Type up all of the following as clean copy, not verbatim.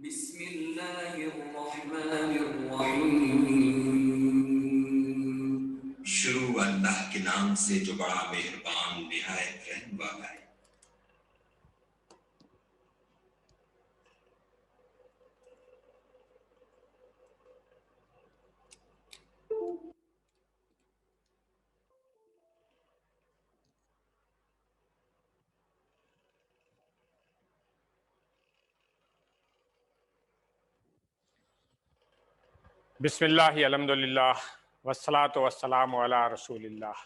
بسم اللہ الرحمن الرحیم، شروع اللہ کے نام سے جو بڑا مہربان نہایت رحم والا ہے۔ بسم اللہ الحمدللہ والصلاة والسلام علی رسول اللہ۔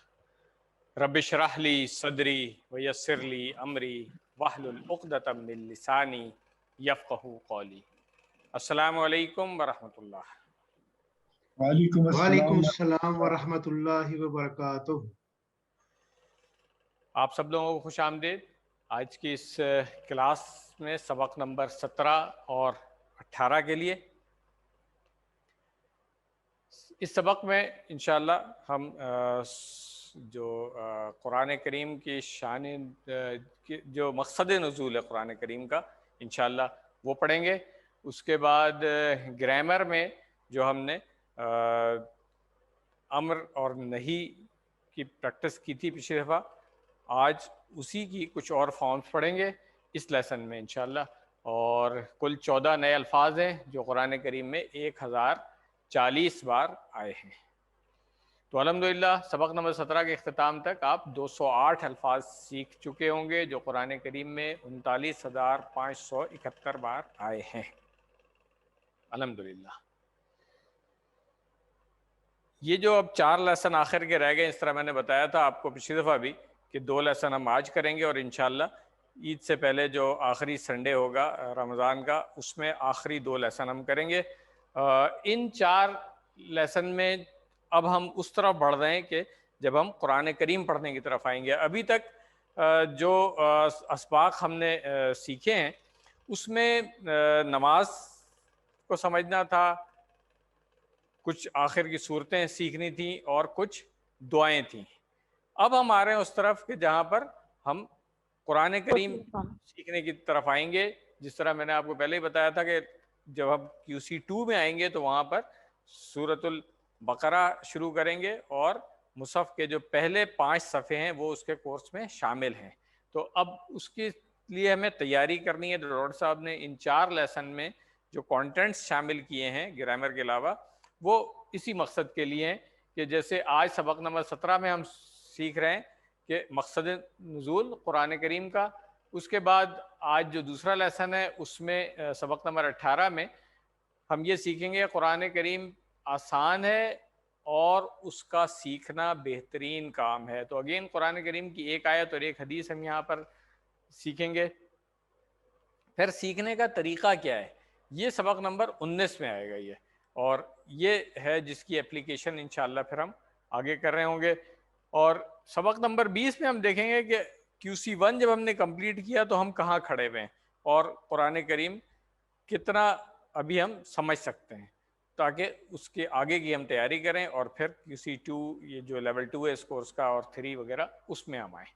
رب اشرح لی صدری ویسر لی امری واحلل عقدۃ من لسانی یفقہوا قولی۔ السلام علیکم ورحمۃ اللہ۔ وعلیکم السلام ورحمۃ اللہ وبرکاتہ۔ آپ سب لوگوں کو خوش آمدید۔ آج کی اس کلاس میں سبق نمبر 17 اور 18 کے لیے اس سبق میں انشاءاللہ ہم جو قرآن کریم کی شان جو مقصد نزول ہے قرآن کریم کا انشاءاللہ وہ پڑھیں گے۔ اس کے بعد گرامر میں جو ہم نے امر اور نہیں کی پریکٹس کی تھی پچھلی دفعہ، آج اسی کی کچھ اور فارمز پڑھیں گے اس لیسن میں انشاءاللہ۔ اور کل 14 نئے الفاظ ہیں جو قرآن کریم میں 1040 بار آئے ہیں۔ تو الحمدللہ سبق نمبر 17 کے اختتام تک آپ 208 الفاظ سیکھ چکے ہوں گے جو قرآن کریم میں 39,571 بار آئے ہیں الحمدللہ۔ یہ جو اب 4 لیسن آخر کے رہ گئے، اس طرح میں نے بتایا تھا آپ کو پچھلی دفعہ بھی کہ 2 لیسن ہم آج کریں گے، اور انشاءاللہ عید سے پہلے جو آخری سنڈے ہوگا رمضان کا اس میں آخری 2 لیسن ہم کریں گے۔ ان 4 لیسن میں اب ہم اس طرف بڑھ رہے ہیں کہ جب ہم قرآن کریم پڑھنے کی طرف آئیں گے۔ ابھی تک جو اسباق ہم نے سیکھے ہیں اس میں نماز کو سمجھنا تھا، کچھ آخر کی صورتیں سیکھنی تھیں اور کچھ دعائیں تھیں۔ اب ہم آ رہے ہیں اس طرف کہ جہاں پر ہم قرآن کریم سیکھنے کی طرف آئیں گے۔ جس طرح میں نے آپ کو پہلے ہی بتایا تھا کہ جب ہم QC2 میں آئیں گے تو وہاں پر سورۃ البقرہ شروع کریں گے، اور مصحف کے جو پہلے 5 صفحے ہیں وہ اس کے کورس میں شامل ہیں۔ تو اب اس کے لیے ہمیں تیاری کرنی ہے۔ ڈاکٹر صاحب نے ان 4 لیسن میں جو کانٹینٹس شامل کیے ہیں گرامر کے علاوہ، وہ اسی مقصد کے لیے ہیں کہ جیسے آج سبق نمبر 17 میں ہم سیکھ رہے ہیں کہ مقصد نزول قرآن کریم کا، اس کے بعد آج جو دوسرا لیسن ہے اس میں سبق نمبر 18 میں ہم یہ سیکھیں گے قرآن کریم آسان ہے اور اس کا سیکھنا بہترین کام ہے۔ تو اگین قرآن کریم کی ایک آیت اور ایک حدیث ہم یہاں پر سیکھیں گے۔ پھر سیکھنے کا طریقہ کیا ہے یہ سبق نمبر 19 میں آئے گا یہ، اور یہ ہے جس کی اپلیکیشن انشاءاللہ پھر ہم آگے کر رہے ہوں گے۔ اور سبق نمبر 20 میں ہم دیکھیں گے کہ QC1 جب ہم نے کمپلیٹ کیا تو ہم کہاں کھڑے ہوئے ہیں اور قرآن کریم کتنا ابھی ہم سمجھ سکتے ہیں، تاکہ اس کے آگے کی ہم تیاری کریں اور پھر QC2 یہ جو لیول 2 ہے اس کورس کا اور 3 وغیرہ اس میں ہم آئیں۔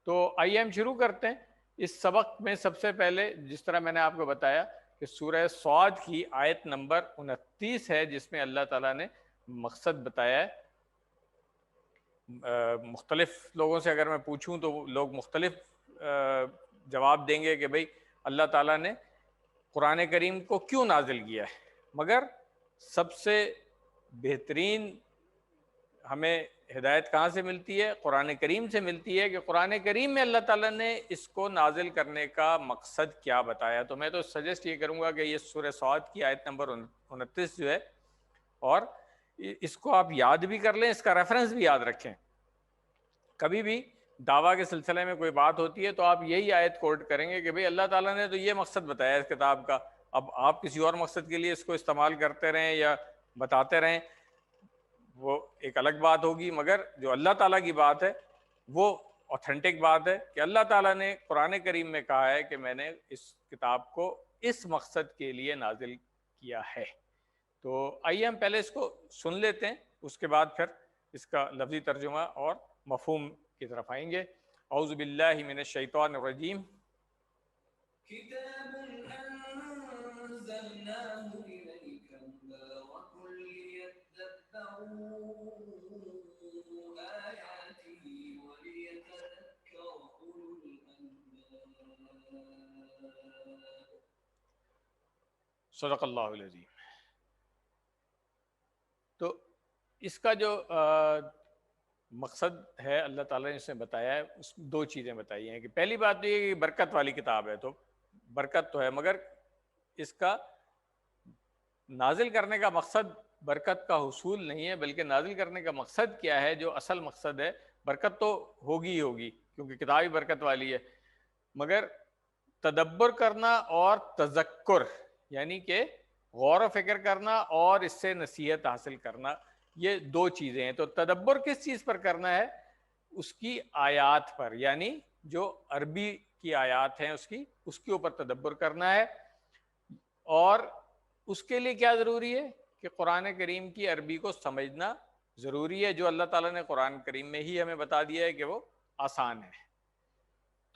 تو آئیے ہم شروع کرتے ہیں۔ اس سبق میں سب سے پہلے جس طرح میں نے آپ کو بتایا کہ سورہ صاد کی آیت نمبر 29 ہے جس میں اللہ تعالیٰ نے مقصد بتایا ہے۔ مختلف لوگوں سے اگر میں پوچھوں تو لوگ مختلف جواب دیں گے کہ بھئی اللہ تعالیٰ نے قرآن کریم کو کیوں نازل کیا ہے، مگر سب سے بہترین ہمیں ہدایت کہاں سے ملتی ہے؟ قرآن کریم سے ملتی ہے کہ قرآن کریم میں اللہ تعالیٰ نے اس کو نازل کرنے کا مقصد کیا بتایا۔ تو میں تو سجیسٹ یہ کروں گا کہ یہ سورہ صاد کی آیت نمبر 29 جو ہے، اور اس کو آپ یاد بھی کر لیں، اس کا ریفرنس بھی یاد رکھیں۔ کبھی بھی دعویٰ کے سلسلے میں کوئی بات ہوتی ہے تو آپ یہی آیت کوٹ کریں گے کہ بھئی اللہ تعالیٰ نے تو یہ مقصد بتایا اس کتاب کا، اب آپ کسی اور مقصد کے لیے اس کو استعمال کرتے رہیں یا بتاتے رہیں وہ ایک الگ بات ہوگی، مگر جو اللہ تعالیٰ کی بات ہے وہ اوتھینٹک بات ہے کہ اللہ تعالیٰ نے قرآن کریم میں کہا ہے کہ میں نے اس کتاب کو اس مقصد کے لیے نازل کیا ہے۔ تو آئیے ہم پہلے اس کو سن لیتے ہیں، اس کے بعد پھر اس کا لفظی ترجمہ اور مفہوم کی طرف آئیں گے۔ اعوذ باللہ من الشیطان الرجیم۔ کتاب أنزلناه إليك مبارك ليدبروا آياته وليتذكر أولو الألباب. صدق اللہ العظیم. تو اس کا جو مقصد ہے اللہ تعالیٰ نے اس میں بتایا ہے، اس دو چیزیں بتائی ہیں. کہ پہلی بات تو یہ کہ برکت والی کتاب ہے، تو برکت تو ہے، مگر اس کا نازل کرنے کا مقصد برکت کا حصول نہیں ہے، بلکہ نازل کرنے کا مقصد کیا ہے؟ جو اصل مقصد ہے، برکت تو ہوگی ہی ہوگی کیونکہ کتاب ہی برکت والی ہے، مگر تدبر کرنا اور تذکر، یعنی کہ غور و فکر کرنا اور اس سے نصیحت حاصل کرنا، یہ دو چیزیں ہیں. تو تدبر کس چیز پر کرنا ہے؟ اس کی آیات پر، یعنی جو عربی کی آیات ہیں اس کے اوپر تدبر کرنا ہے. اور اس کے لیے کیا ضروری ہے؟ کہ قرآن کریم کی عربی کو سمجھنا ضروری ہے، جو اللہ تعالیٰ نے قرآن کریم میں ہی ہمیں بتا دیا ہے کہ وہ آسان ہے.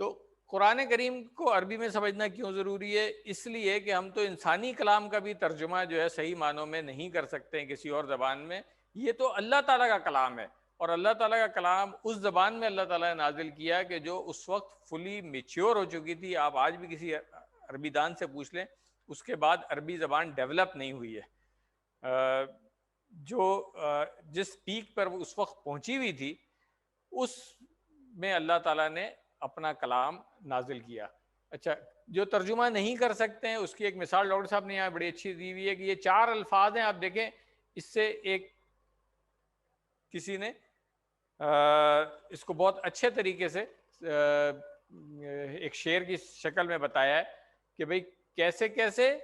تو قرآن کریم کو عربی میں سمجھنا کیوں ضروری ہے؟ اس لیے کہ ہم تو انسانی کلام کا بھی ترجمہ جو ہے صحیح معنوں میں نہیں کر سکتے ہیں کسی اور زبان میں. یہ تو اللہ تعالیٰ کا کلام ہے، اور اللہ تعالیٰ کا کلام اس زبان میں اللہ تعالیٰ نے نازل کیا کہ جو اس وقت فلی میچیور ہو چکی تھی. آپ آج بھی کسی عربی دان سے پوچھ لیں، اس کے بعد عربی زبان ڈیولپ نہیں ہوئی ہے. جو جس پیک پر وہ اس وقت پہنچی ہوئی تھی، اس میں اللہ تعالیٰ نے اپنا کلام نازل کیا. اچھا، جو ترجمہ نہیں کر سکتے ہیں اس کی ایک مثال ڈاکٹر صاحب نے یہاں بڑی اچھی دی ہوئی ہے کہ یہ 4 الفاظ ہیں، آپ دیکھیں اس سے ایک کسی نے اس کو بہت اچھے طریقے سے ایک شعر کی شکل میں بتایا ہے کہ بھئی کیسے کیسے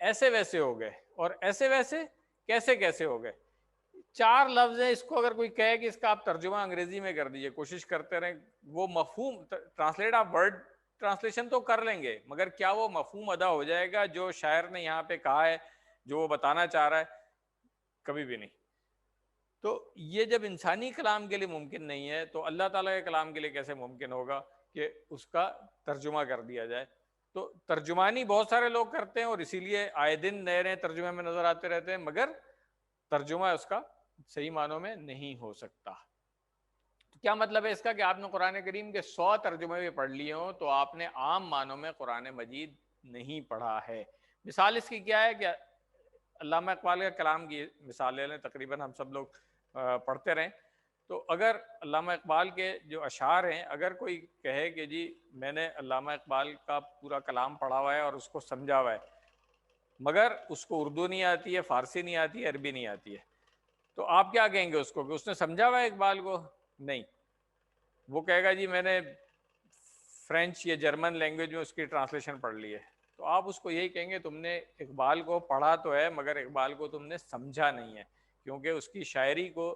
ایسے ویسے ہو گئے، اور ایسے ویسے کیسے کیسے ہو گئے. 4 لفظ ہیں، اس کو اگر کوئی کہے کہ اس کا آپ ترجمہ انگریزی میں کر دیجئے، کوشش کرتے رہیں، وہ مفہوم ٹرانسلیٹ، آپ ورڈ ٹرانسلیشن تو کر لیں گے، مگر کیا وہ مفہوم ادا ہو جائے گا جو شاعر نے یہاں پہ کہا ہے، جو وہ بتانا چاہ رہا ہے؟ کبھی بھی نہیں. تو یہ جب انسانی کلام کے لیے ممکن نہیں ہے تو اللہ تعالیٰ کے کلام کے لیے کیسے ممکن ہوگا کہ اس کا ترجمہ کر دیا جائے؟ تو ترجمانی بہت سارے لوگ کرتے ہیں اور اسی لیے آئے دن نئے نئے ترجمے میں نظر آتے رہتے ہیں، مگر ترجمہ اس کا صحیح معنوں میں نہیں ہو سکتا. تو کیا مطلب ہے اس کا؟ کہ آپ نے قرآن کریم کے 100 ترجمے بھی پڑھ لیے ہوں تو آپ نے عام معنوں میں قرآن مجید نہیں پڑھا ہے. مثال اس کی کیا ہے کہ علامہ اقبال کا کلام کی مثال لے لیں، تقریباً ہم سب لوگ پڑھتے رہیں. تو اگر علامہ اقبال کے جو اشعار ہیں، اگر کوئی کہے کہ جی میں نے علامہ اقبال کا پورا کلام پڑھا ہوا ہے اور اس کو سمجھا ہوا ہے، مگر اس کو اردو نہیں آتی ہے، فارسی نہیں آتی ہے، عربی نہیں آتی ہے، تو آپ کیا کہیں گے اس کو؟ کہ اس نے سمجھا ہوا ہے اقبال کو؟ نہیں، وہ کہے گا جی میں نے فرینچ یا جرمن لینگویج میں اس کی ٹرانسلیشن پڑھ لی ہے. تو آپ اس کو یہی کہیں گے تم نے اقبال کو پڑھا تو ہے مگر اقبال کو تم نے سمجھا نہیں ہے، کیونکہ اس کی شاعری کو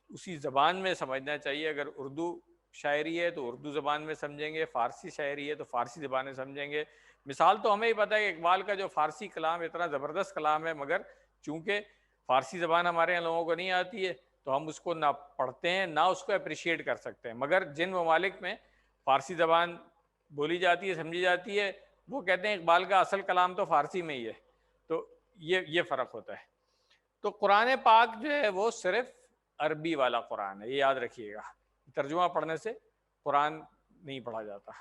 اسی زبان میں سمجھنا چاہیے. اگر اردو شاعری ہے تو اردو زبان میں سمجھیں گے، فارسی شاعری ہے تو فارسی زبان میں سمجھیں گے. مثال تو ہمیں ہی پتہ ہے کہ اقبال کا جو فارسی کلام اتنا زبردست کلام ہے، مگر چونکہ فارسی زبان ہمارے یہاں لوگوں کو نہیں آتی ہے تو ہم اس کو نہ پڑھتے ہیں نہ اس کو اپریشیٹ کر سکتے ہیں. مگر جن ممالک میں فارسی زبان بولی جاتی ہے، سمجھی جاتی ہے، وہ کہتے ہیں اقبال کا اصل کلام تو فارسی میں ہی ہے. تو یہ فرق ہوتا ہے. تو قرآن پاک جو ہے وہ صرف عربی والا قرآن ہے، یہ یاد رکھیے گا. ترجمہ پڑھنے سے قرآن نہیں پڑھا جاتا.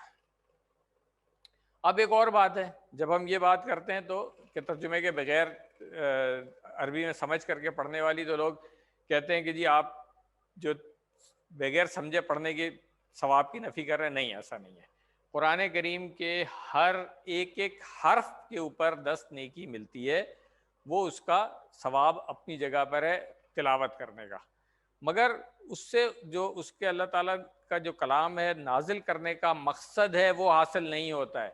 اب ایک اور بات ہے، جب ہم یہ بات کرتے ہیں تو کہ ترجمے کے بغیر عربی میں سمجھ کر کے پڑھنے والی، تو لوگ کہتے ہیں کہ جی آپ جو بغیر سمجھے پڑھنے کی ثواب کی نفی کر رہے ہیں. نہیں، ایسا نہیں ہے. قرآن کریم کے ہر ایک حرف کے اوپر 10 نیکی ملتی ہے، وہ اس کا ثواب اپنی جگہ پر ہے تلاوت کرنے کا. مگر اس سے جو اس کے اللہ تعالیٰ کا جو کلام ہے نازل کرنے کا مقصد ہے وہ حاصل نہیں ہوتا ہے.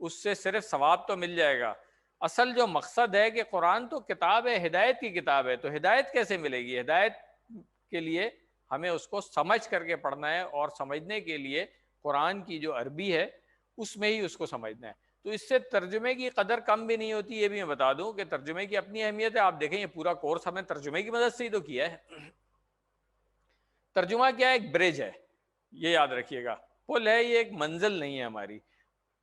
اس سے صرف ثواب تو مل جائے گا. اصل جو مقصد ہے کہ قرآن تو کتاب ہے، ہدایت کی کتاب ہے، تو ہدایت کیسے ملے گی؟ ہدایت کے لیے ہمیں اس کو سمجھ کر کے پڑھنا ہے، اور سمجھنے کے لیے قرآن کی جو عربی ہے اس میں ہی اس کو سمجھنا ہے. تو اس سے ترجمے کی قدر کم بھی نہیں ہوتی. یہ بھی میں بتا دوں کہ ترجمے کی اپنی اہمیت ہے. آپ دیکھیں یہ پورا کورس ہم نے ترجمے کی مدد سے ہی تو کیا ہے. ترجمہ کیا ہے؟ ایک برج ہے، یہ یاد رکھیے گا. پل ہے، یہ ایک منزل نہیں ہے ہماری.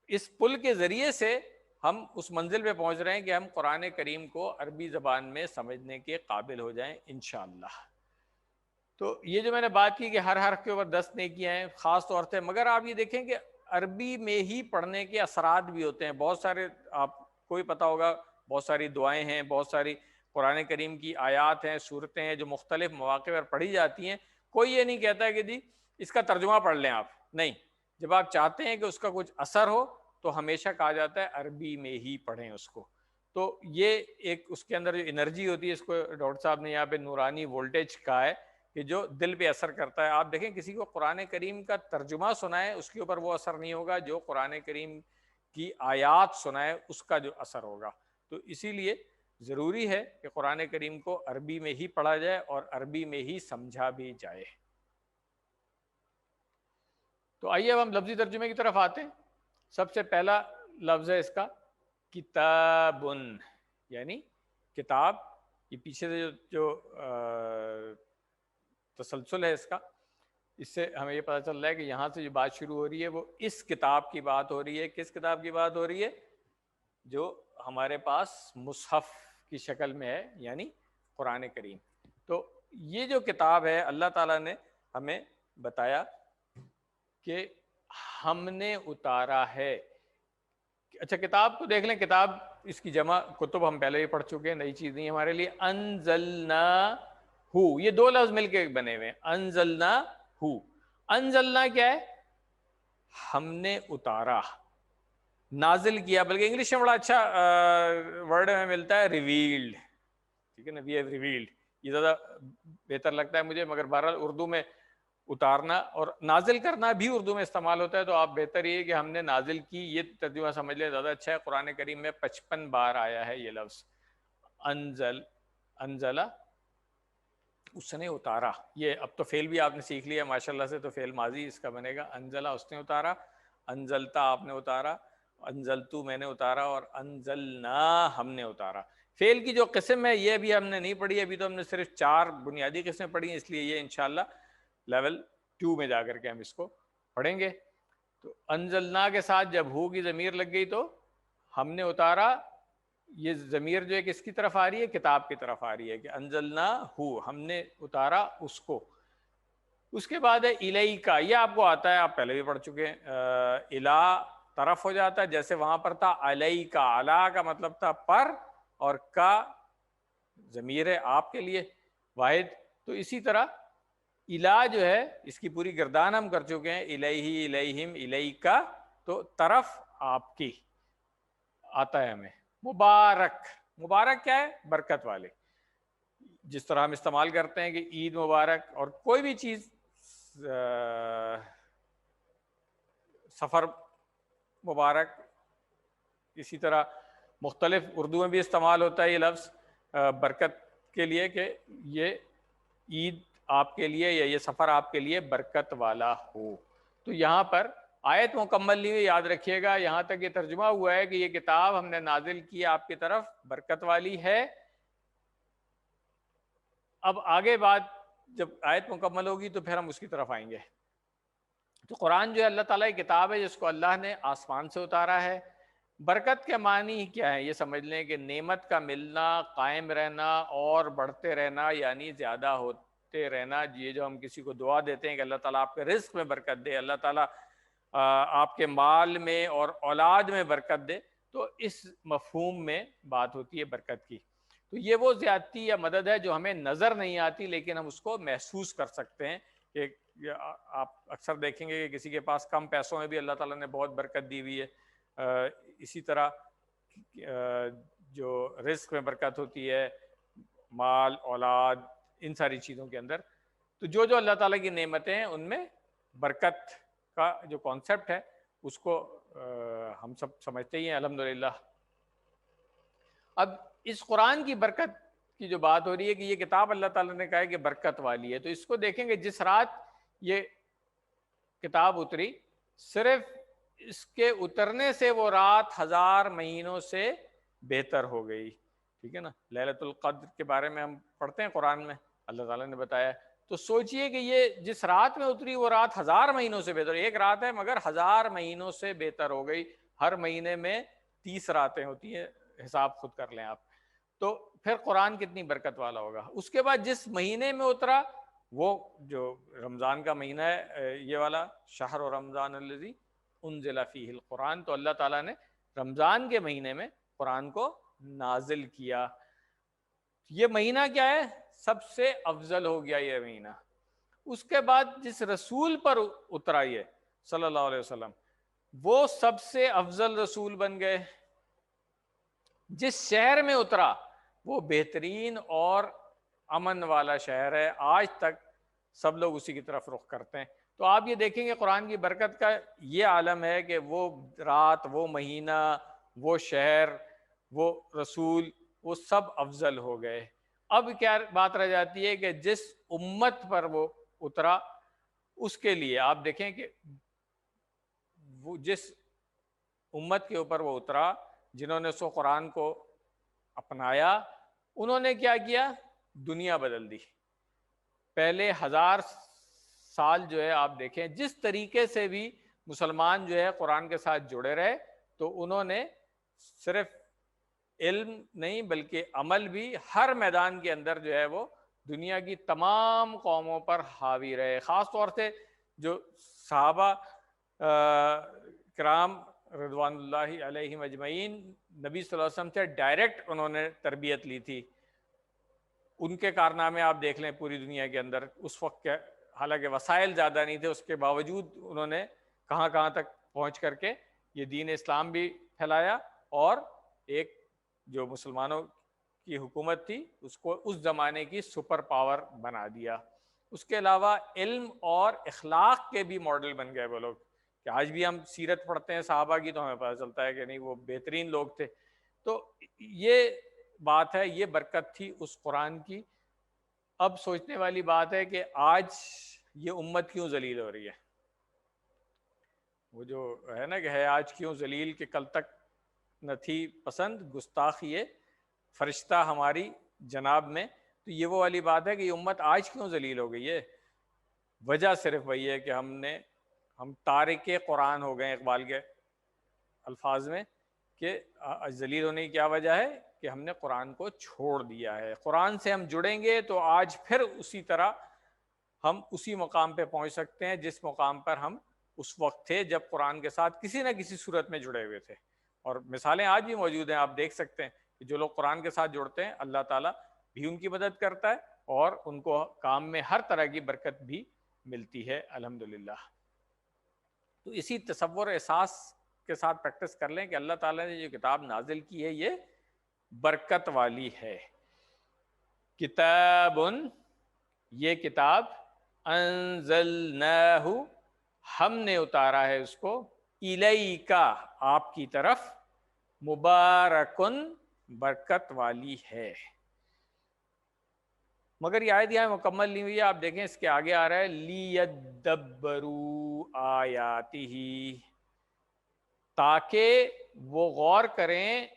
اس پل کے ذریعے سے ہم اس منزل پہ پہنچ رہے ہیں کہ ہم قرآن کریم کو عربی زبان میں سمجھنے کے قابل ہو جائیں انشاءاللہ۔ تو یہ جو میں نے بات کی کہ ہر حرف کے اوپر 10 نیکیاں ہیں خاص طور سے، مگر آپ یہ دیکھیں کہ عربی میں ہی پڑھنے کے اثرات بھی ہوتے ہیں بہت سارے، آپ کو بھی پتہ ہوگا بہت ساری دعائیں ہیں، بہت ساری قرآن کریم کی آیات ہیں، صورتیں ہیں جو مختلف مواقع پر پڑھی جاتی ہیں۔ کوئی یہ نہیں کہتا ہے کہ جی اس کا ترجمہ پڑھ لیں آپ، نہیں، جب آپ چاہتے ہیں کہ اس کا کچھ اثر ہو تو ہمیشہ کہا جاتا ہے عربی میں ہی پڑھیں اس کو۔ تو یہ ایک اس کے اندر جو انرجی ہوتی ہے، اس کو ڈاکٹر صاحب نے یہاں پہ نورانی وولٹیج کہا ہے کہ جو دل پہ اثر کرتا ہے۔ آپ دیکھیں کسی کو قرآن کریم کا ترجمہ سنائے اس کے اوپر وہ اثر نہیں ہوگا، جو قرآن کریم کی آیات سنائے اس کا جو اثر ہوگا۔ تو اسی لیے ضروری ہے کہ قرآن کریم کو عربی میں ہی پڑھا جائے اور عربی میں ہی سمجھا بھی جائے۔ تو آئیے اب ہم لفظی ترجمے کی طرف آتے ہیں۔ سب سے پہلا لفظ ہے اس کا کتابن، یعنی کتاب۔ یہ پیچھے سے جو تسلسل ہے اس کا، اس سے ہمیں یہ پتہ چل رہا ہے کہ یہاں سے جو بات شروع ہو رہی ہے وہ اس کتاب کی بات ہو رہی ہے۔ کس کتاب کی بات ہو رہی ہے؟ جو ہمارے پاس مصحف کی شکل میں ہے، یعنی قرآن کریم۔ تو یہ جو کتاب ہے اللہ تعالیٰ نے ہمیں بتایا کہ ہم نے اتارا ہے۔ اچھا کتاب کو دیکھ لیں، کتاب اس کی جمع کتب ہم پہلے ہی پڑھ چکے ہیں، نئی چیز نہیں ہمارے لیے۔ انزلنا ہو، یہ دو لفظ مل کے بنے ہوئے ہیں، انزلنا ہو۔ انزلنا کیا ہے؟ ہم نے اتارا، نازل کیا، بلکہ انگلش میں بڑا اچھا ورڈ ہمیں ملتا ہے ریویلڈ، ٹھیک ہے نا، وی ہیو ریویلڈ، یہ زیادہ بہتر لگتا ہے مجھے، مگر بہرحال اردو میں اتارنا اور نازل کرنا بھی اردو میں استعمال ہوتا ہے، تو آپ بہتر یہ کہ ہم نے نازل کی یہ ترجمہ سمجھ لیں، زیادہ اچھا ہے۔ قرآن کریم میں 55 بار آیا ہے یہ لفظ انزلہ، اس نے اتارا۔ یہ اب تو فعل بھی آپ نے سیکھ لیا ماشاءاللہ سے، تو فعل ماضی اس کا بنے گا انزلہ، اس نے اتارا، انزلتا آپ نے اتارا، انزلتو میں نے اتارا، اور انزلنا ہم نے اتارا۔ فعل کی جو قسم ہے یہ بھی ہم نے نہیں پڑھی، ابھی تو ہم نے صرف 4 بنیادی قسمیں پڑھی ہیں، اس لیے یہ انشاءاللہ لیول 2 میں جا کر کے ہم اس کو پڑھیں گے۔ تو انزلنا کے ساتھ جب ہو کی ضمیر لگ گئی تو ہم نے اتارا، یہ ضمیر جو ہے کس کی طرف آ رہی ہے؟ کتاب کی طرف آ رہی ہے کہ انزلنا ہو، ہم نے اتارا اس کو۔ اس کے بعد ہے الیکا، یہ آپ کو آتا ہے، آپ پہلے بھی پڑھ چکے ہیں۔ الا طرف ہو جاتا ہے، جیسے وہاں پر تھا علیکا، علا کا مطلب تھا پر، اور کا ضمیر ہے آپ کے لیے واحد۔ تو اسی طرح الا جو ہے اس کی پوری گردان ہم کر چکے ہیں، الیہ، الیہم، الیکا، تو طرف آپ کی آتا ہے ہمیں۔ مبارک، مبارک کیا ہے؟ برکت والے، جس طرح ہم استعمال کرتے ہیں کہ عید مبارک، اور کوئی بھی چیز، سفر مبارک، اسی طرح مختلف اردو میں بھی استعمال ہوتا ہے یہ لفظ برکت کے لیے، کہ یہ عید آپ کے لیے یا یہ سفر آپ کے لیے برکت والا ہو۔ تو یہاں پر آیت مکمل نہیں ہوئی، یاد رکھیے گا، یہاں تک یہ ترجمہ ہوا ہے کہ یہ کتاب ہم نے نازل کی آپ کی طرف، برکت والی ہے۔ اب آگے بات جب آیت مکمل ہوگی تو پھر ہم اس کی طرف آئیں گے۔ تو قرآن جو ہے اللہ تعالیٰ کی کتاب ہے جس کو اللہ نے آسمان سے اتارا ہے۔ برکت کے معنی کیا ہے؟ یہ سمجھ لیں کہ نعمت کا ملنا، قائم رہنا اور بڑھتے رہنا، یعنی زیادہ ہوتے رہنا۔ یہ جو ہم کسی کو دعا دیتے ہیں کہ اللہ تعالیٰ آپ کے رزق میں برکت دے، اللہ تعالیٰ آپ کے مال میں اور اولاد میں برکت دے، تو اس مفہوم میں بات ہوتی ہے برکت کی۔ تو یہ وہ زیادتی یا مدد ہے جو ہمیں نظر نہیں آتی لیکن ہم اس کو محسوس کر سکتے ہیں۔ کہ آپ اکثر دیکھیں گے کہ کسی کے پاس کم پیسوں میں بھی اللہ تعالیٰ نے بہت برکت دی ہوئی ہے۔ اسی طرح جو رزق میں برکت ہوتی ہے، مال، اولاد، ان ساری چیزوں کے اندر، تو جو اللہ تعالیٰ کی نعمتیں ہیں ان میں برکت کا جو کانسیپٹ ہے اس کو ہم سب سمجھتے ہی ہیں الحمدللہ۔ اب اس قرآن کی برکت کی جو بات ہو رہی ہے کہ یہ کتاب اللہ تعالیٰ نے کہا ہے کہ برکت والی ہے، تو اس کو دیکھیں گے جس رات یہ کتاب اتری، صرف اس کے اترنے سے وہ رات 1000 مہینوں سے بہتر ہو گئی، ٹھیک ہے نا۔ لیلۃ القدر کے بارے میں ہم پڑھتے ہیں قرآن میں، اللہ تعالیٰ نے بتایا، تو سوچئے کہ یہ جس رات میں اتری وہ رات 1000 مہینوں سے بہتر، ایک رات ہے مگر 1000 مہینوں سے بہتر ہو گئی۔ ہر مہینے میں 30 راتیں ہوتی ہیں، حساب خود کر لیں آپ. تو پھر قرآن کتنی برکت والا ہوگا. اس کے بعد جس مہینے میں اترا وہ جو رمضان کا مہینہ ہے، یہ والا شہر رمضان الذی انزل فیہ القرآن، تو اللہ تعالیٰ نے رمضان کے مہینے میں قرآن کو نازل کیا. یہ مہینہ کیا ہے؟ سب سے افضل ہو گیا یہ مہینہ. اس کے بعد جس رسول پر اترا یہ صلی اللہ علیہ وسلم، وہ سب سے افضل رسول بن گئے. جس شہر میں اترا وہ بہترین اور امن والا شہر ہے. آج تک سب لوگ اسی کی طرف رخ کرتے ہیں. تو آپ یہ دیکھیں گے قرآن کی برکت کا یہ عالم ہے کہ وہ رات، وہ مہینہ، وہ شہر، وہ رسول، وہ سب افضل ہو گئے. اب کیا بات رہ جاتی ہے کہ جس امت پر وہ اترا اس کے لیے آپ دیکھیں کہ وہ جس امت کے اوپر وہ اترا، جنہوں نے سو قرآن کو اپنایا، انہوں نے کیا کیا؟ دنیا بدل دی. پہلے 1000 سال جو ہے آپ دیکھیں جس طریقے سے بھی مسلمان جو ہے قرآن کے ساتھ جڑے رہے، تو انہوں نے صرف علم نہیں بلکہ عمل بھی ہر میدان کے اندر جو ہے وہ دنیا کی تمام قوموں پر حاوی رہے. خاص طور سے جو صحابہ کرام رضوان اللہ علیہم اجمعین، نبی صلی اللہ علیہ وسلم سے ڈائریکٹ انہوں نے تربیت لی تھی. ان کے کارنامے آپ دیکھ لیں پوری دنیا کے اندر اس وقت کے، حالانکہ وسائل زیادہ نہیں تھے، اس کے باوجود انہوں نے کہاں کہاں تک پہنچ کر کے یہ دین اسلام بھی پھیلایا اور ایک جو مسلمانوں کی حکومت تھی اس کو اس زمانے کی سپر پاور بنا دیا. اس کے علاوہ علم اور اخلاق کے بھی ماڈل بن گئے وہ لوگ، کہ آج بھی ہم سیرت پڑھتے ہیں صحابہ کی تو ہمیں پتہ چلتا ہے کہ نہیں وہ بہترین لوگ تھے. تو یہ بات ہے، یہ برکت تھی اس قرآن کی. اب سوچنے والی بات ہے کہ آج یہ امت کیوں ذلیل ہو رہی ہے. وہ جو ہے نا کہ ہے آج کیوں ذلیل کہ کل تک نہ تھی پسند گستاخ یہ فرشتہ ہماری جناب میں. تو یہ وہ والی بات ہے کہ یہ امت آج کیوں ذلیل ہو گئی ہے. وجہ صرف وہی ہے کہ ہم تارک قرآن ہو گئے. اقبال کے الفاظ میں کہ ذلیل ہونے کی کیا وجہ ہے کہ ہم نے قرآن کو چھوڑ دیا ہے. قرآن سے ہم جڑیں گے تو آج پھر اسی طرح ہم اسی مقام پہ پہنچ سکتے ہیں جس مقام پر ہم اس وقت تھے جب قرآن کے ساتھ کسی نہ کسی صورت میں جڑے ہوئے تھے. اور مثالیں آج بھی موجود ہیں، آپ دیکھ سکتے ہیں کہ جو لوگ قرآن کے ساتھ جڑتے ہیں اللہ تعالیٰ بھی ان کی مدد کرتا ہے اور ان کو کام میں ہر طرح کی برکت بھی ملتی ہے الحمدللہ. تو اسی تصور احساس کے ساتھ پریکٹس کر لیں کہ اللہ تعالیٰ نے جو کتاب نازل کی ہے یہ برکت والی ہے. کتاب، یہ کتاب، انزلناہ، ہم نے اتارا ہے اس کو، الیکا، آپ کی طرف، مبارکن، برکت والی ہے. مگر یہ آیت یہاں مکمل نہیں ہوئی ہے. آپ دیکھیں اس کے آگے آ رہا ہے لیدبروا آیاتہ، تاکہ وہ غور کریں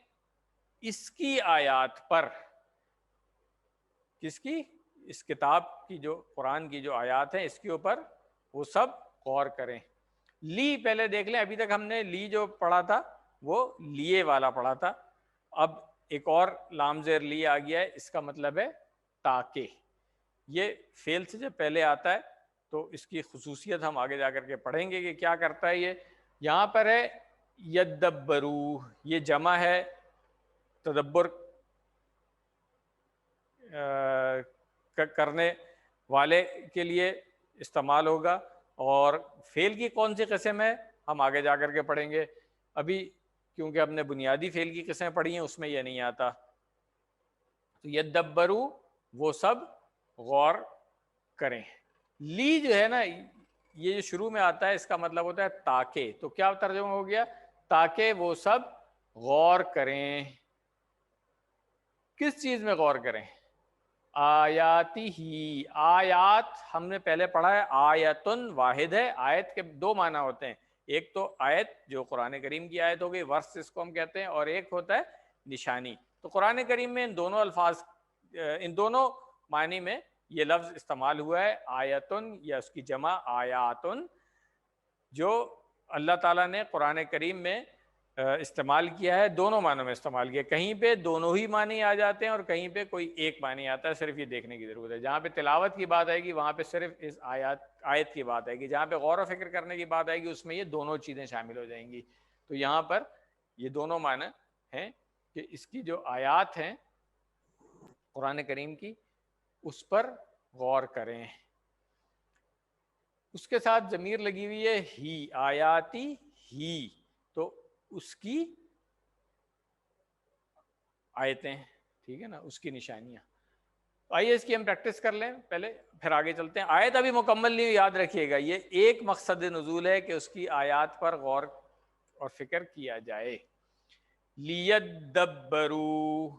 اس کی آیات پر. کس کی؟ اس کتاب کی، جو قرآن کی جو آیات ہیں اس کے اوپر وہ سب غور کریں. لی پہلے دیکھ لیں، ابھی تک ہم نے لی جو پڑھا تھا وہ لیے والا پڑھا تھا. اب ایک اور لام زیر لی آ گیا ہے، اس کا مطلب ہے تاکہ. یہ فعل سے جب پہلے آتا ہے تو اس کی خصوصیت ہم آگے جا کر کے پڑھیں گے کہ کیا کرتا ہے. یہ یہاں پر ہے یدبرو، یہ جمع ہے، تدبر کرنے والے کے لیے استعمال ہوگا. اور فعل کی کون سی قسم ہے ہم آگے جا کر کے پڑھیں گے. ابھی کیونکہ ہم نے بنیادی فعل کی قسمیں پڑھی ہیں اس میں یہ نہیں آتا. تو یدبرو، وہ سب غور کریں. لی جو ہے نا یہ جو شروع میں آتا ہے اس کا مطلب ہوتا ہے تاکہ. تو کیا ترجمہ ہو گیا؟ تاکہ وہ سب غور کریں. کس چیز میں غور کریں؟ آیاتی ہی، آیات ہم نے پہلے پڑھا ہے آیتن واحد ہے. آیت کے دو معنی ہوتے ہیں، ایک تو آیت جو قرآن کریم کی آیت ہو گئی، ورس اس کو ہم کہتے ہیں، اور ایک ہوتا ہے نشانی. تو قرآن کریم میں ان دونوں الفاظ، ان دونوں معنی میں یہ لفظ استعمال ہوا ہے، آیتن یا اس کی جمع آیاتن. جو اللہ تعالیٰ نے قرآن کریم میں استعمال کیا ہے، دونوں معنوں میں استعمال کیا، کہیں پہ دونوں ہی معنی آ جاتے ہیں اور کہیں پہ کوئی ایک معنی آتا ہے، صرف یہ دیکھنے کی ضرورت ہے۔ جہاں پہ تلاوت کی بات آئے گی وہاں پہ صرف اس آیت کی بات آئے گی، جہاں پہ غور و فکر کرنے کی بات آئے گی اس میں یہ دونوں چیزیں شامل ہو جائیں گی۔ تو یہاں پر یہ دونوں معنی ہیں کہ اس کی جو آیات ہیں قرآن کریم کی اس پر غور کریں۔ اس کے ساتھ ضمیر لگی ہوئی ہے ہی، آیاتی ہی، تو اس کی آیتیں، ٹھیک ہے نا، اس کی نشانیاں۔ آئیے اس کی ہم پریکٹس کر لیں پہلے، پھر آگے چلتے ہیں۔ آیت ابھی مکمل نہیں، یاد رکھیے گا یہ ایک مقصد نزول ہے کہ اس کی آیات پر غور اور فکر کیا جائے۔ لیدبروا،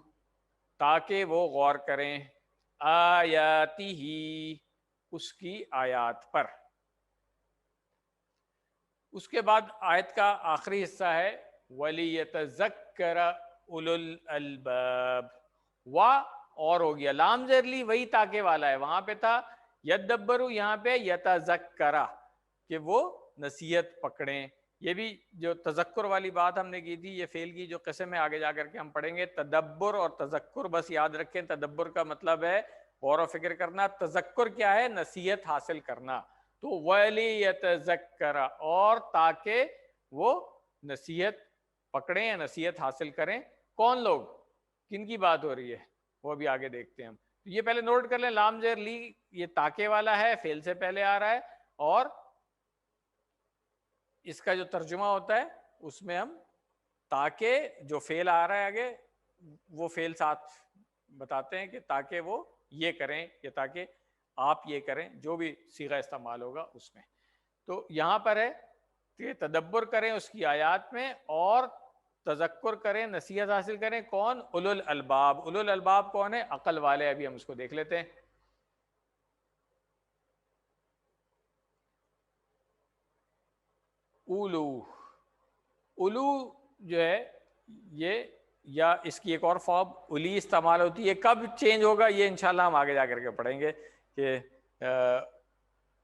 تاکہ وہ غور کریں، آیاتی ہی، اس کی آیات پر۔ اس کے بعد آیت کا آخری حصہ ہے وَلِيَتَذَكَّرَ أُولُو الْأَلْبَابِ، اور ہو گیا لام زرلی، وہی تاکے والا ہے، وہاں پہ تھا یدبرو، یہاں پہ یتذکرہ، کہ وہ نصیحت پکڑیں۔ یہ بھی جو تذکر والی بات ہم نے کی تھی، یہ فعل کی جو قسم ہے آگے جا کر کے ہم پڑھیں گے۔ تدبر اور تذکر بس یاد رکھیں، تدبر کا مطلب ہے غور و فکر کرنا، تذکر کیا ہے؟ نصیحت حاصل کرنا۔ تو وَلِيَتَذَكَّرَ، اور تاکہ وہ نصیحت پکڑیں یا نصیحت حاصل کریں۔ کون لوگ؟ کن کی بات ہو رہی ہے وہ بھی آگے دیکھتے ہیں ہم۔ یہ پہلے نوٹ کر لیں، لام زیر لی یہ تاکے والا ہے، فعل سے پہلے آ رہا ہے، اور اس کا جو ترجمہ ہوتا ہے اس میں ہم تاکہ جو فعل آ رہا ہے آگے وہ فعل ساتھ بتاتے ہیں کہ تاکہ وہ یہ کریں یا تاکہ آپ یہ کریں، جو بھی صیغہ استعمال ہوگا اس میں۔ تو یہاں پر ہے کہ تدبر کریں اس کی آیات میں، اور تذکر کریں، نصیحت حاصل کریں۔ کون؟ اولو الالباب۔ اولو الالباب کون ہے؟ عقل والے۔ ابھی ہم اس کو دیکھ لیتے ہیں۔ اولو جو ہے یہ، یا اس کی ایک اور فارم الی استعمال ہوتی ہے، کب چینج ہوگا یہ انشاءاللہ ہم آگے جا کر کے پڑھیں گے کہ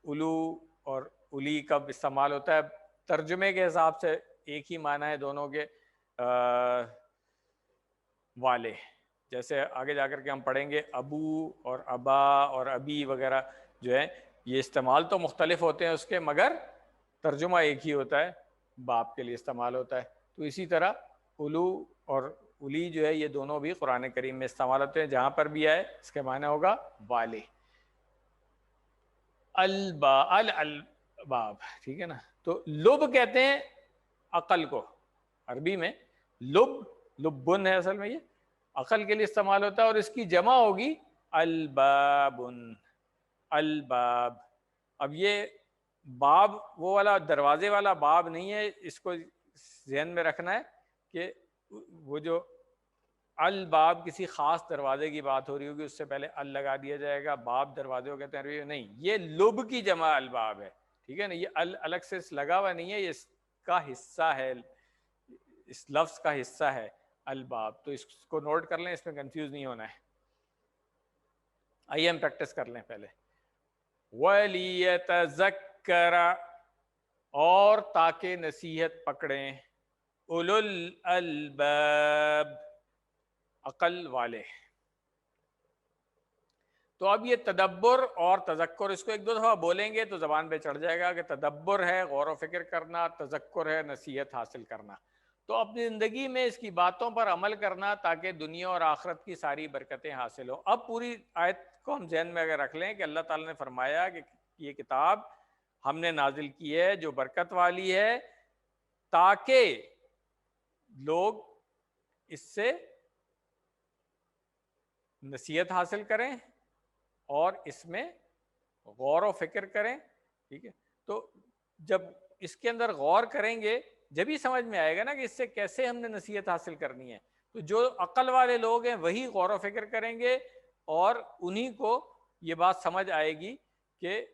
اولو اور الی کب استعمال ہوتا ہے۔ ترجمے کے حساب سے ایک ہی معنی ہے دونوں کے، والے، جیسے آگے جا کر کے ہم پڑھیں گے ابو اور ابا اور ابی وغیرہ جو ہے یہ استعمال تو مختلف ہوتے ہیں اس کے، مگر ترجمہ ایک ہی ہوتا ہے، باپ کے لیے استعمال ہوتا ہے۔ تو اسی طرح اولو اور الی جو ہے یہ دونوں بھی قرآن کریم میں استعمال ہوتے ہیں، جہاں پر بھی آئے اس کے معنی ہوگا والے۔ الباب، ٹھیک ہے نا۔ تو لب کہتے ہیں عقل کو، عربی میں لبن ہے اصل میں، یہ عقل کے لیے استعمال ہوتا ہے، اور اس کی جمع ہوگی البابن، الباب۔ اب یہ باب وہ والا دروازے والا باب نہیں ہے، اس کو ذہن میں رکھنا ہے کہ وہ جو الباب کسی خاص دروازے کی بات ہو رہی ہوگی، اس سے پہلے ال لگا دیا جائے گا، باب دروازے کو کہتے ہیں عربی میں، نہیں، یہ لب کی جمع الباب ہے، ٹھیک ہے نا۔ یہ الگ سے لگا ہوا نہیں ہے، یہ اس کا حصہ ہے، اس لفظ کا حصہ ہے الباب۔ تو اس کو نوٹ کر لیں، اس میں کنفیوز نہیں ہونا ہے۔ آئیے ہم پریکٹس کر لیں پہلے۔ وَلِيَتَذَكَّرَ، اور تاکہ نصیحت پکڑیں، اولو الالباب، عقل والے۔ تو اب یہ تدبر اور تذکر، اس کو ایک دو دفعہ بولیں گے تو زبان پہ چڑھ جائے گا کہ تدبر ہے غور و فکر کرنا، تذکر ہے نصیحت حاصل کرنا۔ تو اپنی زندگی میں اس کی باتوں پر عمل کرنا تاکہ دنیا اور آخرت کی ساری برکتیں حاصل ہوں۔ اب پوری آیت کو ہم ذہن میں اگر رکھ لیں کہ اللہ تعالیٰ نے فرمایا کہ یہ کتاب ہم نے نازل کی ہے جو برکت والی ہے، تاکہ لوگ اس سے نصیحت حاصل کریں اور اس میں غور و فکر کریں، ٹھیک ہے۔ تو جب اس کے اندر غور کریں گے جبھی سمجھ میں آئے گا نا کہ اس سے کیسے ہم نے نصیحت حاصل کرنی ہے۔ تو جو عقل والے لوگ ہیں وہی غور و فکر کریں گے، اور انہی کو یہ بات سمجھ آئے گی کہ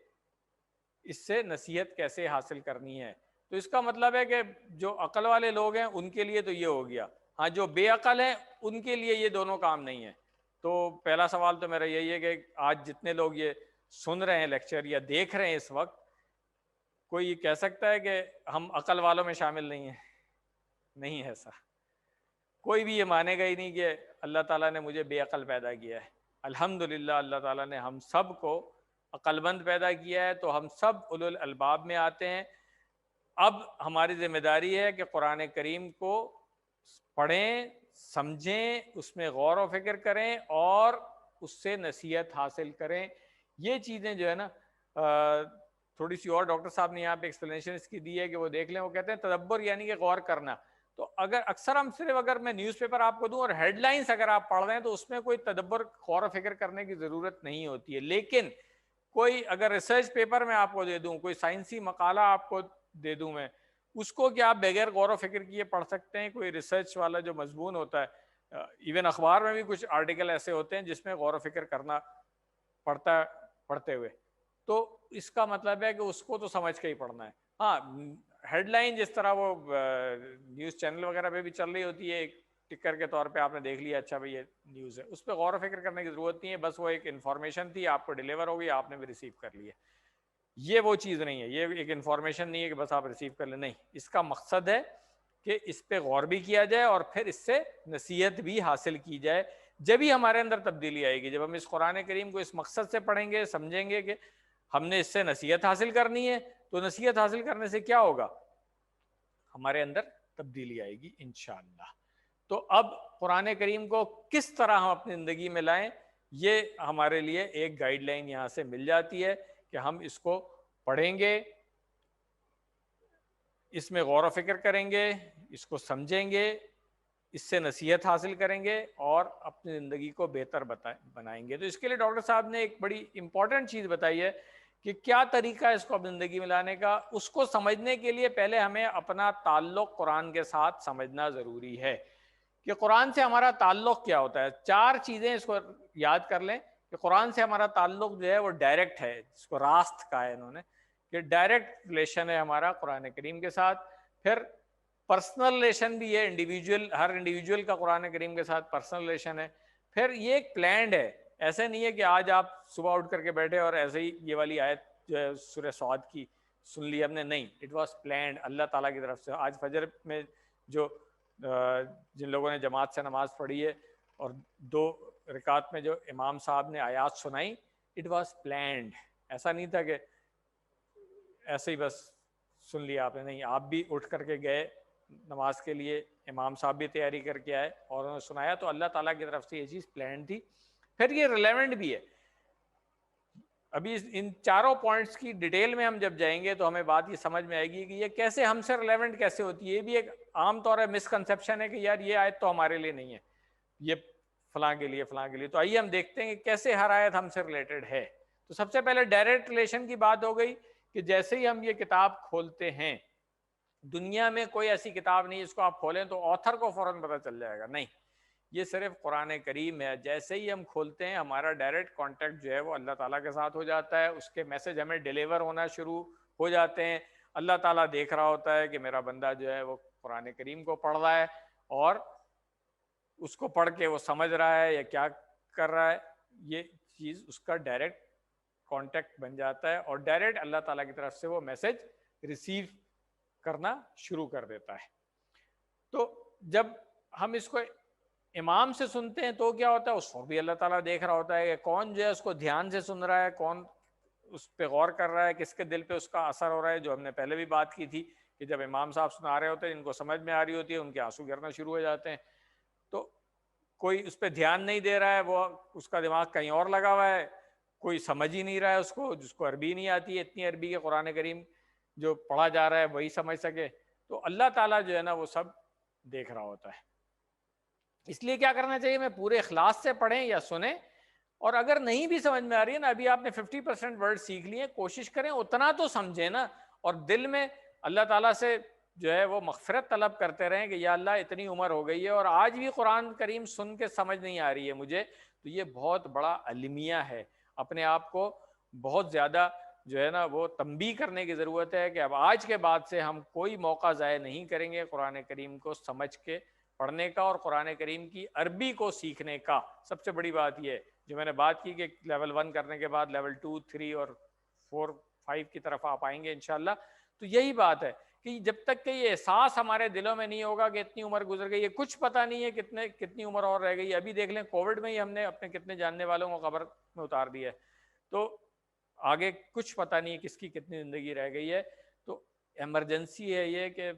اس سے نصیحت کیسے حاصل کرنی ہے۔ تو اس کا مطلب ہے کہ جو عقل والے لوگ ہیں ان کے لیے تو یہ ہو گیا، ہاں جو بے عقل ہیں ان کے لیے یہ دونوں کام نہیں ہے۔ تو پہلا سوال تو میرا یہی ہے کہ آج جتنے لوگ یہ سن رہے ہیں لیکچر یا دیکھ رہے ہیں اس وقت، کوئی یہ کہہ سکتا ہے کہ ہم عقل والوں میں شامل نہیں ہیں؟ نہیں ہے ایسا. کوئی بھی یہ مانے گا ہی نہیں کہ اللہ تعالیٰ نے مجھے بے عقل پیدا کیا ہے. الحمدللہ اللہ تعالیٰ نے ہم سب کو عقل مند پیدا کیا ہے، تو ہم سب اولو الالباب میں آتے ہیں. اب ہماری ذمہ داری ہے کہ قرآن کریم کو پڑھیں، سمجھیں، اس میں غور و فکر کریں اور اس سے نصیحت حاصل کریں. یہ چیزیں جو ہے نا تھوڑی سی اور ڈاکٹر صاحب نے یہاں پہ ایکسپلینیشن اس کی دی ہے کہ وہ دیکھ لیں. وہ کہتے ہیں تدبر یعنی کہ غور کرنا. تو اگر اکثر ہم صرف اگر میں نیوز پیپر آپ کو دوں اور ہیڈ لائنز اگر آپ پڑھ رہے ہیں تو اس میں کوئی تدبر غور و فکر کرنے کی ضرورت نہیں ہوتی ہے. لیکن کوئی اگر ریسرچ پیپر میں آپ کو دے دوں، کوئی سائنسی مقالہ آپ کو دے دوں میں، اس کو کیا آپ بغیر غور و فکر کیے پڑھ سکتے ہیں؟ کوئی ریسرچ والا جو مضمون ہوتا ہے، ایون اخبار میں بھی کچھ آرٹیکل ایسے ہوتے ہیں جس میں غور و فکر کرنا پڑتا ہے پڑھتے ہوئے. تو اس کا مطلب ہے کہ اس کو تو سمجھ کے ہی پڑھنا ہے. ہاں ہیڈ لائن جس طرح وہ نیوز چینل وغیرہ پہ بھی چل رہی ہوتی ہے، ایک ٹکر کے طور پہ آپ نے دیکھ لیا اچھا بھائی یہ نیوز ہے، اس پہ غور و فکر کرنے کی ضرورت نہیں ہے. بس وہ ایک انفارمیشن تھی، آپ کو ڈیلیور ہو گئی، آپ نے بھی ریسیو کر لی ہے. یہ وہ چیز نہیں ہے، یہ ایک انفارمیشن نہیں ہے کہ بس آپ ریسیو کر لیں. نہیں، اس کا مقصد ہے کہ اس پہ غور بھی کیا جائے اور پھر اس سے نصیحت بھی حاصل کی جائے. جب ہی ہمارے اندر تبدیلی آئے گی، جب ہم اس قرآن کریم کو اس مقصد سے پڑھیں گے، سمجھیں گے کہ ہم نے اس سے نصیحت حاصل کرنی ہے، تو نصیحت حاصل کرنے سے کیا ہوگا؟ ہمارے اندر تبدیلی آئے گی انشاءاللہ. تو اب قرآن کریم کو کس طرح ہم اپنی زندگی میں لائیں، یہ ہمارے لیے ایک گائیڈ لائن یہاں سے مل جاتی ہے کہ ہم اس کو پڑھیں گے، اس میں غور و فکر کریں گے، اس کو سمجھیں گے، اس سے نصیحت حاصل کریں گے اور اپنی زندگی کو بہتر بنائیں گے. تو اس کے لیے ڈاکٹر صاحب نے ایک بڑی امپورٹنٹ چیز بتائی ہے کہ کیا طریقہ ہے اس کو اپنی زندگی میں لانے کا. اس کو سمجھنے کے لیے پہلے ہمیں اپنا تعلق قرآن کے ساتھ سمجھنا ضروری ہے کہ قرآن سے ہمارا تعلق کیا ہوتا ہے. 4 چیزیں اس کو یاد کر لیں کہ قرآن سے ہمارا تعلق جو ہے وہ ڈائریکٹ ہے، جس کو راست کہا ہے انہوں نے کہ ڈائریکٹ ریلیشن ہے ہمارا قرآن کریم کے ساتھ. پھر پرسنل ریلیشن بھی ہے، انڈیویجول، ہر انڈیویجول کا قرآن کریم کے ساتھ پرسنل ریلیشن ہے. پھر یہ ایک پلانڈ ہے، ایسے نہیں ہے کہ آج آپ صبح اٹھ کر کے بیٹھے اور ایسے ہی یہ والی آیت جو ہے سورہ صاد کی سن لی ہم نے. نہیں، اٹ واز پلانڈ اللہ تعالیٰ کی طرف سے. آج فجر میں جو جن لوگوں نے جماعت سے نماز پڑھی ہے اور 2 رکعت میں جو امام صاحب نے آیات سنائی، اٹ واز پلانڈ. ایسا نہیں تھا کہ ایسے ہی بس سن لیا آپ نے. نہیں، آپ بھی اٹھ کر کے گئے نماز کے لیے، امام صاحب بھی تیاری کر کے آئے اور انہوں نے سنایا. تو اللہ تعالیٰ کی طرف سے یہ چیز پلان تھی. پھر یہ ریلیونٹ بھی ہے. ابھی ان 4 پوائنٹس کی ڈیٹیل میں ہم جب جائیں گے تو ہمیں بات یہ سمجھ میں آئے گی کہ یہ کیسے ہم سے ریلیونٹ کیسے ہوتی ہے. یہ بھی ایک عام طور ہے مسکنسیپشن ہے کہ یار یہ آیت تو ہمارے لیے نہیں ہے، یہ فلاں کے لیے فلاں کے لیے. تو آئیے ہم دیکھتے ہیں کہ کیسے ہر آیت ہم سے ریلیٹڈ ہے. تو سب سے پہلے ڈائریکٹ ریلیشن کی بات ہو گئی کہ جیسے ہی ہم یہ کتاب کھولتے ہیں، دنیا میں کوئی ایسی کتاب نہیں جس کو آپ کھولیں تو آتھر کو فوراً پتہ چل جائے گا. نہیں، یہ صرف قرآن کریم ہے. جیسے ہی ہم کھولتے ہیں ہمارا ڈائریکٹ کانٹیکٹ جو ہے وہ اللہ تعالیٰ کے ساتھ ہو جاتا ہے. اس کے میسج ہمیں ڈیلیور ہونا شروع ہو جاتے ہیں. اللہ تعالیٰ دیکھ رہا ہوتا ہے کہ میرا بندہ جو ہے وہ قرآن کریم کو پڑھ رہا ہے اور اس کو پڑھ کے وہ سمجھ رہا ہے یا کیا کر رہا ہے. یہ چیز اس کا ڈائریکٹ کانٹیکٹ بن جاتا ہے اور ڈائریکٹ اللہ تعالیٰ کی طرف سے وہ میسج ریسیو کرنا شروع کر دیتا ہے. تو جب ہم اس کو امام سے سنتے ہیں تو کیا ہوتا ہے؟ اس وقت بھی اللہ تعالیٰ دیکھ رہا ہوتا ہے کہ کون جو ہے اس کو دھیان سے سن رہا ہے، کون اس پہ غور کر رہا ہے، کس کے دل پہ اس کا اثر ہو رہا ہے. جو ہم نے پہلے بھی بات کی تھی کہ جب امام صاحب سنا رہے ہوتے ہیں، ان کو سمجھ میں آ رہی ہوتی ہے، ان کے آنسو گرنا شروع ہو جاتے ہیں. تو کوئی اس پہ دھیان نہیں دے رہا ہے، وہ اس کا دماغ کہیں اور لگا ہوا ہے، کوئی سمجھ ہی نہیں رہا ہے اس کو، جس کو عربی نہیں آتی ہے اتنی عربی کے قرآن کریم جو پڑھا جا رہا ہے وہی سمجھ سکے. تو اللہ تعالیٰ جو ہے نا وہ سب دیکھ رہا ہوتا ہے. اس لیے کیا کرنا چاہیے؟ میں پورے اخلاص سے پڑھیں یا سنیں، اور اگر نہیں بھی سمجھ میں آ رہی ہے نا، ابھی آپ نے 50% ورڈ سیکھ لیے، کوشش کریں اتنا تو سمجھیں نا، اور دل میں اللہ تعالیٰ سے جو ہے وہ مغفرت طلب کرتے رہیں کہ یا اللہ اتنی عمر ہو گئی ہے اور آج بھی قرآن کریم سن کے سمجھ نہیں آ رہی ہے مجھے. تو یہ بہت بڑا المیہ ہے. اپنے آپ کو بہت زیادہ جو ہے نا وہ تنبیہ کرنے کی ضرورت ہے کہ اب آج کے بعد سے ہم کوئی موقع ضائع نہیں کریں گے قرآن کریم کو سمجھ کے پڑھنے کا اور قرآن کریم کی عربی کو سیکھنے کا. سب سے بڑی بات یہ ہے جو میں نے بات کی کہ لیول 1 کرنے کے بعد لیول 2, 3 اور 4, 5 کی طرف آپ آئیں گے انشاءاللہ. تو یہی بات ہے کہ جب تک کہ یہ احساس ہمارے دلوں میں نہیں ہوگا کہ اتنی عمر گزر گئی ہے، کچھ پتہ نہیں ہے کتنی عمر اور رہ گئی ہے. ابھی دیکھ لیں کووڈ میں ہی ہم نے اپنے کتنے جاننے والوں کو قبر میں اتار دیا ہے، تو آگے کچھ پتہ نہیں ہے کس کی کتنی زندگی رہ گئی ہے. تو ایمرجنسی ہے یہ کہ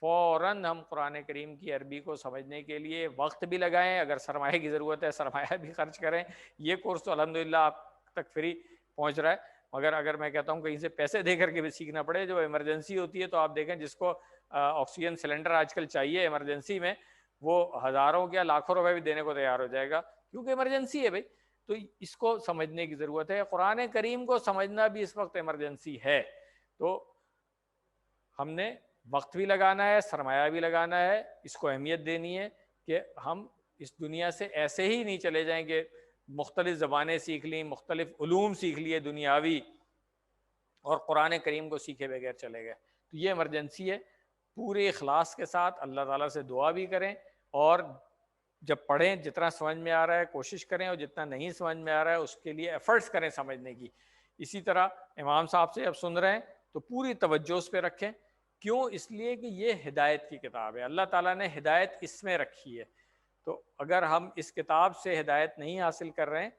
فوراً ہم قرآن کریم کی عربی کو سمجھنے کے لیے وقت بھی لگائیں، اگر سرمایہ کی ضرورت ہے سرمایہ بھی خرچ کریں. یہ کورس تو الحمدللہ آپ تک فری پہنچ رہا ہے، مگر اگر میں کہتا ہوں کہیں سے پیسے دے کر کے بھی سیکھنا پڑے، جو ایمرجنسی ہوتی ہے، تو آپ دیکھیں جس کو آکسیجن سلنڈر آج کل چاہیے ایمرجنسی میں، وہ ہزاروں یا لاکھوں روپے بھی دینے کو تیار ہو جائے گا، کیونکہ ایمرجنسی ہے بھائی. تو اس کو سمجھنے کی ضرورت ہے. قرآن کریم کو سمجھنا بھی اس وقت ایمرجنسی ہے. تو ہم نے وقت بھی لگانا ہے، سرمایہ بھی لگانا ہے، اس کو اہمیت دینی ہے کہ ہم اس دنیا سے ایسے ہی نہیں چلے جائیں کہ مختلف زبانیں سیکھ لیں، مختلف علوم سیکھ لیے دنیاوی، اور قرآن کریم کو سیکھے بغیر چلے گئے. تو یہ ایمرجنسی ہے. پورے اخلاص کے ساتھ اللہ تعالیٰ سے دعا بھی کریں، اور جب پڑھیں جتنا سمجھ میں آ رہا ہے کوشش کریں، اور جتنا نہیں سمجھ میں آ رہا ہے اس کے لیے ایفرٹس کریں سمجھنے کی. اسی طرح امام صاحب سے اب سن رہے ہیں تو پوری توجہ اس پہ رکھیں. کیوں؟ اس لیے کہ یہ ہدایت کی کتاب ہے، اللہ تعالیٰ نے ہدایت اس میں رکھی ہے. تو اگر ہم اس کتاب سے ہدایت نہیں حاصل کر رہے ہیں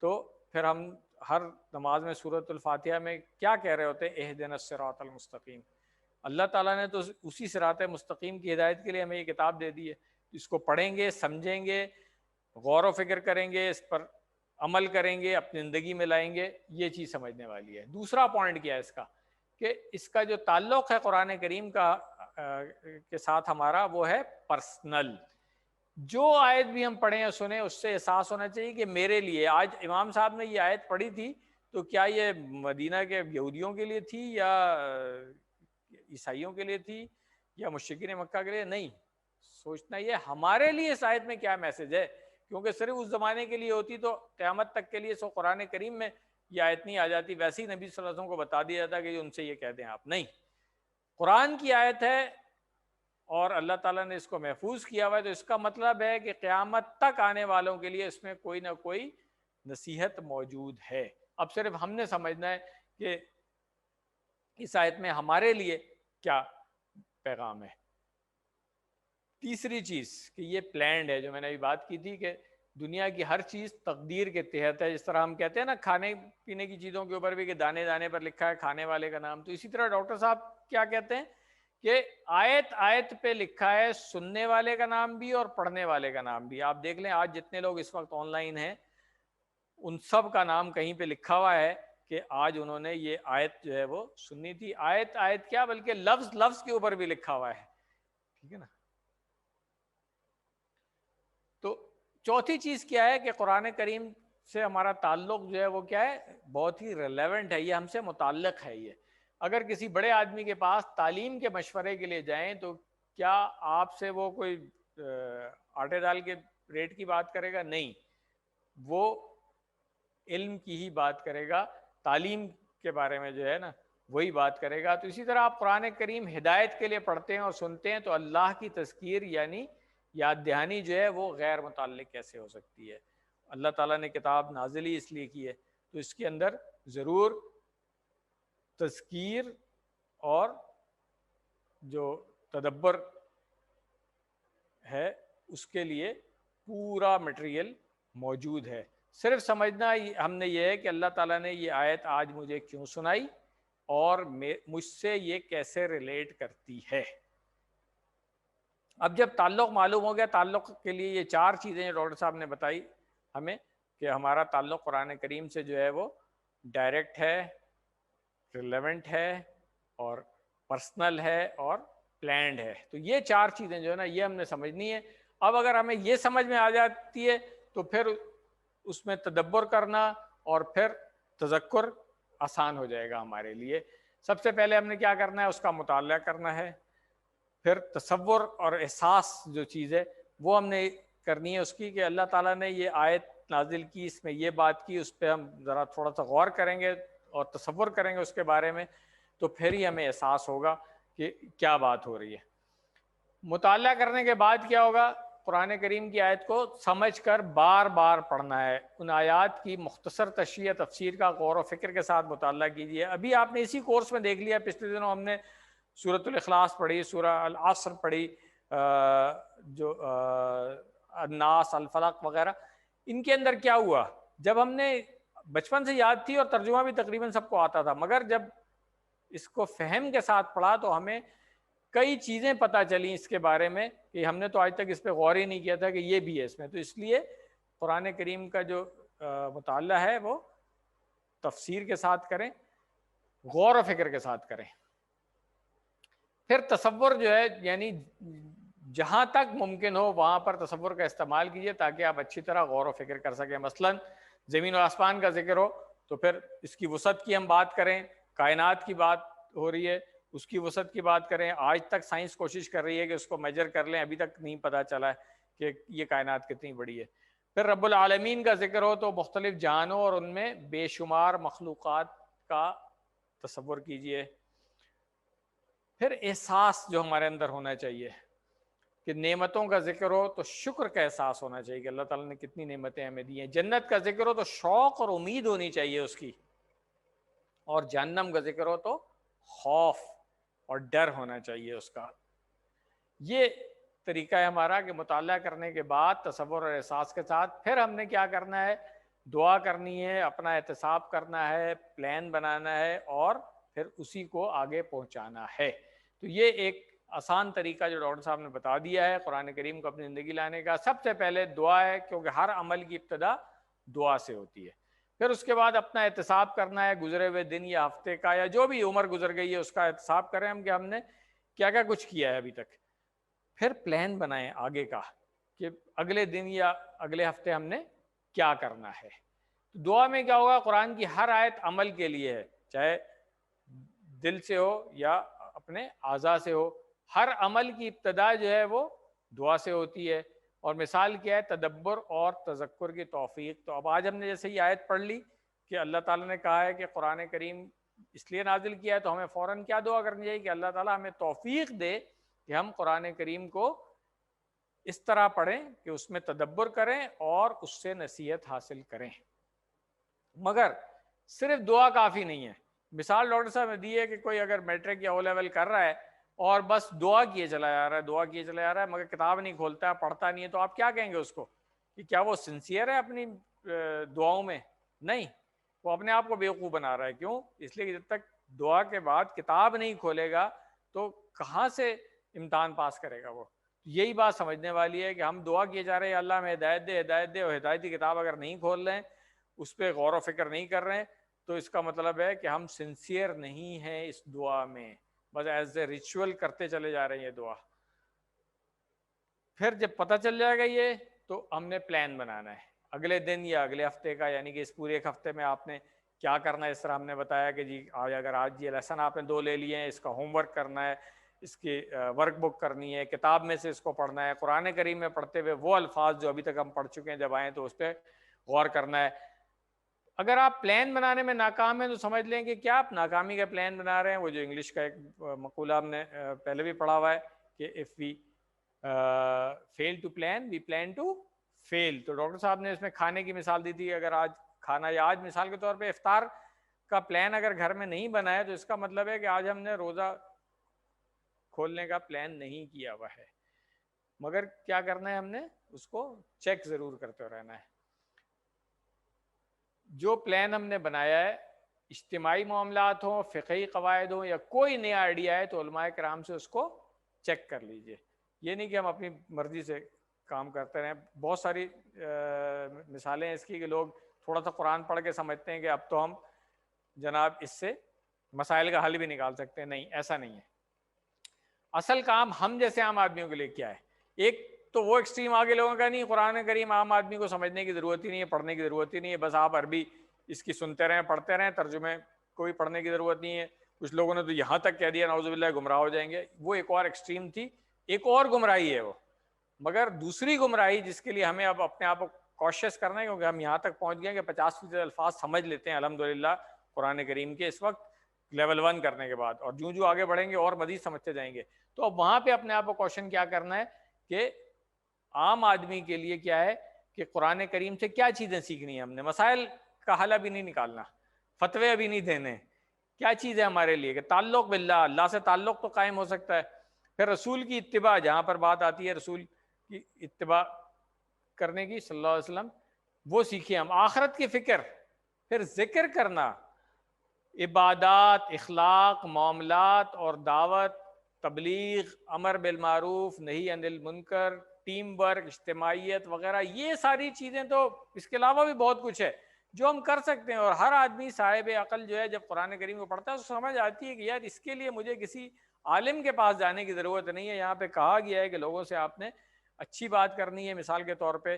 تو پھر ہم ہر نماز میں سورۃ الفاتحہ میں کیا کہہ رہے ہوتے ہیں؟ اہدنا الصراط المستقیم. اللہ تعالیٰ نے تو اسی صراط مستقیم کی ہدایت کے لیے ہمیں یہ کتاب دے دی ہے. اس کو پڑھیں گے، سمجھیں گے، غور و فکر کریں گے، اس پر عمل کریں گے، اپنی زندگی میں لائیں گے، یہ چیز سمجھنے والی ہے. دوسرا پوائنٹ کیا ہے اس کا، کہ اس کا جو تعلق ہے قرآن کریم کا کے ساتھ ہمارا، وہ ہے پرسنل. جو آیت بھی ہم پڑھیں یا سنیں اس سے احساس ہونا چاہیے کہ میرے لیے. آج امام صاحب نے یہ آیت پڑھی تھی تو کیا یہ مدینہ کے یہودیوں کے لیے تھی یا عیسائیوں کے لیے تھی یا مشرکین مکہ کے لیے؟ نہیں. سوچنا یہ ہمارے لیے اس آیت میں کیا میسج ہے، کیونکہ صرف اس زمانے کے لیے ہوتی تو قیامت تک کے لیے سو قرآن کریم میں یہ آیت نہیں آ جاتی. ویسے ہی نبی صلی اللہ علیہ وسلم کو بتا دیا جاتا کہ ان سے یہ کہہ دیں آپ. نہیں، قرآن کی آیت ہے اور اللہ تعالیٰ نے اس کو محفوظ کیا ہوا ہے، تو اس کا مطلب ہے کہ قیامت تک آنے والوں کے لیے اس میں کوئی نہ کوئی نصیحت موجود ہے. اب صرف ہم نے سمجھنا ہے کہ اس آیت میں ہمارے لیے کیا پیغام ہے. تیسری چیز کہ یہ پلانڈ ہے، جو میں نے ابھی بات کی تھی کہ دنیا کی ہر چیز تقدیر کے تحت ہے. جس طرح ہم کہتے ہیں نا کھانے پینے کی چیزوں کے اوپر بھی کہ دانے دانے پر لکھا ہے کھانے والے کا نام، تو اسی طرح ڈاکٹر صاحب کیا کہتے ہیں کہ آیت آیت پہ لکھا ہے سننے والے کا نام بھی اور پڑھنے والے کا نام بھی. آپ دیکھ لیں آج جتنے لوگ اس وقت آن لائن ہیں ان سب کا نام کہیں پہ لکھا ہوا ہے کہ آج انہوں نے یہ آیت جو ہے وہ سننی تھی. آیت آیت کیا بلکہ لفظ لفظ کے اوپر بھی لکھا ہوا ہے. ٹھیک ہے نا. تو چوتھی چیز کیا ہے کہ قرآن کریم سے ہمارا تعلق جو ہے وہ کیا ہے؟ بہت ہی ریلیونٹ ہے، یہ ہم سے متعلق ہے. یہ اگر کسی بڑے آدمی کے پاس تعلیم کے مشورے کے لیے جائیں تو کیا آپ سے وہ کوئی آٹے دال کے ریٹ کی بات کرے گا؟ نہیں، وہ علم کی ہی بات کرے گا، تعلیم کے بارے میں جو ہے نا وہی بات کرے گا. تو اسی طرح آپ قرآن کریم ہدایت کے لیے پڑھتے ہیں اور سنتے ہیں تو اللہ کی تذکیر یعنی یاد دہانی جو ہے وہ غیر متعلق کیسے ہو سکتی ہے؟ اللہ تعالیٰ نے کتاب نازل ہی اس لیے کی ہے، تو اس کے اندر ضرور تذکیر اور جو تدبر ہے اس کے لیے پورا مٹیریل موجود ہے. صرف سمجھنا ہم نے یہ ہے کہ اللہ تعالیٰ نے یہ آیت آج مجھے کیوں سنائی اور مجھ سے یہ کیسے ریلیٹ کرتی ہے. اب جب تعلق معلوم ہو گیا، تعلق کے لیے یہ چار چیزیں ڈاکٹر صاحب نے بتائی ہمیں کہ ہمارا تعلق قرآن کریم سے جو ہے وہ ڈائریکٹ ہے، ریلیونٹ ہے اور پرسنل ہے اور پلانڈ ہے. تو یہ چار چیزیں جو ہے نا یہ ہم نے سمجھنی ہے. اب اگر ہمیں یہ سمجھ میں آ جاتی ہے تو پھر اس میں تدبر کرنا اور پھر تذکر آسان ہو جائے گا ہمارے لیے. سب سے پہلے ہم نے کیا کرنا ہے؟ اس کا مطالعہ کرنا ہے. پھر تصور اور احساس جو چیز ہے وہ ہم نے کرنی ہے اس کی کہ اللہ تعالیٰ نے یہ آیت نازل کی، اس میں یہ بات کی، اس پہ ہم ذرا تھوڑا سا غور کریں گے اور تصور کریں گے اس کے بارے میں، تو پھر ہی ہمیں احساس ہوگا کہ کیا بات ہو رہی ہے. مطالعہ کرنے کے بعد کیا ہوگا؟ قرآن کریم کی آیت کو سمجھ کر بار بار پڑھنا ہے. ان آیات کی مختصر تشریح تفسیر کا غور و فکر کے ساتھ مطالعہ کیجیے. ابھی آپ نے اسی کورس میں دیکھ لیا، پچھلے دنوں ہم نے سورۃ الاخلاص پڑھی، سورہ العصر پڑھی، جو الناس، الفلق وغیرہ، ان کے اندر کیا ہوا؟ جب ہم نے بچپن سے یاد تھی اور ترجمہ بھی تقریباً سب کو آتا تھا، مگر جب اس کو فہم کے ساتھ پڑھا تو ہمیں کئی چیزیں پتہ چلیں اس کے بارے میں کہ ہم نے تو آج تک اس پہ غور ہی نہیں کیا تھا کہ یہ بھی ہے اس میں. تو اس لیے قرآن کریم کا جو مطالعہ ہے وہ تفسیر کے ساتھ کریں، غور و فکر کے ساتھ کریں. پھر تصور جو ہے، یعنی جہاں تک ممکن ہو وہاں پر تصور کا استعمال کیجیے تاکہ آپ اچھی طرح غور و فکر کر سکیں. مثلا زمین و آسمان کا ذکر ہو تو پھر اس کی وسعت کی ہم بات کریں، کائنات کی بات ہو رہی ہے اس کی وسعت کی بات کریں. آج تک سائنس کوشش کر رہی ہے کہ اس کو میجر کر لیں، ابھی تک نہیں پتہ چلا ہے کہ یہ کائنات کتنی بڑی ہے. پھر رب العالمین کا ذکر ہو تو مختلف جہانوں اور ان میں بے شمار مخلوقات کا تصور کیجئے. پھر احساس جو ہمارے اندر ہونا چاہیے کہ نعمتوں کا ذکر ہو تو شکر کا احساس ہونا چاہیے کہ اللہ تعالیٰ نے کتنی نعمتیں ہمیں دی ہیں. جنت کا ذکر ہو تو شوق اور امید ہونی چاہیے اس کی، اور جہنم کا ذکر ہو تو خوف اور ڈر ہونا چاہیے اس کا. یہ طریقہ ہے ہمارا کہ مطالعہ کرنے کے بعد تصور اور احساس کے ساتھ پھر ہم نے کیا کرنا ہے؟ دعا کرنی ہے، اپنا احتساب کرنا ہے، پلان بنانا ہے اور پھر اسی کو آگے پہنچانا ہے. تو یہ ایک آسان طریقہ جو ڈاکٹر صاحب نے بتا دیا ہے قرآن کریم کو اپنی زندگی لانے کا. سب سے پہلے دعا ہے، کیونکہ ہر عمل کی ابتدا دعا سے ہوتی ہے. پھر اس کے بعد اپنا احتساب کرنا ہے، گزرے ہوئے دن یا ہفتے کا یا جو بھی عمر گزر گئی ہے اس کا احتساب کریں ہم کہ ہم نے کیا کیا کچھ کیا ہے ابھی تک. پھر پلان بنائیں آگے کا کہ اگلے دن یا اگلے ہفتے ہم نے کیا کرنا ہے. دعا میں کیا ہوگا؟ قرآن کی ہر آیت عمل کے لیے ہے، چاہے دل سے ہو یا اپنے اعضاء سے ہو. ہر عمل کی ابتدا جو ہے وہ دعا سے ہوتی ہے. اور مثال کیا ہے؟ تدبر اور تذکر کی توفیق. تو اب آج ہم نے جیسے یہ آیت پڑھ لی کہ اللہ تعالیٰ نے کہا ہے کہ قرآن کریم اس لیے نازل کیا ہے، تو ہمیں فوراً کیا دعا کرنی چاہیے کہ اللہ تعالیٰ ہمیں توفیق دے کہ ہم قرآن کریم کو اس طرح پڑھیں کہ اس میں تدبر کریں اور اس سے نصیحت حاصل کریں. مگر صرف دعا کافی نہیں ہے. مثال ڈاکٹر صاحب نے دی ہے کہ کوئی اگر میٹرک یا او لیول کر رہا ہے اور بس دعا کیے چلا جا رہا ہے، دعا کیے چلا جا رہا ہے، مگر کتاب نہیں کھولتا ہے، پڑھتا نہیں ہے، تو آپ کیا کہیں گے اس کو کہ کیا وہ سنسیئر ہے اپنی دعاؤں میں؟ نہیں، وہ اپنے آپ کو بیوقوف بنا رہا ہے. کیوں؟ اس لیے کہ جب تک دعا کے بعد کتاب نہیں کھولے گا تو کہاں سے امتحان پاس کرے گا وہ. یہی بات سمجھنے والی ہے کہ ہم دعا کیے جا رہے ہیں اللہ ہمیں ہدایت دے ہدایت دے، اور ہدایتی کتاب اگر نہیں کھول رہے ہیں، اس پہ غور و فکر نہیں کر رہے ہیں، تو اس کا مطلب ہے کہ ہم سنسیئر نہیں ہیں اس دعا میں، بس ایز اے ریچول کرتے چلے جا رہے ہیں یہ دعا. پھر جب پتہ چل جائے گا یہ تو ہم نے پلان بنانا ہے اگلے دن یا اگلے ہفتے کا، یعنی کہ اس پورے ایک ہفتے میں آپ نے کیا کرنا ہے. اس طرح ہم نے بتایا کہ جی اگر آج یہ لیسن آپ نے 2 لے لیے ہیں، اس کا ہوم ورک کرنا ہے، اس کی ورک بک کرنی ہے، کتاب میں سے اس کو پڑھنا ہے، قرآن کریم میں پڑھتے ہوئے وہ الفاظ جو ابھی تک ہم پڑھ چکے ہیں جب آئیں تو اس پہ غور کرنا ہے. اگر آپ پلان بنانے میں ناکام ہیں تو سمجھ لیں کہ کیا آپ ناکامی کا پلان بنا رہے ہیں. وہ جو انگلش کا ایک مقولہ ہم نے پہلے بھی پڑھا ہوا ہے کہ if we fail to plan we plan to fail. تو ڈاکٹر صاحب نے اس میں کھانے کی مثال دی تھی. اگر آج کھانا یا آج مثال کے طور پہ افطار کا پلان اگر گھر میں نہیں بنا ہے تو اس کا مطلب ہے کہ آج ہم نے روزہ کھولنے کا پلان نہیں کیا ہوا ہے. مگر کیا کرنا ہے؟ ہم نے اس کو چیک ضرور کرتے رہنا ہے. جو پلان ہم نے بنایا ہے، اجتماعی معاملات ہوں، فقہی قواعد ہوں یا کوئی نیا آئیڈیا ہے، تو علماء کرام سے اس کو چیک کر لیجئے. یہ نہیں کہ ہم اپنی مرضی سے کام کرتے رہیں. بہت ساری مثالیں اس کی کہ لوگ تھوڑا سا قرآن پڑھ کے سمجھتے ہیں کہ اب تو ہم جناب اس سے مسائل کا حل بھی نکال سکتے ہیں. نہیں، ایسا نہیں ہے. اصل کام ہم جیسے عام آدمیوں کے لیے کیا ہے؟ ایک تو وہ ایکسٹریم آگے لوگوں کا نہیں، قرآن کریم عام آدمی کو سمجھنے کی ضرورت ہی نہیں ہے، پڑھنے کی ضرورت ہی نہیں ہے، بس آپ عربی اس کی سنتے رہیں، پڑھتے رہیں، ترجمے کوئی پڑھنے کی ضرورت نہیں ہے. کچھ لوگوں نے تو یہاں تک کہہ دیا نعوذ باللہ گمراہ ہو جائیں گے. وہ ایک اور ایکسٹریم تھی، ایک اور گمراہی ہے وہ. مگر دوسری گمراہی جس کے لیے ہمیں اب اپنے آپ کو کوشش کرنا ہے، کیونکہ ہم یہاں تک پہنچ گئے کہ 50% الفاظ سمجھ لیتے ہیں الحمدللہ قرآن کریم کے اس وقت لیول 1 کرنے کے بعد، اور جو آگے بڑھیں گے اور مزید سمجھتے جائیں گے. تو اب وہاں پہ اپنے آپ کو کوشچن کیا کرنا ہے کہ عام آدمی کے لیے کیا ہے کہ قرآن کریم سے کیا چیزیں سیکھنی ہیں ہم نے. مسائل کا حل ابھی نہیں نکالنا، فتوے ابھی نہیں دینے کیا چیز ہے ہمارے لیے کہ تعلق باللہ، اللہ سے تعلق تو قائم ہو سکتا ہے. پھر رسول کی اتباع، جہاں پر بات آتی ہے رسول کی اتباع کرنے کی صلی اللہ علیہ وسلم، وہ سیکھیں ہم. آخرت کی فکر، پھر ذکر کرنا، عبادات، اخلاق، معاملات اور دعوت، تبلیغ، امر بالمعروف، نہی عن المنکر، ٹیم ورک، اجتماعیت وغیرہ، یہ ساری چیزیں تو اس کے علاوہ بھی بہت کچھ ہے جو ہم کر سکتے ہیں. اور ہر آدمی صاحب عقل جو ہے جب قرآن کریم کو پڑھتا ہے تو سمجھ آتی ہے کہ یار اس کے لیے مجھے کسی عالم کے پاس جانے کی ضرورت نہیں ہے. یہاں پہ کہا گیا ہے کہ لوگوں سے آپ نے اچھی بات کرنی ہے. مثال کے طور پہ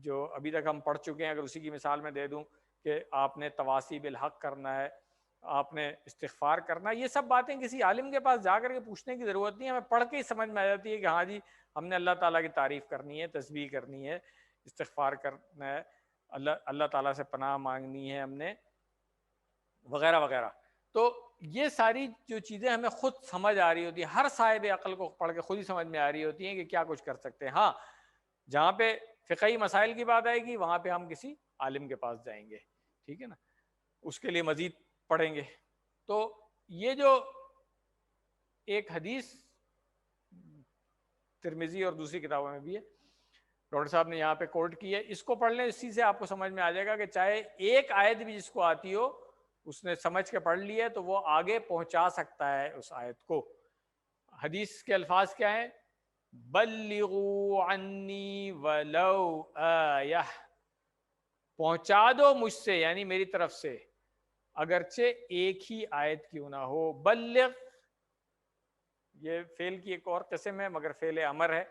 جو ابھی تک ہم پڑھ چکے ہیں، اگر اسی کی مثال میں دے دوں کہ آپ نے تواصی بالحق کرنا ہے، آپ نے استغفار کرنا ہے، یہ سب باتیں کسی عالم کے پاس جا کر کے پوچھنے کی ضرورت نہیں ہے. ہمیں پڑھ کے ہی سمجھ میں آ جاتی ہے کہ ہاں جی ہم نے اللہ تعالیٰ کی تعریف کرنی ہے، تسبیح کرنی ہے، استغفار کرنا ہے، اللہ تعالیٰ سے پناہ مانگنی ہے ہم نے، وغیرہ وغیرہ. تو یہ ساری جو چیزیں ہمیں خود سمجھ آ رہی ہوتی ہیں، ہر صاحب عقل کو پڑھ کے خود ہی سمجھ میں آ رہی ہوتی ہیں کہ کیا کچھ کر سکتے ہیں. ہاں جہاں پہ فقہی مسائل کی بات آئے گی وہاں پہ ہم کسی عالم کے پاس جائیں گے، ٹھیک ہے نا، اس کے لیے مزید پڑھیں گے. تو یہ جو ایک حدیث ترمذی اور دوسری کتابوں میں بھی ہے، ڈاکٹر صاحب نے یہاں پہ کوٹ کی ہے، اس کو پڑھ لیں، اسی سے آپ کو سمجھ میں آ جائے گا کہ چاہے ایک آیت بھی جس کو آتی ہو اس نے سمجھ کے پڑھ لی ہے تو وہ آگے پہنچا سکتا ہے اس آیت کو. حدیث کے الفاظ کیا ہیں؟ بلغوا عنی ولو آیہ، پہنچا دو مجھ سے یعنی میری طرف سے اگرچہ ایک ہی آیت کیوں نہ ہو. بلغ یہ فعل کی ایک اور قسم ہے مگر فعل امر ہے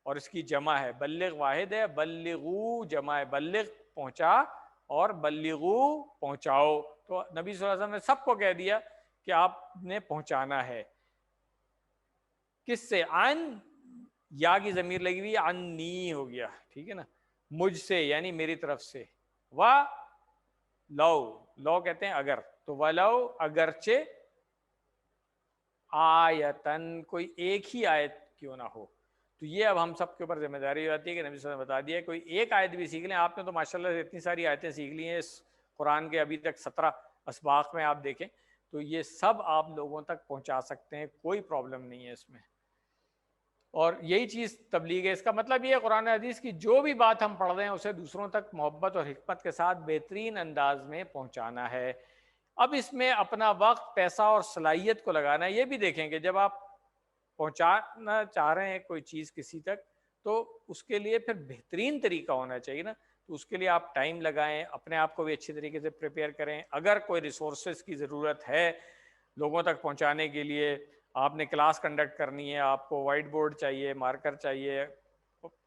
اور اس کی جمع ہے. بلغ واحد ہے، بلغو جمع ہے. بلغ پہنچا اور بلغو پہنچاؤ. تو نبی صلی اللہ علیہ وسلم نے سب کو کہہ دیا کہ آپ نے پہنچانا ہے. کس سے؟ عن، یا کی ضمیر لگی ہوئی، عنی ہو گیا، ٹھیک ہے نا، مجھ سے یعنی میری طرف سے. و لو، لو کہتے ہیں اگر، تو ولو اگرچہ آیتن، کوئی ایک ہی آیت کیوں نہ ہو. تو یہ اب ہم سب کے اوپر ذمہ داری ہوتی ہے کہ نبی صلی اللہ علیہ وسلم نے بتا دیا کوئی ایک آیت بھی سیکھ لیں. آپ نے تو ماشاءاللہ سے اتنی ساری آیتیں سیکھ لی ہیں اس قرآن کے ابھی تک 17 اسباق میں، آپ دیکھیں تو یہ سب آپ لوگوں تک پہنچا سکتے ہیں، کوئی پرابلم نہیں ہے اس میں. اور یہی چیز تبلیغ ہے. اس کا مطلب یہ ہے قرآن حدیث کی جو بھی بات ہم پڑھ رہے ہیں اسے دوسروں تک محبت اور حکمت کے ساتھ بہترین انداز میں پہنچانا ہے. اب اس میں اپنا وقت، پیسہ اور صلاحیت کو لگانا ہے. یہ بھی دیکھیں کہ جب آپ پہنچانا چاہ رہے ہیں کوئی چیز کسی تک تو اس کے لیے پھر بہترین طریقہ ہونا چاہیے نا. تو اس کے لیے آپ ٹائم لگائیں، اپنے آپ کو بھی اچھی طریقے سے پریپیئر کریں. اگر کوئی ریسورسز کی ضرورت ہے لوگوں تک پہنچانے کے لیے، آپ نے کلاس کنڈکٹ کرنی ہے، آپ کو وائٹ بورڈ چاہیے، مارکر چاہیے،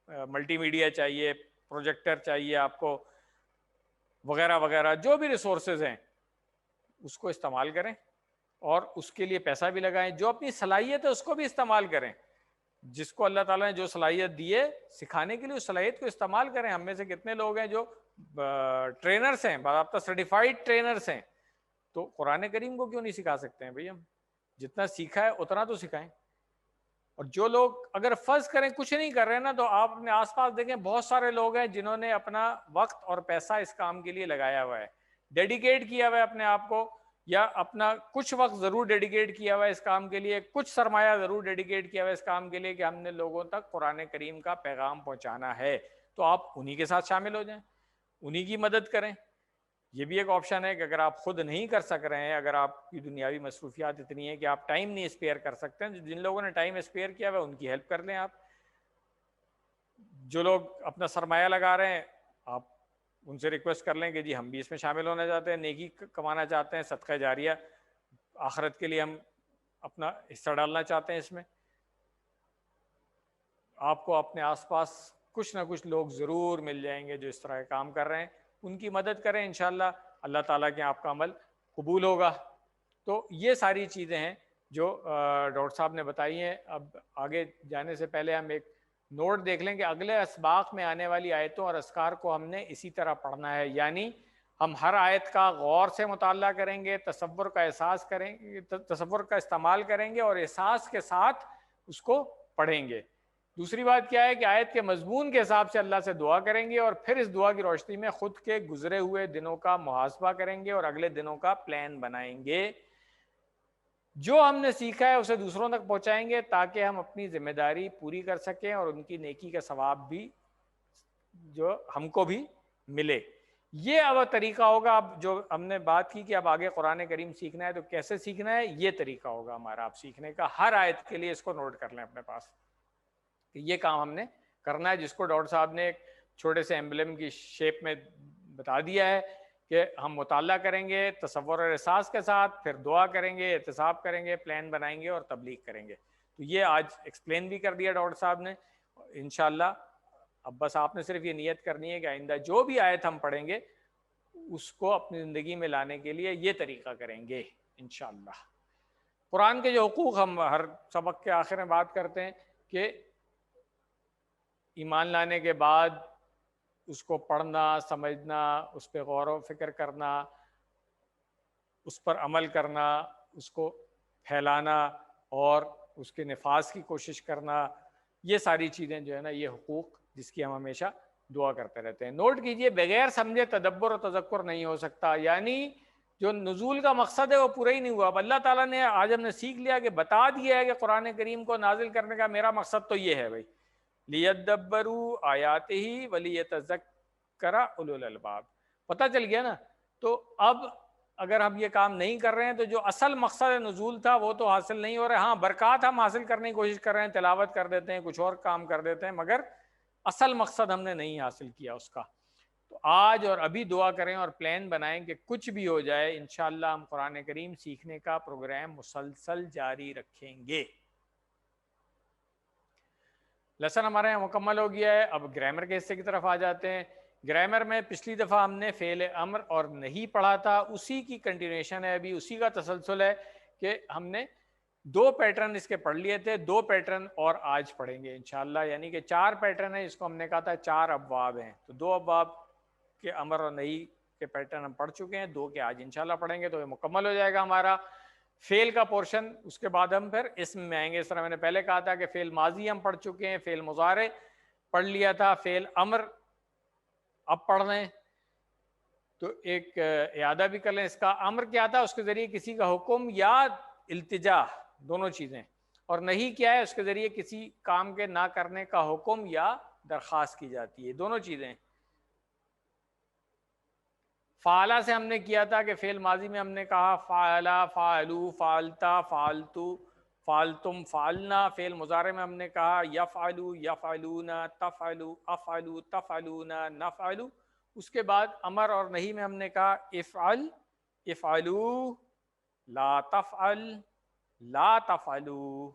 ملٹی میڈیا چاہیے، پروجیکٹر چاہیے آپ کو، وغیرہ وغیرہ، جو بھی ریسورسز ہیں اس کو استعمال کریں اور اس کے لیے پیسہ بھی لگائیں. جو اپنی صلاحیت ہے اس کو بھی استعمال کریں. جس کو اللہ تعالیٰ نے جو صلاحیت دی ہے سکھانے کے لیے اس صلاحیت کو استعمال کریں. ہم میں سے کتنے لوگ ہیں جو ٹرینرز ہیں، باضابطہ سرٹیفائڈ ٹرینرز ہیں، تو قرآن کریم کو کیوں نہیں سکھا سکتے ہیں بھئی؟ ہم جتنا سیکھا ہے اتنا تو سکھائیں. اور جو لوگ اگر فرض کریں کچھ نہیں کر رہے نا، تو آپ اپنے آس پاس دیکھیں بہت سارے لوگ ہیں جنہوں نے اپنا وقت اور پیسہ اس کام کے لیے لگایا ہوا ہے، ڈیڈیکیٹ کیا ہوا ہے اپنے آپ کو، یا اپنا کچھ وقت ضرور ڈیڈیکیٹ کیا ہوا ہے اس کام کے لیے، کچھ سرمایہ ضرور ڈیڈیکیٹ کیا ہوا ہے اس کام کے لیے کہ ہم نے لوگوں تک قرآن کریم کا پیغام پہنچانا ہے. تو آپ انہی کے ساتھ شامل ہو جائیں، انہی کی مدد کریں. یہ بھی ایک آپشن ہے کہ اگر آپ خود نہیں کر سک رہے ہیں، اگر آپ کی دنیاوی مصروفیات اتنی ہیں کہ آپ ٹائم نہیں اسپیئر کر سکتے ہیں، جن لوگوں نے ٹائم اسپیئر کیا ہوا ہے ان کی ہیلپ کر لیں آپ. جو لوگ اپنا سرمایہ لگا رہے ہیں آپ ان سے ریکویسٹ کر لیں کہ جی ہم بھی اس میں شامل ہونا چاہتے ہیں، نیکی کمانا چاہتے ہیں، صدقہ جاریہ آخرت کے لیے ہم اپنا حصہ ڈالنا چاہتے ہیں اس میں. آپ کو اپنے آس پاس کچھ نہ کچھ لوگ ضرور مل جائیں گے جو اس طرح کے کام کر رہے ہیں، ان کی مدد کریں، انشاءاللہ اللہ تعالیٰ کے آپ کا عمل قبول ہوگا. تو یہ ساری چیزیں ہیں جو ڈاکٹر صاحب نے بتائی ہیں. اب آگے جانے سے پہلے ہم ایک نوٹ دیکھ لیں کہ اگلے اسباق میں آنے والی آیتوں اور اذکار کو ہم نے اسی طرح پڑھنا ہے، یعنی ہم ہر آیت کا غور سے مطالعہ کریں گے، تصور کا احساس کریں گے، تصور کا استعمال کریں گے اور احساس کے ساتھ اس کو پڑھیں گے. دوسری بات کیا ہے کہ آیت کے مضمون کے حساب سے اللہ سے دعا کریں گے اور پھر اس دعا کی روشنی میں خود کے گزرے ہوئے دنوں کا محاسبہ کریں گے اور اگلے دنوں کا پلان بنائیں گے. جو ہم نے سیکھا ہے اسے دوسروں تک پہنچائیں گے تاکہ ہم اپنی ذمہ داری پوری کر سکیں اور ان کی نیکی کا ثواب بھی جو ہم کو بھی ملے. یہ اب طریقہ ہوگا. اب جو ہم نے بات کی کہ اب آگے قرآن کریم سیکھنا ہے تو کیسے سیکھنا ہے, یہ طریقہ ہوگا ہمارا اب سیکھنے کا. ہر آیت کے لیے اس کو نوٹ کر لیں اپنے پاس کہ یہ کام ہم نے کرنا ہے, جس کو ڈاکٹر صاحب نے ایک چھوٹے سے ایمبلم کی شیپ میں بتا دیا ہے کہ ہم مطالعہ کریں گے تصور اور احساس کے ساتھ, پھر دعا کریں گے, احتساب کریں گے, پلان بنائیں گے اور تبلیغ کریں گے. تو یہ آج ایکسپلین بھی کر دیا ڈاکٹر صاحب نے انشاءاللہ. اب بس آپ نے صرف یہ نیت کرنی ہے کہ آئندہ جو بھی آیت ہم پڑھیں گے اس کو اپنی زندگی میں لانے کے لیے یہ طریقہ کریں گے انشاءاللہ. قرآن کے جو حقوق ہم ہر سبق کے آخر میں بات کرتے ہیں کہ ایمان لانے کے بعد اس کو پڑھنا, سمجھنا, اس پہ غور و فکر کرنا, اس پر عمل کرنا, اس کو پھیلانا اور اس کے نفاذ کی کوشش کرنا, یہ ساری چیزیں جو ہے نا یہ حقوق جس کی ہم ہمیشہ دعا کرتے رہتے ہیں. نوٹ کیجئے بغیر سمجھے تدبر و تذکر نہیں ہو سکتا, یعنی جو نزول کا مقصد ہے وہ پورا ہی نہیں ہوا. اب اللہ تعالیٰ نے آج ہم نے سیکھ لیا کہ بتا دیا ہے کہ قرآن کریم کو نازل کرنے کا میرا مقصد تو یہ ہے بھائی لیدبروا آیاتہ ولیتذکر اولو الالباب. پتہ چل گیا نا. تو اب اگر ہم یہ کام نہیں کر رہے ہیں تو جو اصل مقصد نزول تھا وہ تو حاصل نہیں ہو رہا ہے. ہاں برکات ہم حاصل کرنے کی کوشش کر رہے ہیں, تلاوت کر دیتے ہیں, کچھ اور کام کر دیتے ہیں, مگر اصل مقصد ہم نے نہیں حاصل کیا اس کا. تو آج اور ابھی دعا کریں اور پلان بنائیں کہ کچھ بھی ہو جائے انشاءاللہ ہم قرآن کریم سیکھنے کا پروگرام مسلسل جاری رکھیں گے. لیسن ہمارے یہاں مکمل ہو گیا ہے. اب گرامر کے حصے کی طرف آ جاتے ہیں. گرامر میں پچھلی دفعہ ہم نے فعل امر اور نہیں پڑھا تھا, اسی کی کنٹینیوشن ہے, ابھی اسی کا تسلسل ہے کہ ہم نے 2 پیٹرن اس کے پڑھ لیے تھے, 2 پیٹرن اور آج پڑھیں گے انشاءاللہ. یعنی کہ 4 پیٹرن ہیں, اس کو ہم نے کہا تھا 4 ابواب ہیں. تو 2 ابواب کے امر اور نہیں کے پیٹرن ہم پڑھ چکے ہیں, 2 کے آج انشاءاللہ پڑھیں گے تو یہ مکمل ہو جائے گا ہمارا فعل کا پورشن. اس کے بعد ہم پھر اسم میں آئیں گے. اس طرح میں نے پہلے کہا تھا کہ فعل ماضی ہم پڑھ چکے ہیں, فعل مضارع پڑھ لیا تھا, فعل امر اب پڑھ رہے ہیں. تو ایک اعادہ بھی کر لیں. اس کا امر کیا تھا, اس کے ذریعے کسی کا حکم یا التجا, دونوں چیزیں. اور نہیں کیا ہے, اس کے ذریعے کسی کام کے نہ کرنے کا حکم یا درخواست کی جاتی ہے, دونوں چیزیں. فعلا سے ہم نے کیا تھا کہ فعل ماضی میں ہم نے کہا فعلا, فعلو, فعلتا, فعلتو, فعلتم, فعلنا. فعل مضارع میں ہم نے کہا یفعلو, یفعلون, تفعلو, افعلو, تفعلون, نفعلو. اس کے بعد امر اور نہیں میں ہم نے کہا افعل, افعلو, لا تفعل, لا تفعلو.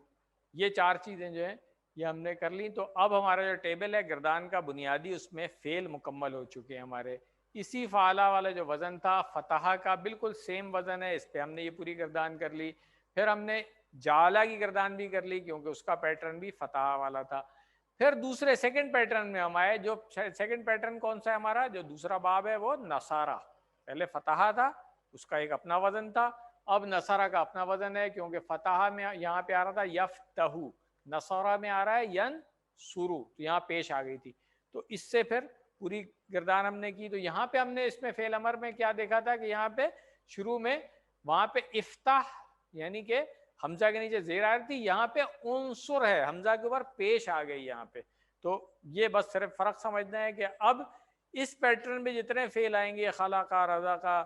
یہ 4 چیزیں جو ہیں یہ ہم نے کر لی. تو اب ہمارا جو ٹیبل ہے گردان کا بنیادی, اس میں فعل مکمل ہو چکے ہیں ہمارے. اسی فعلا والا جو وزن تھا فتح کا بالکل سیم وزن ہے, اس پہ ہم نے یہ پوری گردان کر لی. پھر ہم نے جالا کی گردان بھی کر لی کیونکہ اس کا پیٹرن بھی فتح والا تھا. پھر دوسرے سیکنڈ پیٹرن میں ہم آئے. جو سیکنڈ پیٹرن کون سا ہے ہمارا, جو دوسرا باب ہے وہ نصارہ. پہلے فتح تھا, اس کا ایک اپنا وزن تھا, اب نصارہ کا اپنا وزن ہے کیونکہ فتح میں یہاں پہ آ رہا تھا یفتحو, نصارہ میں آ رہا ہے ینصرو, تو یہاں پیش آ گئی تھی. تو اس سے پھر پوری گردان ہم نے کی. تو یہاں پہ ہم نے اس میں فعل امر میں کیا دیکھا تھا کہ یہاں پہ شروع میں وہاں پہ افتح یعنی کہ حمزہ کے نیچے زیر آ رہی تھی, یہاں پہ انصر ہے, حمزہ کے اوپر پیش آ گئی یہاں پہ. تو یہ بس صرف فرق سمجھنا ہے کہ اب اس پیٹرن میں جتنے فعل آئیں گے, خلقہ, رزقہ,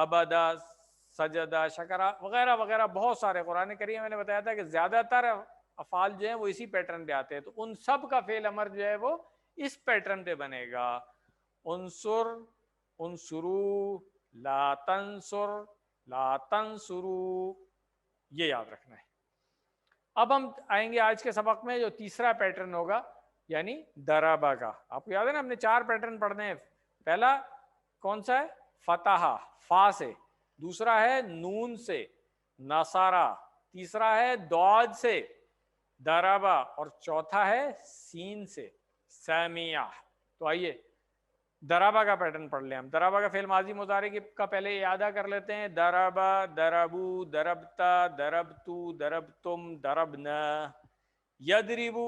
عبدہ, سجدہ, شکرہ وغیرہ وغیرہ, بہت سارے قرآن کریم میں نے بتایا تھا کہ زیادہ تر افعال جو ہیں وہ اسی پیٹرن پہ آتے ہیں. تو ان سب کا فعل امر جو ہے وہ اس پیٹرن پہ بنے گا. انصر, انصرو, لا تنصر, لا تنصرو, یہ یاد رکھنا ہے. اب ہم آئیں گے آج کے سبق میں جو تیسرا پیٹرن ہوگا یعنی درابا کا. آپ کو یاد ہے نا ہم نے 4 پیٹرن پڑھنے ہیں. پہلا کون سا ہے, فتح فا سے, دوسرا ہے نون سے نصارہ, تیسرا ہے دعاد سے درابا, اور چوتھا ہے سین سے سامیہ. تو آئیے درابا کا پیٹرن پڑھ لیں ہم. درابا کا فعل ماضی مضارع کا پہلے اعادہ کر لیتے ہیں. درابا, دربو, دربتا, دربتو, دربتم, دربنا. یدربو,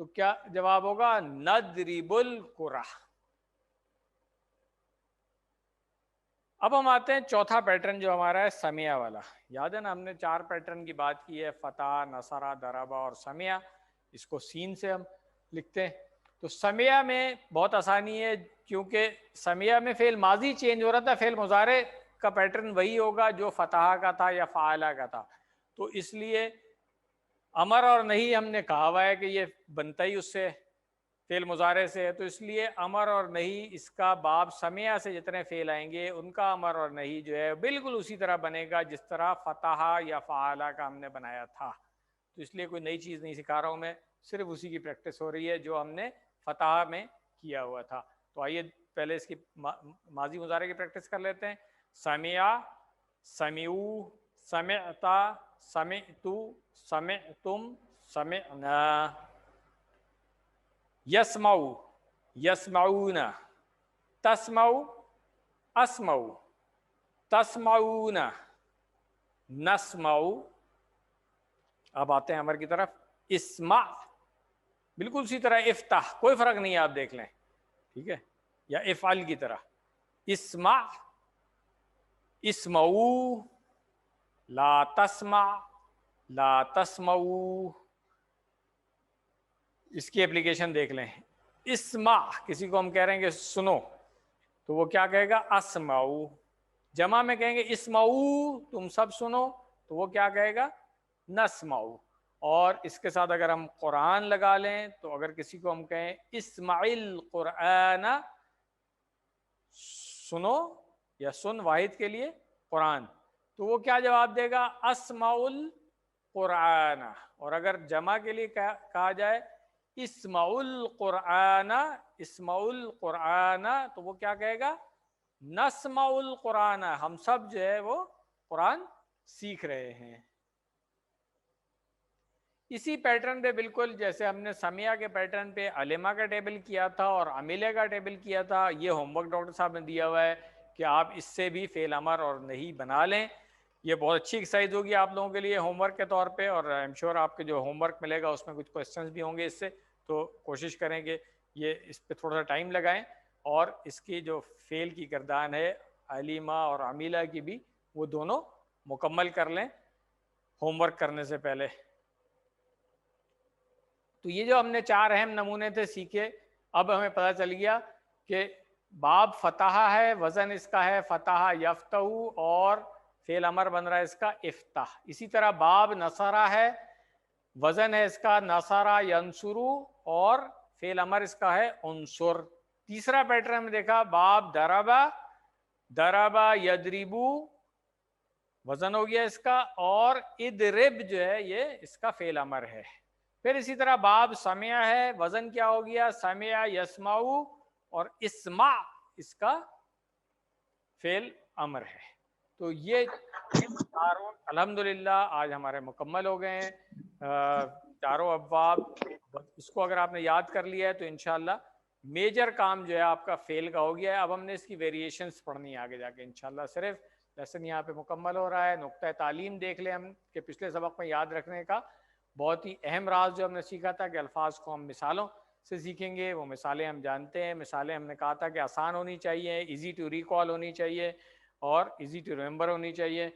تو کیا جواب ہوگا؟ نضرب الکرہ۔ اب ہم آتے ہیں چوتھا پیٹرن جو ہمارا ہے سمیہ والا۔ یاد ہے نا ہم نے 4 پیٹرن کی بات کی ہے، فتح، نصرہ، ضربہ اور سمیہ۔ اس کو سین سے ہم لکھتے ہیں۔ تو سمیہ میں بہت آسانی ہے، کیونکہ سمیہ میں فعل ماضی چینج ہو رہا تھا، فعل مضارع کا پیٹرن وہی ہوگا جو فتح کا تھا یا فعلہ کا تھا۔ تو اس لیے امر اور نہیں ہم نے کہا ہوا ہے کہ یہ بنتا ہی اس سے فعل مضارع سے ہے، تو اس لیے امر اور نہیں اس کا باب سمیہ سے جتنے فعل آئیں گے ان کا امر اور نہیں جو ہے بالکل اسی طرح بنے گا جس طرح فتح یا فعلہ کا ہم نے بنایا تھا۔ تو اس لیے کوئی نئی چیز نہیں سکھا رہا ہوں میں، صرف اسی کی پریکٹس ہو رہی ہے جو ہم نے فتح میں کیا ہوا تھا۔ تو آئیے پہلے اس کی ماضی مضارع کی پریکٹس کر لیتے ہیں۔ سمع، سمعو، سمعتا، سمعتو، سمعتم، سمعنا۔ یسمعو، یسمعون، تسمعو، اسمعو، تسمعون، نسمعو۔ اب آتے ہیں امر کی طرف۔ اسمع، بالکل اسی طرح افتح، کوئی فرق نہیں ہے، آپ دیکھ لیں، ٹھیک ہے، یا افعل کی طرح۔ اسمع، اسمعو، لا تسمع، لا تسمعو۔ اس کی اپلیکیشن دیکھ لیں۔ اسمع، کسی کو ہم کہہ رہے ہیں کہ سنو، تو وہ کیا کہے گا؟ اسمعو۔ جمع میں کہیں گے اسمعو، تم سب سنو، تو وہ کیا کہے گا؟ نسمعو۔ اور اس کے ساتھ اگر ہم قرآن لگا لیں تو اگر کسی کو ہم کہیں اسمع القرآن، سنو یا سن واحد کے لیے قرآن، تو وہ کیا جواب دے گا؟ اسمع القرآن۔ اور اگر جمع کے لیے کہا جائے اسمع القرآن، اسمع القرآن، تو وہ کیا کہے گا؟ نسمع القرآن، ہم سب جو ہے وہ قرآن سیکھ رہے ہیں۔ اسی پیٹرن پہ بالکل جیسے ہم نے سمیہ کے پیٹرن پہ علمہ کا ٹیبل کیا تھا اور عاملہ کا ٹیبل کیا تھا، یہ ہوم ورک ڈاکٹر صاحب نے دیا ہوا ہے کہ آپ اس سے بھی فعل امر اور نہیں بنا لیں۔ یہ بہت اچھی ایکسرسائز ہوگی آپ لوگوں کے لیے ہوم ورک کے طور پہ، اور آئی ایم شیور آپ کے جو ہوم ورک ملے گا اس میں کچھ کوسچنز بھی ہوں گے اس سے، تو کوشش کریں کہ یہ اس پہ تھوڑا سا ٹائم لگائیں، اور اس کی جو فعل کی گردان ہے علمہ اور عاملہ کی بھی، وہ دونوں مکمل کر لیں ہوم ورک کرنے سے پہلے۔ تو یہ جو ہم نے 4 اہم نمونے تھے سیکھے، اب ہمیں پتہ چل گیا کہ باب فتح ہے، وزن اس کا ہے فتح یفتح، اور فعل امر بن رہا ہے اس کا افتح۔ اسی طرح باب نصرہ ہے، وزن ہے اس کا نصرہ ینصرو، اور فعل امر اس کا ہے انصر۔ تیسرا پیٹرن ہم نے دیکھا باب ضربہ، ضربہ یضربو، وزن ہو گیا اس کا، اور اضرب جو ہے یہ اس کا فعل امر ہے۔ پھر اسی طرح باب سمع ہے، وزن کیا ہو گیا؟ سمع یسمعو، اور اسمع اس کا فعل امر ہے۔ تو یہ چاروں الحمدللہ آج ہمارے مکمل ہو گئے ہیں، چاروں ابواب۔ اس کو اگر آپ نے یاد کر لیا ہے تو انشاءاللہ میجر کام جو ہے آپ کا فعل کا ہو گیا ہے۔ اب ہم نے اس کی ویریشنز پڑھنی ہے آگے جا کے انشاءاللہ۔ صرف لیسن یہاں پہ مکمل ہو رہا ہے۔ نقطہ تعلیم دیکھ لیں ہم کہ پچھلے سبق میں یاد رکھنے کا بہت ہی اہم راز جو ہم نے سیکھا تھا کہ الفاظ کو ہم مثالوں سے سیکھیں گے۔ وہ مثالیں ہم جانتے ہیں، مثالیں ہم نے کہا تھا کہ آسان ہونی چاہیے، ایزی ٹو ریکال ہونی چاہیے، اور ایزی ٹو ریمبر ہونی چاہیے،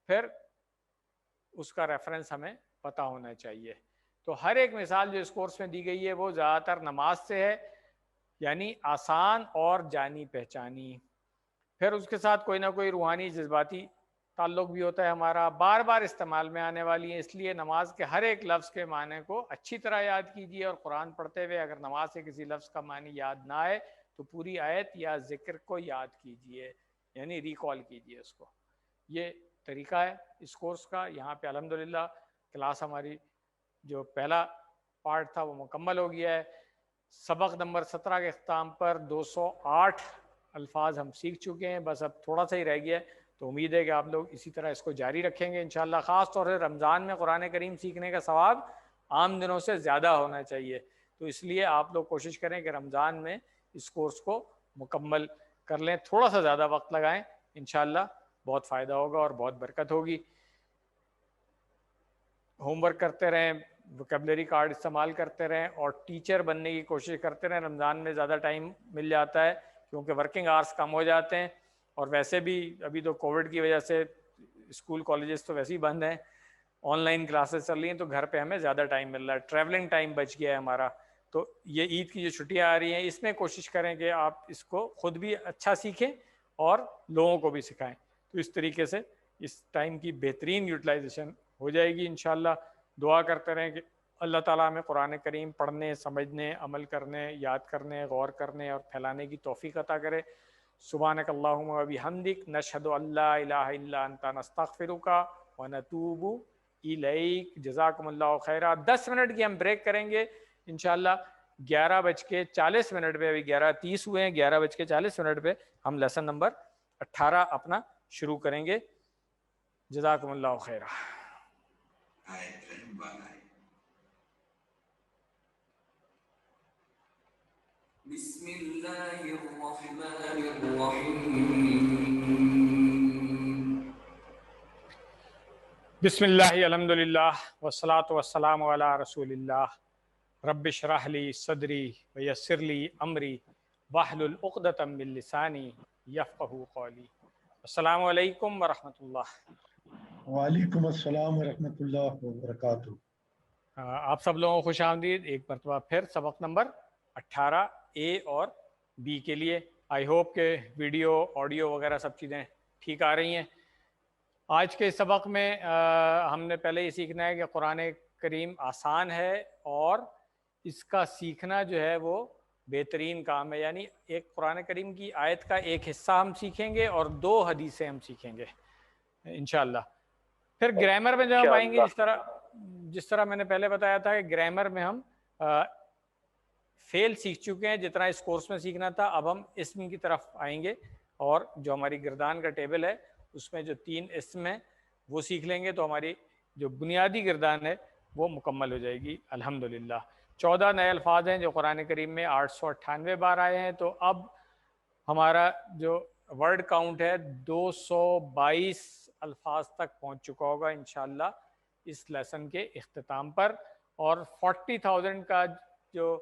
پھر اس کا ریفرنس ہمیں پتہ ہونا چاہیے۔ تو ہر ایک مثال جو اس کورس میں دی گئی ہے وہ زیادہ تر نماز سے ہے، یعنی آسان اور جانی پہچانی۔ پھر اس کے ساتھ کوئی نہ کوئی روحانی جذباتی تعلق بھی ہوتا ہے ہمارا، بار بار استعمال میں آنے والی ہیں، اس لیے نماز کے ہر ایک لفظ کے معنی کو اچھی طرح یاد کیجیے، اور قرآن پڑھتے ہوئے اگر نماز سے کسی لفظ کا معنی یاد نہ آئے تو پوری آیت یا ذکر کو یاد کیجیے، یعنی ریکال کیجیے اس کو۔ یہ طریقہ ہے اس کورس کا۔ یہاں پہ الحمدللہ کلاس ہماری جو پہلا پارٹ تھا وہ مکمل ہو گیا ہے۔ سبق نمبر 17 کے اختتام پر 208 الفاظ ہم سیکھ چکے ہیں، بس اب تھوڑا سا ہی رہ گیا ہے۔ تو امید ہے کہ آپ لوگ اسی طرح اس کو جاری رکھیں گے انشاءاللہ۔ خاص طور سے رمضان میں قرآن کریم سیکھنے کا ثواب عام دنوں سے زیادہ ہونا چاہیے، تو اس لیے آپ لوگ کوشش کریں کہ رمضان میں اس کورس کو مکمل کر لیں، تھوڑا سا زیادہ وقت لگائیں، انشاءاللہ بہت فائدہ ہوگا اور بہت برکت ہوگی۔ ہوم ورک کرتے رہیں، ووکیبلری کارڈ استعمال کرتے رہیں اور ٹیچر بننے کی کوشش کرتے رہیں. رمضان میں زیادہ ٹائم مل جاتا ہے کیونکہ ورکنگ آورس کم ہو جاتے ہیں, اور ویسے بھی ابھی تو کووڈ کی وجہ سے اسکول کالجز تو ویسے ہی بند ہیں, آن لائن کلاسز چل رہی ہیں, تو گھر پہ ہمیں زیادہ ٹائم مل رہا ہے, ٹریولنگ ٹائم بچ گیا ہے ہمارا. تو یہ عید کی جو چھٹیاں آ رہی ہیں اس میں کوشش کریں کہ آپ اس کو خود بھی اچھا سیکھیں اور لوگوں کو بھی سکھائیں. تو اس طریقے سے اس ٹائم کی بہترین یوٹیلائزیشن ہو جائے گی انشاءاللہ. دعا کرتے رہیں کہ اللہ تعالیٰ ہمیں قرآن کریم پڑھنے, سمجھنے, عمل کرنے, یاد کرنے, غور کرنے اور پھیلانے کی توفیق عطا کرے. سبحانک اللہم و بحمدک نشہد ان لا الہ الا انت نستغفرک و نتوب الیک. جزاکم اللہ خیرہ. 10 منٹ کی ہم بریک کریں گے انشاءاللہ. 11:40 پہ, ابھی 11:30 ہوئے ہیں, 11:40 پہ ہم لیسن نمبر 18 اپنا شروع کریں گے. جزاکم اللہ خیرہ. بسم اللہ الرحمن الرحیم. بسم اللہ الحمدللہ والصلاة والسلام علی رسول اللہ. رب اشرح لی صدری ویسر لی امری واحلل عقدۃ من لسانی یفقہوا قولی. السلام علیکم ورحمۃ اللہ. وعلیکم السلام ورحمۃ اللہ وبرکاتہ. آپ سب لوگوں کو خوش آمدید ایک مرتبہ پھر سبق نمبر 18 اے اور بی کے لیے. آئی ہوپ کہ ویڈیو, آڈیو وغیرہ سب چیزیں ٹھیک آ رہی ہیں. آج کے سبق میں ہم نے پہلے یہ سیکھنا ہے کہ قرآن کریم آسان ہے اور اس کا سیکھنا جو ہے وہ بہترین کام ہے. یعنی ایک قرآن کریم کی آیت کا ایک حصہ ہم سیکھیں گے اور 2 حدیثیں ہم سیکھیں گے انشاءاللہ. پھر گرامر میں جب ہم آئیں گے, جس طرح میں نے پہلے بتایا تھا کہ گرامر میں ہم فیل سیکھ چکے ہیں جتنا اس کورس میں سیکھنا تھا. اب ہم اسم کی طرف آئیں گے اور جو ہماری گردان کا ٹیبل ہے اس میں جو 3 اسم ہیں وہ سیکھ لیں گے, تو ہماری جو بنیادی گردان ہے وہ مکمل ہو جائے گی الحمدللہ. 14 نئے الفاظ ہیں جو قرآن کریم میں 898 بار آئے ہیں. تو اب ہمارا جو ورڈ کاؤنٹ ہے 222 الفاظ تک پہنچ چکا ہوگا انشاءاللہ اس لیسن کے اختتام پر. اور 40,000 کا جو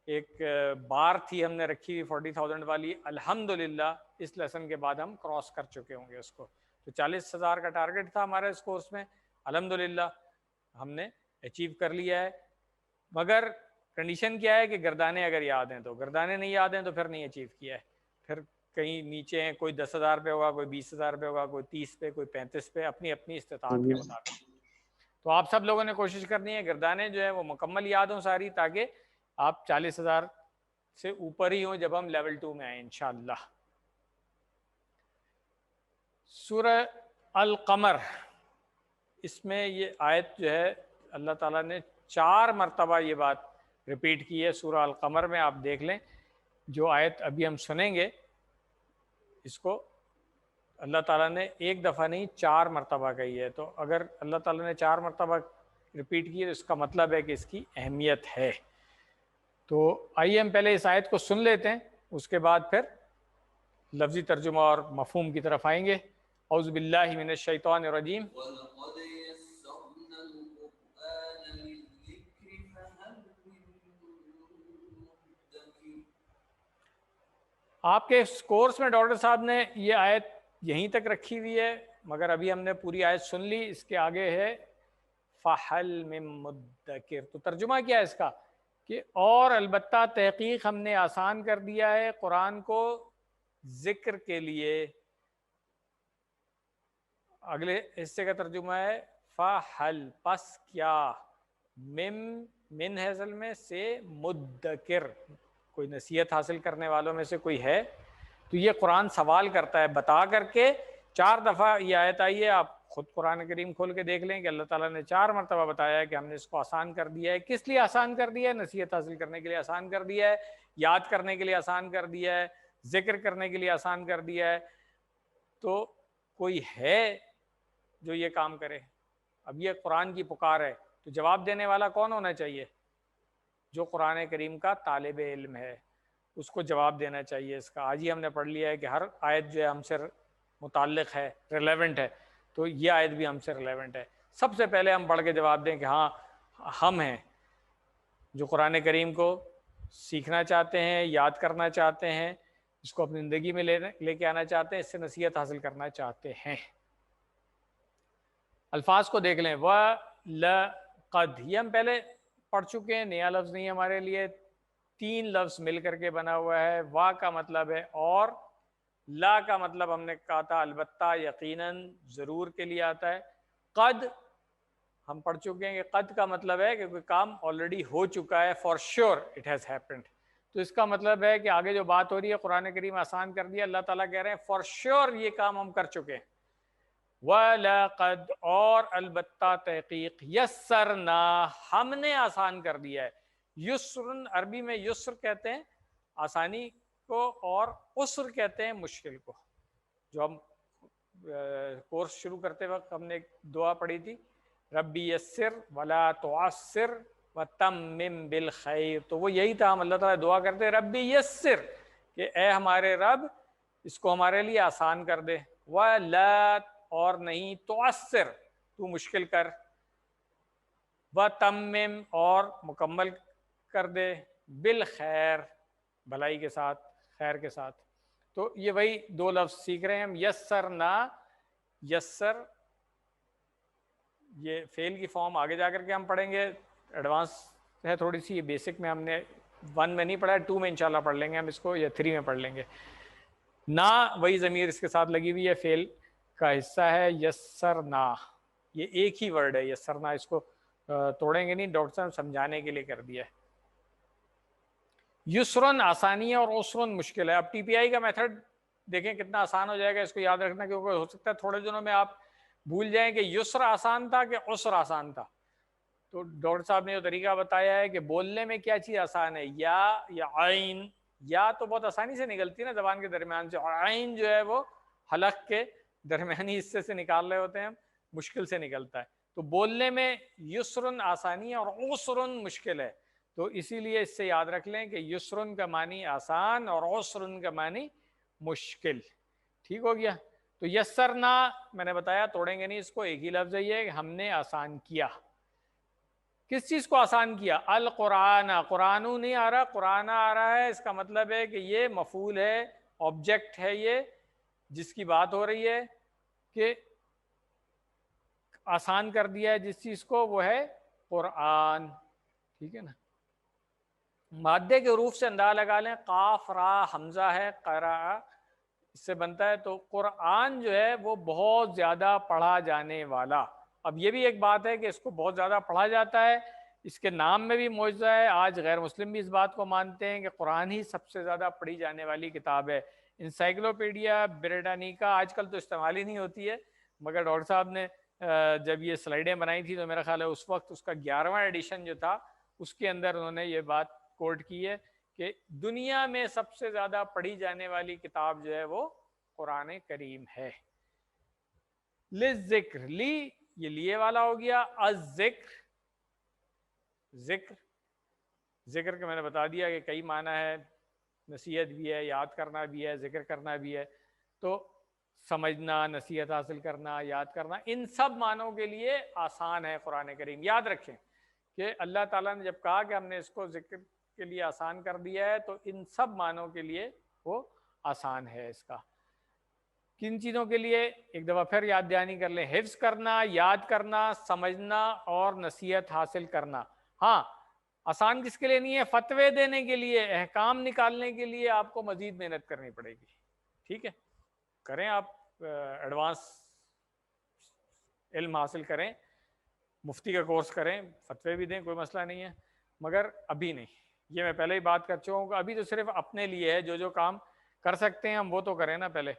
ایک بار تھی ہم نے رکھی ہوئی 40,000 والی, الحمدللہ اس لیسن کے بعد ہم کراس کر چکے ہوں گے اس کو. تو 40,000 کا ٹارگٹ تھا ہمارا اس کورس میں, الحمدللہ ہم نے اچیو کر لیا ہے. مگر کنڈیشن کیا ہے کہ گردانے اگر یاد ہیں, تو گردانے نہیں یاد ہیں تو پھر نہیں اچیو کیا ہے. پھر کہیں نیچے ہیں, کوئی 10,000 پہ ہوگا, کوئی 20,000 پہ ہوگا, کوئی 30 پہ, کوئی 35 پہ, اپنی اپنی استطاعت کے مطابق. تو آپ سب لوگوں نے کوشش کرنی ہے گردانے جو ہے وہ مکمل یاد ہوں ساری, تاکہ آپ 40,000 سے اوپر ہی ہوں جب ہم لیول 2 میں آئیں انشاءاللہ. سورہ القمر, اس میں یہ آیت جو ہے اللہ تعالیٰ نے 4 مرتبہ یہ بات ریپیٹ کی ہے. سورہ القمر میں آپ دیکھ لیں, جو آیت ابھی ہم سنیں گے اس کو اللہ تعالیٰ نے ایک دفعہ نہیں 4 مرتبہ کہی ہے. تو اگر اللہ تعالیٰ نے 4 مرتبہ ریپیٹ کی ہے تو اس کا مطلب ہے کہ اس کی اہمیت ہے. تو آئیے ہم پہلے اس آیت کو سن لیتے ہیں, اس کے بعد پھر لفظی ترجمہ اور مفہوم کی طرف آئیں گے. اعوذ باللہ من الشیطان الرجیم. وَلَقَدْ يَسَّرْنَا الْقُرْآنَ لِلذِّكْرِ فَهَلْ مِن مُّدَّكِرٍ. آپ کے اس کورس میں ڈاکٹر صاحب نے یہ آیت یہیں تک رکھی ہوئی ہے, مگر ابھی ہم نے پوری آیت سن لی. اس کے آگے ہے فَحَلْ مِن مُّدَّكِرٍ. تو ترجمہ کیا ہے اس کا کہ اور البتہ تحقیق ہم نے آسان کر دیا ہے قرآن کو ذکر کے لیے. اگلے حصے کا ترجمہ ہے فَحَلْ پس کیا, من ہے اصل میں سے مدکر, کوئی نصیحت حاصل کرنے والوں میں سے کوئی ہے. تو یہ قرآن سوال کرتا ہے بتا کر کے. 4 دفعہ یہ آیت آئی ہے, آپ خود قرآن کریم کھول کے دیکھ لیں کہ اللہ تعالیٰ نے 4 مرتبہ بتایا ہے کہ ہم نے اس کو آسان کر دیا ہے. کس لیے آسان کر دیا ہے؟ نصیحت حاصل کرنے کے لیے آسان کر دیا ہے, یاد کرنے کے لیے آسان کر دیا ہے, ذکر کرنے کے لیے آسان کر دیا ہے. تو کوئی ہے جو یہ کام کرے؟ اب یہ قرآن کی پکار ہے, تو جواب دینے والا کون ہونا چاہیے؟ جو قرآن کریم کا طالب علم ہے اس کو جواب دینا چاہیے اس کا. آج ہی ہم نے پڑھ لیا ہے کہ ہر آیت جو ہے ہم سے متعلق ہے, ریلیونٹ ہے, تو یہ آیت بھی ہم سے ریلیونٹ ہے. سب سے پہلے ہم پڑھ کے جواب دیں کہ ہاں ہم ہیں جو قرآن کریم کو سیکھنا چاہتے ہیں، یاد کرنا چاہتے ہیں، اس کو اپنی زندگی میں لے کے آنا چاہتے ہیں، اس سے نصیحت حاصل کرنا چاہتے ہیں۔ الفاظ کو دیکھ لیں، وَلَقَدْ، یہ ہم پہلے پڑھ چکے ہیں، نیا لفظ نہیں ہمارے لیے، 3 لفظ مل کر کے بنا ہوا ہے۔ وا کا مطلب ہے اور، لا کا مطلب ہم نے کہا تھا البتہ، یقیناً، ضرور کے لیے آتا ہے۔ قد ہم پڑھ چکے ہیں کہ قد کا مطلب ہے کہ کوئی کام آلریڈی ہو چکا ہے، for sure it has happened. تو اس کا مطلب ہے کہ آگے جو بات ہو رہی ہے قرآن کریم آسان کر دیا، اللہ تعالیٰ کہہ رہے ہیں فار شیور یہ کام ہم کر چکے ہیں۔ وَلَقَدْ، اور البتہ تحقیق، یسرنا، ہم نے آسان کر دیا ہے۔ یسرن عربی میں یسر کہتے ہیں آسانی کو، اور عسر کہتے ہیں مشکل کو۔ جو ہم کورس شروع کرتے وقت ہم نے ایک دعا پڑھی تھی، ربی یسر ولا تعسر وتمم بالخیر، تو وہ یہی تھا، ہم اللہ تعالیٰ دعا کرتے ربی یسر، کہ اے ہمارے رب اس کو ہمارے لیے آسان کر دے، ولا، اور نہیں، تعسر، تو مشکل کر، وتمم، اور مکمل کر دے، بالخیر، بھلائی کے ساتھ، خیر کے ساتھ۔ تو یہ وہی 2 لفظ سیکھ رہے ہیں ہم، یسرنا، یسر، یہ فعل کی فارم آگے جا کر کے ہم پڑھیں گے، ایڈوانس ہے تھوڑی سی، یہ بیسک میں ہم نے 1 میں نہیں پڑھا ہے، 2 میں انشاءاللہ پڑھ لیں گے ہم اس کو، یا 3 میں پڑھ لیں گے۔ نا، وہی ضمیر اس کے ساتھ لگی ہوئی ہے، فعل کا حصہ ہے، یسرنا، یہ ایک ہی ورڈ ہے یسرنا، اس کو توڑیں گے نہیں، ڈاکٹر صاحب سمجھانے کے لیے کر دیا ہے۔ یسرن آسانی ہے اور عسرن مشکل ہے۔ اب ٹی پی آئی کا میتھڈ دیکھیں کتنا آسان ہو جائے گا، اس کو یاد رکھنا، کیونکہ ہو سکتا ہے تھوڑے دنوں میں آپ بھول جائیں کہ یسر آسان تھا کہ عسر آسان تھا۔ تو ڈاکٹر صاحب نے جو طریقہ بتایا ہے کہ بولنے میں کیا چیز آسان ہے، یا عین، یا تو بہت آسانی سے نکلتی ہے نا زبان کے درمیان سے، اور عین جو ہے وہ حلق کے درمیانی حصے سے نکال رہے ہوتے ہیں، مشکل سے نکلتا ہے۔ تو بولنے میں یسرن آسانی ہے اور عسرن مشکل ہے، تو اسی لیے اس سے یاد رکھ لیں کہ یسرن کا معنی آسان اور عسرن کا معنی مشکل۔ ٹھیک ہو گیا؟ تو یسرنا میں نے بتایا، توڑیں گے نہیں اس کو، ایک ہی لفظ ہے یہ، کہ ہم نے آسان کیا۔ کس چیز کو آسان کیا؟ القرآن، قرآنو نہیں آ رہا، قرآن آ رہا ہے، اس کا مطلب ہے کہ یہ مفعول ہے، آبجیکٹ ہے یہ جس کی بات ہو رہی ہے کہ آسان کر دیا ہے جس چیز کو، وہ ہے قرآن۔ ٹھیک ہے نا؟ مادے کے حروف سے اندازہ لگا لیں، قاف را حمزہ ہے، قرأ اس سے بنتا ہے، تو قرآن جو ہے وہ بہت زیادہ پڑھا جانے والا۔ اب یہ بھی ایک بات ہے کہ اس کو بہت زیادہ پڑھا جاتا ہے، اس کے نام میں بھی معجزہ ہے۔ آج غیر مسلم بھی اس بات کو مانتے ہیں کہ قرآن ہی سب سے زیادہ پڑھی جانے والی کتاب ہے۔ انسائکلوپیڈیا بریٹانیکا آج کل تو استعمال ہی نہیں ہوتی ہے، مگر ڈاکٹر صاحب نے جب یہ سلائیڈیں بنائی تھی تو میرا خیال ہے اس وقت اس کا 11واں ایڈیشن جو تھا اس کے اندر انہوں نے یہ بات کوٹ کی ہے کہ دنیا میں سب سے زیادہ پڑھی جانے والی کتاب جو ہے وہ قرآن کریم ہے۔ للذکر، لی یہ لیے والا ہو گیا، الذکر، ذکر، ذکر کے میں نے بتا دیا کہ کئی معنی ہے، نصیحت بھی ہے، یاد کرنا بھی ہے، ذکر کرنا بھی ہے، تو سمجھنا، نصیحت حاصل کرنا، یاد کرنا، ان سب معنوں کے لیے آسان ہے قرآن کریم۔ یاد رکھیں کہ اللہ تعالیٰ نے جب کہا کہ ہم نے اس کو ذکر کے لیے آسان کر دیا ہے، تو ان سب معنوں کے لیے وہ آسان ہے۔ اس کا کن چیزوں کے لیے؟ ایک دفعہ پھر یاد دہانی کر لیں، حفظ کرنا، یاد کرنا، سمجھنا اور نصیحت حاصل کرنا۔ ہاں، آسان کس کے لیے نہیں ہے؟ فتوے دینے کے لیے، احکام نکالنے کے لیے آپ کو مزید محنت کرنی پڑے گی۔ ٹھیک ہے، کریں آپ ایڈوانس علم حاصل کریں، مفتی کا کورس کریں، فتوے بھی دیں، کوئی مسئلہ نہیں ہے، مگر ابھی نہیں۔ یہ میں پہلے ہی بات کر چکا ہوں کہ ابھی تو صرف اپنے لیے ہے، جو کام کر سکتے ہیں ہم وہ تو کریں نا پہلے۔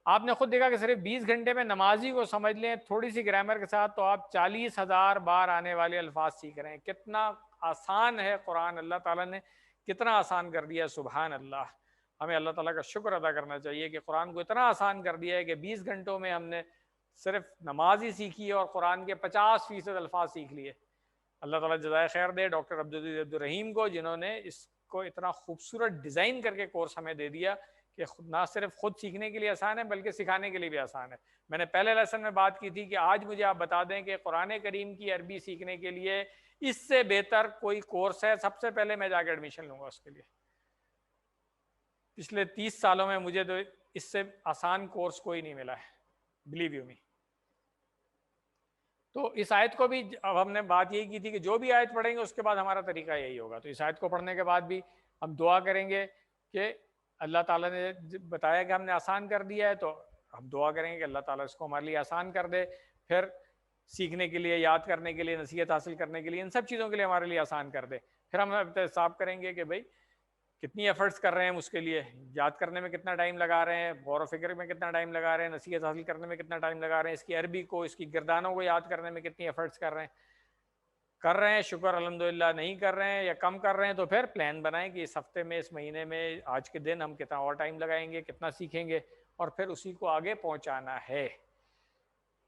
آپ نے خود دیکھا کہ صرف 20 گھنٹے میں نمازی کو سمجھ لیں تھوڑی سی گرامر کے ساتھ، تو آپ 40,000 بار آنے والے الفاظ سیکھ رہے ہیں۔ کتنا آسان ہے قرآن، اللہ تعالیٰ نے کتنا آسان کر دیا ہے، سبحان اللہ۔ ہمیں اللہ تعالیٰ کا شکر ادا کرنا چاہیے کہ قرآن کو اتنا آسان کر دیا ہے کہ 20 گھنٹوں میں ہم نے صرف نماز ہی سیکھی ہے اور قرآن کے 50% الفاظ سیکھ لیے۔ اللہ تعالیٰ جزائے خیر دے ڈاکٹر عبدالرحیم کو، جنہوں نے اس کو اتنا خوبصورت ڈیزائن کر کے کورس ہمیں دے دیا کہ نہ صرف خود سیکھنے کے لیے آسان ہے بلکہ سکھانے کے لیے بھی آسان ہے۔ میں نے پہلے لیسن میں بات کی تھی کہ آج مجھے آپ بتا دیں کہ قرآن کریم کی عربی سیکھنے کے لیے اس سے بہتر کوئی کورس ہے سب سے پہلے میں جا کے ایڈمیشن لوں گا اس کے لیے. پچھلے 30 سالوں میں مجھے تو اس سے آسان کورس کوئی نہیں ملا ہے, بلیو یو می. تو اس آیت کو بھی اب ہم نے بات یہی کی تھی کہ جو بھی آیت پڑھیں گے اس کے بعد ہمارا طریقہ یہی ہوگا. تو اس آیت کو پڑھنے کے بعد بھی ہم دعا کریں گے کہ اللہ تعالیٰ نے بتایا کہ ہم نے آسان کر دیا ہے, تو ہم دعا کریں گے کہ اللہ تعالیٰ اس کو ہمارے لیے آسان کر دے. پھر سیکھنے کے لیے, یاد کرنے کے لیے, نصیحت حاصل کرنے کے لیے, ان سب چیزوں کے لیے ہمارے لیے آسان کر دے. پھر ہم حساب کریں گے کہ بھائی کتنی ایفرٹس کر رہے ہیں ہم اس کے لیے, یاد کرنے میں کتنا ٹائم لگا رہے ہیں, غور و فکر میں کتنا ٹائم لگا رہے ہیں, نصیحت حاصل کرنے میں کتنا ٹائم لگا رہے ہیں, اس کی عربی کو, اس کی گردانوں کو یاد کرنے میں کتنی ایفرٹس کر رہے ہیں. شکر الحمدللہ. نہیں کر رہے ہیں یا کم کر رہے ہیں تو پھر پلان بنائیں کہ اس ہفتے میں, اس مہینے میں, آج کے دن ہم کتنا اور ٹائم لگائیں گے, کتنا سیکھیں گے, اور پھر اسی کو آگے پہنچانا ہے.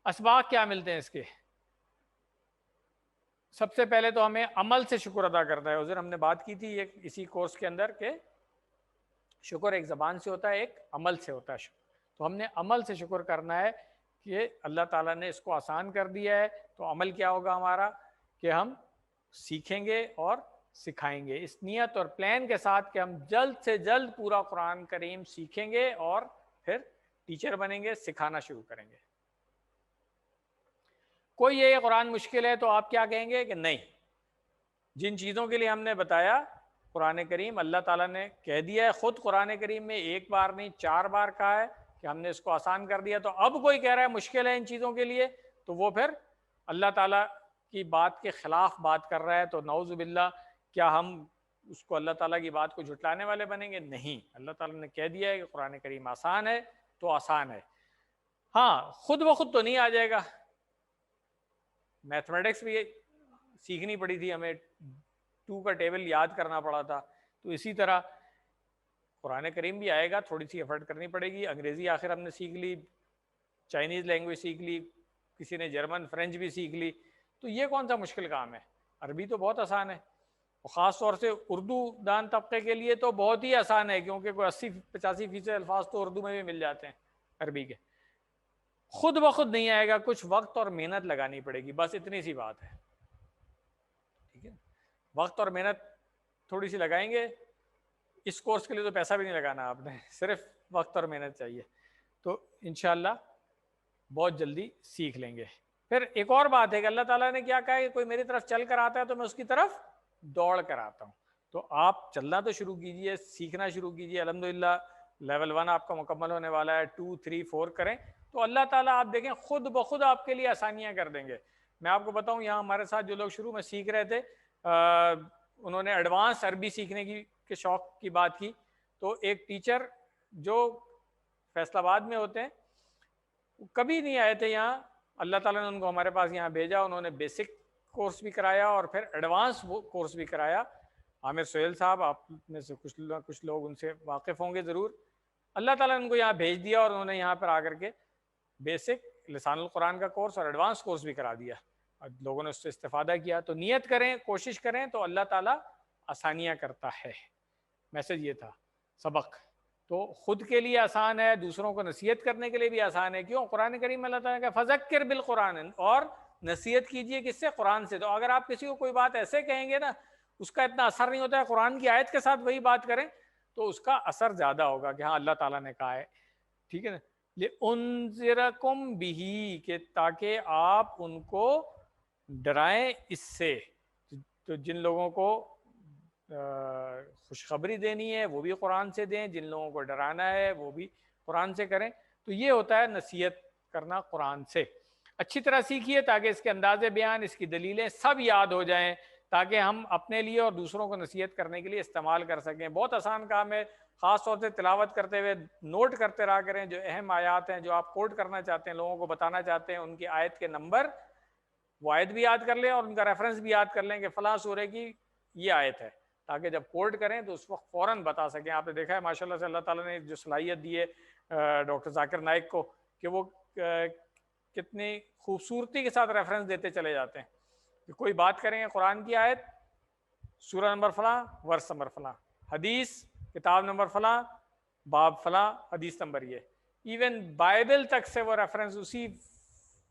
اسباق کیا ملتے ہیں اس کے؟ سب سے پہلے تو ہمیں عمل سے شکر ادا کرتا ہے. حضور ہم نے بات کی تھی اسی کورس کے اندر کہ شکر ایک زبان سے ہوتا ہے, ایک عمل سے ہوتا ہے. تو ہم نے عمل سے شکر کرنا ہے کہ اللہ تعالیٰ نے اس کو آسان کر دیا ہے. تو عمل کیا ہوگا ہمارا کہ ہم سیکھیں گے اور سکھائیں گے, اس نیت اور پلان کے ساتھ کہ ہم جلد سے جلد پورا قرآن کریم سیکھیں گے اور پھر ٹیچر بنیں گے, سکھانا شروع کریں گے. کوئی یہ قرآن مشکل ہے تو آپ کیا کہیں گے کہ نہیں, جن چیزوں کے لیے ہم نے بتایا قرآن کریم اللہ تعالیٰ نے کہہ دیا ہے, خود قرآن کریم میں ایک بار نہیں 4 بار کہا ہے کہ ہم نے اس کو آسان کر دیا. تو اب کوئی کہہ رہا ہے مشکل ہے ان چیزوں کے لیے, تو وہ پھر اللہ تعالیٰ کی بات کے خلاف بات کر رہا ہے. تو نعوذ باللہ, کیا ہم اس کو اللہ تعالیٰ کی بات کو جھٹلانے والے بنیں گے؟ نہیں. اللہ تعالیٰ نے کہہ دیا ہے کہ قرآن کریم آسان ہے تو آسان ہے. ہاں خود بخود تو نہیں آ جائے گا. میتھمیٹکس بھی سیکھنی پڑی تھی ہمیں, 2 کا ٹیبل یاد کرنا پڑا تھا. تو اسی طرح قرآن کریم بھی آئے گا, تھوڑی سی ایفرٹ کرنی پڑے گی. انگریزی آخر ہم نے سیکھ لی, چائنیز لینگویج سیکھ لی, کسی نے جرمن فرینچ بھی سیکھ لی. تو یہ کون سا مشکل کام ہے؟ عربی تو بہت آسان ہے, اور خاص طور سے اردو دان طبقے کے لیے تو بہت ہی آسان ہے, کیونکہ کوئی 80-85% الفاظ تو اردو میں بھی مل جاتے ہیں عربی کے. خود بخود نہیں آئے گا, کچھ وقت اور محنت لگانی پڑے گی, بس اتنی سی بات ہے. ٹھیک ہے, وقت اور محنت تھوڑی سی لگائیں گے. اس کورس کے لیے تو پیسہ بھی نہیں لگانا آپ نے, صرف وقت اور محنت چاہیے. تو انشاءاللہ بہت جلدی سیکھ لیں گے. پھر ایک اور بات ہے کہ اللہ تعالیٰ نے کیا کہا ہے کہ کوئی میری طرف چل کر آتا ہے تو میں اس کی طرف دوڑ کر آتا ہوں. تو آپ چلنا تو شروع کیجئے, سیکھنا شروع کیجئے. الحمدللہ لیول 1 آپ کا مکمل ہونے والا ہے, 2, 3, 4 کریں تو اللہ تعالیٰ آپ دیکھیں خود بخود آپ کے لیے آسانیاں کر دیں گے. میں آپ کو بتاؤں, یہاں ہمارے ساتھ جو لوگ شروع میں سیکھ رہے تھے, انہوں نے ایڈوانس عربی سیکھنے کے شوق کی بات کی. تو ایک ٹیچر جو فیصل آباد میں ہوتے ہیں, کبھی نہیں آئے تھے یہاں, اللہ تعالیٰ نے ان کو ہمارے پاس یہاں بھیجا. انہوں نے بیسک کورس بھی کرایا اور پھر ایڈوانس کورس بھی کرایا. عامر سہیل صاحب, آپ میں سے کچھ لوگ ان سے واقف ہوں گے ضرور. اللہ تعالیٰ نے ان کو یہاں بھیج دیا اور انہوں نے یہاں پر آ کر کے بیسک لسان القرآن کا کورس اور ایڈوانس کورس بھی کرا دیا. لوگوں نے اس سے استفادہ کیا. تو نیت کریں, کوشش کریں تو اللہ تعالیٰ آسانیاں کرتا ہے. میسج یہ تھا سبق. تو خود کے لیے آسان ہے, دوسروں کو نصیحت کرنے کے لیے بھی آسان ہے. کیوں؟ قرآن کریم میں اللہ تعالیٰ کا فذکر بالقرآن, اور نصیحت کیجئے کس سے؟ قرآن سے. تو اگر آپ کسی کو کوئی بات ایسے کہیں گے نا, اس کا اتنا اثر نہیں ہوتا ہے. قرآن کی آیت کے ساتھ وہی بات کریں تو اس کا اثر زیادہ ہوگا کہ ہاں اللہ تعالیٰ نے کہا ہے. ٹھیک ہے نا, لِأُنذِرَكُمْ بِهِ, کہ تاکہ آپ ان کو ڈرائیں اس سے. تو جن لوگوں کو خوشخبری دینی ہے وہ بھی قرآن سے دیں, جن لوگوں کو ڈرانا ہے وہ بھی قرآن سے کریں. تو یہ ہوتا ہے نصیحت کرنا قرآن سے. اچھی طرح سیکھیے تاکہ اس کے انداز بیان, اس کی دلیلیں سب یاد ہو جائیں, تاکہ ہم اپنے لیے اور دوسروں کو نصیحت کرنے کے لیے استعمال کر سکیں. بہت آسان کام ہے. خاص طور سے تلاوت کرتے ہوئے نوٹ کرتے رہا کریں جو اہم آیات ہیں, جو آپ کوٹ کرنا چاہتے ہیں, لوگوں کو بتانا چاہتے ہیں, ان کی آیت کے نمبر, وہ آیت بھی یاد کر لیں اور ان کا ریفرنس بھی یاد کر لیں کہ فلاں سورہ کی یہ آیت ہے, تاکہ جب کوٹ کریں تو اس وقت فوراً بتا سکیں. آپ نے دیکھا ہے ماشاءاللہ سے اللہ تعالیٰ نے جو صلاحیت دی ہے ڈاکٹر ذاکر نائک کو, کہ وہ کتنی خوبصورتی کے ساتھ ریفرنس دیتے چلے جاتے ہیں. کہ کوئی بات کریں گے قرآن کی آیت, سورہ نمبر فلاں, ورس نمبر فلاں, حدیث کتاب نمبر فلاں, باب فلاں, حدیث نمبر یہ. ایون بائبل تک سے وہ ریفرنس اسی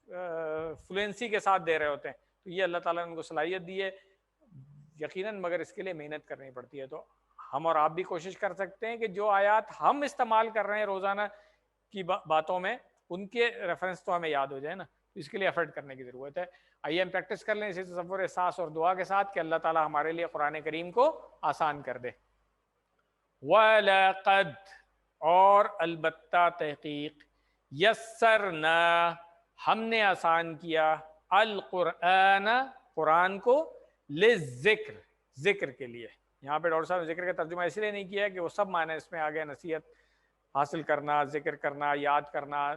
فلوئنسی کے ساتھ دے رہے ہوتے ہیں. تو یہ اللہ تعالیٰ نے ان کو صلاحیت دی ہے یقیناً مگر اس کے لیے محنت کرنی پڑتی ہے. تو ہم اور آپ بھی کوشش کر سکتے ہیں کہ جو آیات ہم استعمال کر رہے ہیں روزانہ کی باتوں میں ان کے ریفرنس تو ہمیں یاد ہو جائے نا. اس کے لیے ایفرٹ کرنے کی ضرورت ہے. آئیے ہم پریکٹس کر لیں اسی تصور احساس اور دعا کے ساتھ کہ اللہ تعالیٰ ہمارے لیے قرآن کریم کو آسان کر دے. وَلَقَدْ اور البتہ تحقیق یسرنا ہم نے آسان کیا القرآن قرآن کو للذکر ذکر کے لیے. یہاں پہ ڈاکٹر صاحب نے ذکر کا ترجمہ اس لیے نہیں کیا کہ وہ سب معنی اس میں آ گیا, نصیحت حاصل کرنا, ذکر کرنا, یاد کرنا,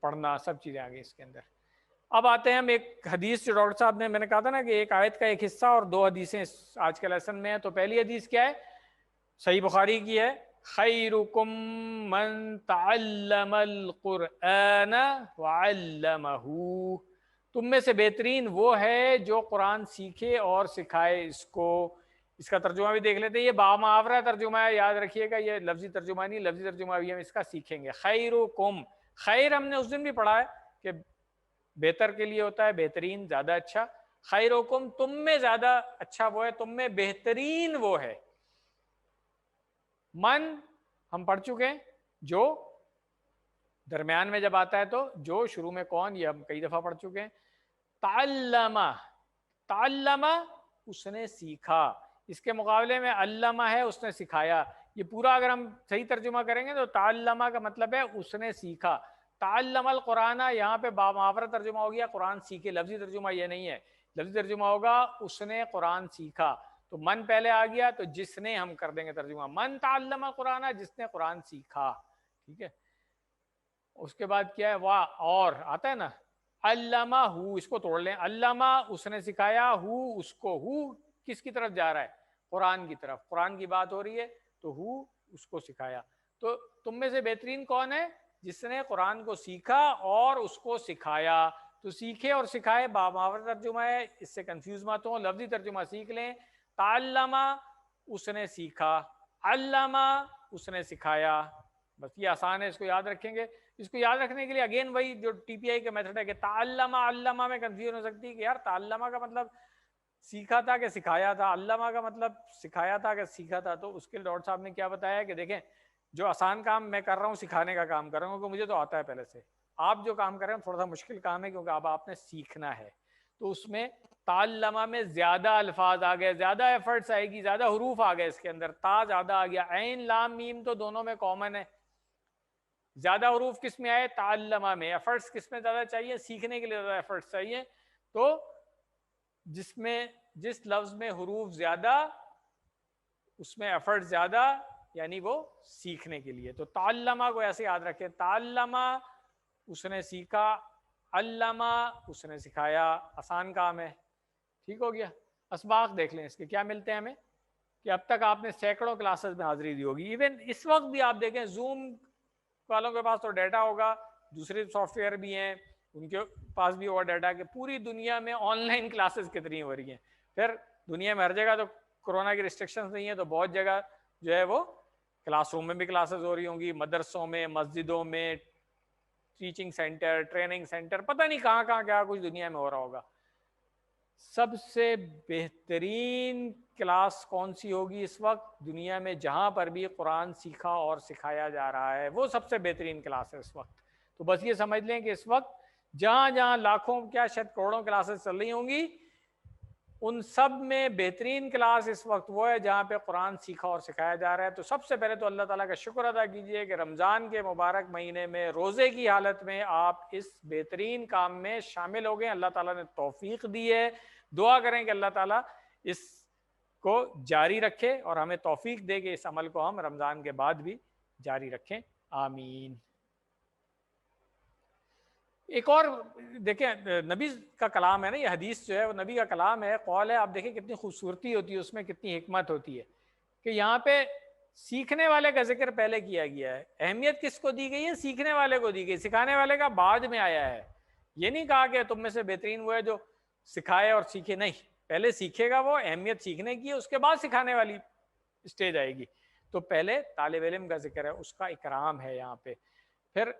پڑھنا, سب چیزیں آ گئی اس کے اندر. اب آتے ہیں ہم ایک حدیث جو ڈاکٹر صاحب نے, میں نے کہا تھا نا کہ ایک آیت کا ایک حصہ اور 2 حدیثیں آج کے لیسن میں ہیں. تو پہلی حدیث کیا ہے؟ صحیح بخاری کی ہے, خیرکم من تعلم القرآن وعلمہ, تم میں سے بہترین وہ ہے جو قرآن سیکھے اور سکھائے اس کو. اس کا ترجمہ بھی دیکھ لیتے ہیں, یہ بامحاورہ ترجمہ ہے, یاد رکھیے گا, یہ لفظی ترجمہ نہیں, لفظی ترجمہ بھی ہم اس کا سیکھیں گے. خیرکم, خیر ہم نے اس دن بھی پڑھا ہے کہ بہتر کے لیے ہوتا ہے, بہترین, زیادہ اچھا. خیرکم تم میں زیادہ اچھا وہ ہے, تم میں بہترین وہ ہے. من ہم پڑھ چکے ہیں, جو درمیان میں جب آتا ہے تو جو, شروع میں کون, یہ ہم کئی دفعہ پڑھ چکے ہیں. تعلمہ, تعلمہ اس نے سیکھا, اس کے مقابلے میں علمہ ہے اس نے سکھایا. یہ پورا اگر ہم صحیح ترجمہ کریں گے تو تعلمہ کا مطلب ہے اس نے سیکھا. تعلم القرآن یہاں پہ بامحاورہ ترجمہ ہو گیا قرآن سیکھے, لفظی ترجمہ یہ نہیں ہے. لفظی ترجمہ ہوگا اس نے قرآن سیکھا. تو من پہلے آ گیا تو جس نے ہم کر دیں گے ترجمہ, من تعلم القرآن جس نے قرآن سیکھا. ٹھیک ہے. اس کے بعد کیا ہے؟ وا اور آتا ہے نا, علمہ ہو, اس کو توڑ لیں, علمہ اس نے سکھایا, ہو اس کو, ہو کس کی طرف جا رہا ہے؟ قرآن کی طرف. قرآن کی بات ہو رہی ہے تو ہو اس کو سکھایا. تو تم میں سے بہترین کون ہے؟ جس نے قرآن کو سیکھا اور اس کو سکھایا. تو سیکھے اور سکھائے بامحاورہ ترجمہ ہے, اس سے کنفیوز مت ہو. لفظی ترجمہ سیکھ لیں, تعلمہ اس نے سیکھا, علمہ اس نے سکھایا. بس یہ آسان ہے, اس کو یاد رکھیں گے. اس کو یاد رکھنے کے لیے اگین وہی جو ٹی پی آئی کا میتھڈ ہے کہ تعلمہ علمہ میں کنفیوژن ہو سکتی ہے کہ یار تعلمہ کا مطلب سیکھا تھا کہ سکھایا تھا, علمہ کا مطلب سکھایا تھا کہ سیکھا تھا. تو اس کے لیے ڈاکٹر صاحب نے کیا بتایا کہ دیکھیں جو آسان کام میں کر رہا ہوں سکھانے کا کام کر رہا ہوں, کیونکہ مجھے تو آتا ہے پہلے سے. آپ جو کام کر رہے ہیں تھوڑا سا مشکل کام ہے کیونکہ اب آپ نے سیکھنا ہے. تو اس میں تعلمہ میں زیادہ الفاظ آ گئے, زیادہ ایفرٹس آئے گی, زیادہ حروف آ گئے اس کے اندر, تا زیادہ آ گیا, عین لام میم تو دونوں میں کامن ہے. زیادہ حروف کس میں آئے؟ تعلمہ میں. ایفرٹس کس میں زیادہ چاہیے؟ سیکھنے کے لیے زیادہ ایفرٹس چاہیے. تو جس لفظ میں حروف زیادہ اس میں ایفرٹ زیادہ, یعنی وہ سیکھنے کے لیے. تو تعلمہ کو ایسے یاد رکھیں, تعلمہ اس نے سیکھا, علمہ اس نے سکھایا. آسان کام ہے. ٹھیک ہو گیا. اسباق دیکھ لیں اس کے کیا ملتے ہیں ہمیں, کہ اب تک آپ نے سینکڑوں کلاسز میں حاضری دی ہوگی. ایون اس وقت بھی آپ دیکھیں زوم والوں کے پاس تو ڈیٹا ہوگا, دوسرے سافٹ ویئر بھی ہیں ان کے پاس بھی ہوگا ڈیٹا, کہ پوری دنیا میں آن لائن کلاسز کتنی ہو رہی ہیں. پھر دنیا میں ہر جگہ تو کورونا کی ریسٹرکشنز نہیں ہے, تو بہت جگہ جو ہے وہ کلاس روم میں بھی کلاسز ہو رہی ہوں گی, مدرسوں میں, مسجدوں میں, ٹیچنگ سینٹر, ٹریننگ سینٹر, پتہ نہیں کہاں کہاں کیا کچھ دنیا میں ہو رہا ہوگا. سب سے بہترین کلاس کون سی ہوگی اس وقت دنیا میں جہاں پر بھی قرآن سیکھا اور سکھایا جا رہا ہے؟ وہ سب سے بہترین کلاس ہے اس وقت. تو بس یہ سمجھ لیں کہ اس وقت جہاں جہاں لاکھوں کیا شاید کروڑوں کلاسز چل رہی ہوں گی, ان سب میں بہترین کلاس اس وقت وہ ہے جہاں پہ قرآن سیکھا اور سکھایا جا رہا ہے. تو سب سے پہلے تو اللہ تعالیٰ کا شکر ادا کیجئے کہ رمضان کے مبارک مہینے میں روزے کی حالت میں آپ اس بہترین کام میں شامل ہو گئے. اللہ تعالیٰ نے توفیق دی ہے. دعا کریں کہ اللہ تعالیٰ اس کو جاری رکھے اور ہمیں توفیق دے کہ اس عمل کو ہم رمضان کے بعد بھی جاری رکھیں. آمین. ایک اور دیکھیں, نبی کا کلام ہے نا, یہ حدیث جو ہے وہ نبی کا کلام ہے, قول ہے. آپ دیکھیں کتنی خوبصورتی ہوتی ہے اس میں, کتنی حکمت ہوتی ہے کہ یہاں پہ سیکھنے والے کا ذکر پہلے کیا گیا ہے. اہمیت کس کو دی گئی ہے؟ سیکھنے والے کو دی گئی. سکھانے والے کا بعد میں آیا ہے. یہ نہیں کہا کہ تم میں سے بہترین وہ ہے جو سکھائے اور سیکھے, نہیں, پہلے سیکھے گا وہ, اہمیت سیکھنے کی ہے, اس کے بعد سکھانے والی اسٹیج آئے گی. تو پہلے طالب علم کا ذکر ہے, اس کا اکرام ہے یہاں پہ. پھر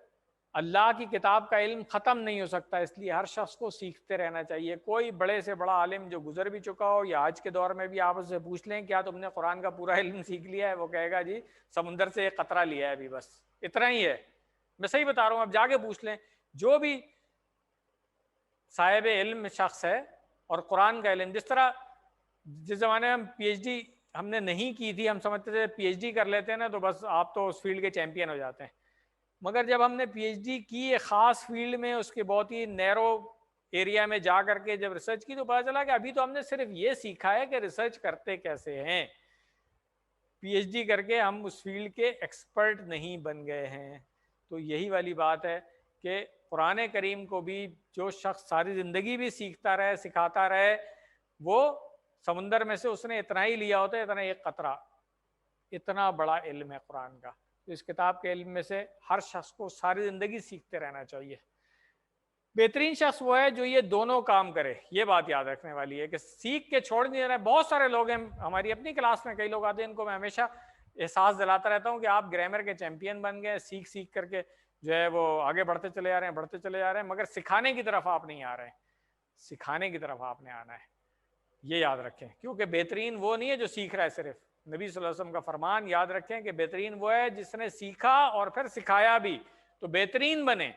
اللہ کی کتاب کا علم ختم نہیں ہو سکتا، اس لیے ہر شخص کو سیکھتے رہنا چاہیے. کوئی بڑے سے بڑا عالم جو گزر بھی چکا ہو یا آج کے دور میں بھی آپ اس سے پوچھ لیں کیا تم نے قرآن کا پورا علم سیکھ لیا ہے، وہ کہے گا جی سمندر سے ایک قطرہ لیا ہے ابھی، بس اتنا ہی ہے. میں صحیح بتا رہا ہوں، اب جا کے پوچھ لیں جو بھی صاحب علم شخص ہے اور قرآن کا علم. جس زمانے میں ہم پی ایچ ڈی ہم نے نہیں کی تھی، ہم سمجھتے تھے پی ایچ ڈی کر لیتے ہیں نا تو بس آپ تو اس فیلڈ کے چیمپئن ہو جاتے ہیں. مگر جب ہم نے پی ایچ ڈی کی ایک خاص فیلڈ میں، اس کے بہت ہی نیرو ایریا میں جا کر کے جب ریسرچ کی تو پتا چلا کہ ابھی تو ہم نے صرف یہ سیکھا ہے کہ ریسرچ کرتے کیسے ہیں. پی ایچ ڈی کر کے ہم اس فیلڈ کے ایکسپرٹ نہیں بن گئے ہیں. تو یہی والی بات ہے کہ قرآن کریم کو بھی جو شخص ساری زندگی بھی سیکھتا رہے سکھاتا رہے، وہ سمندر میں سے اس نے اتنا ہی لیا ہوتا ہے، اتنا ایک قطرہ. اتنا بڑا علم ہے قرآن کا. اس کتاب کے علم میں سے ہر شخص کو ساری زندگی سیکھتے رہنا چاہیے. بہترین شخص وہ ہے جو یہ دونوں کام کرے. یہ بات یاد رکھنے والی ہے کہ سیکھ کے چھوڑ نہیں دینا. بہت سارے لوگ ہیں ہماری اپنی کلاس میں، کئی لوگ آتے ہیں، ان کو میں ہمیشہ احساس دلاتا رہتا ہوں کہ آپ گرامر کے چیمپئن بن گئے، سیکھ کر کے جو ہے وہ آگے بڑھتے چلے جا رہے ہیں، مگر سکھانے کی طرف آپ نہیں آ رہے ہیں. سکھانے کی طرف آپ نے آنا ہے، یہ یاد رکھیں. کیونکہ بہترین وہ نہیں ہے جو سیکھ رہا ہے صرف. نبی صلی اللہ علیہ وسلم کا فرمان یاد رکھیں کہ بہترین وہ ہے جس نے سیکھا اور پھر سکھایا بھی. تو بہترین بنے،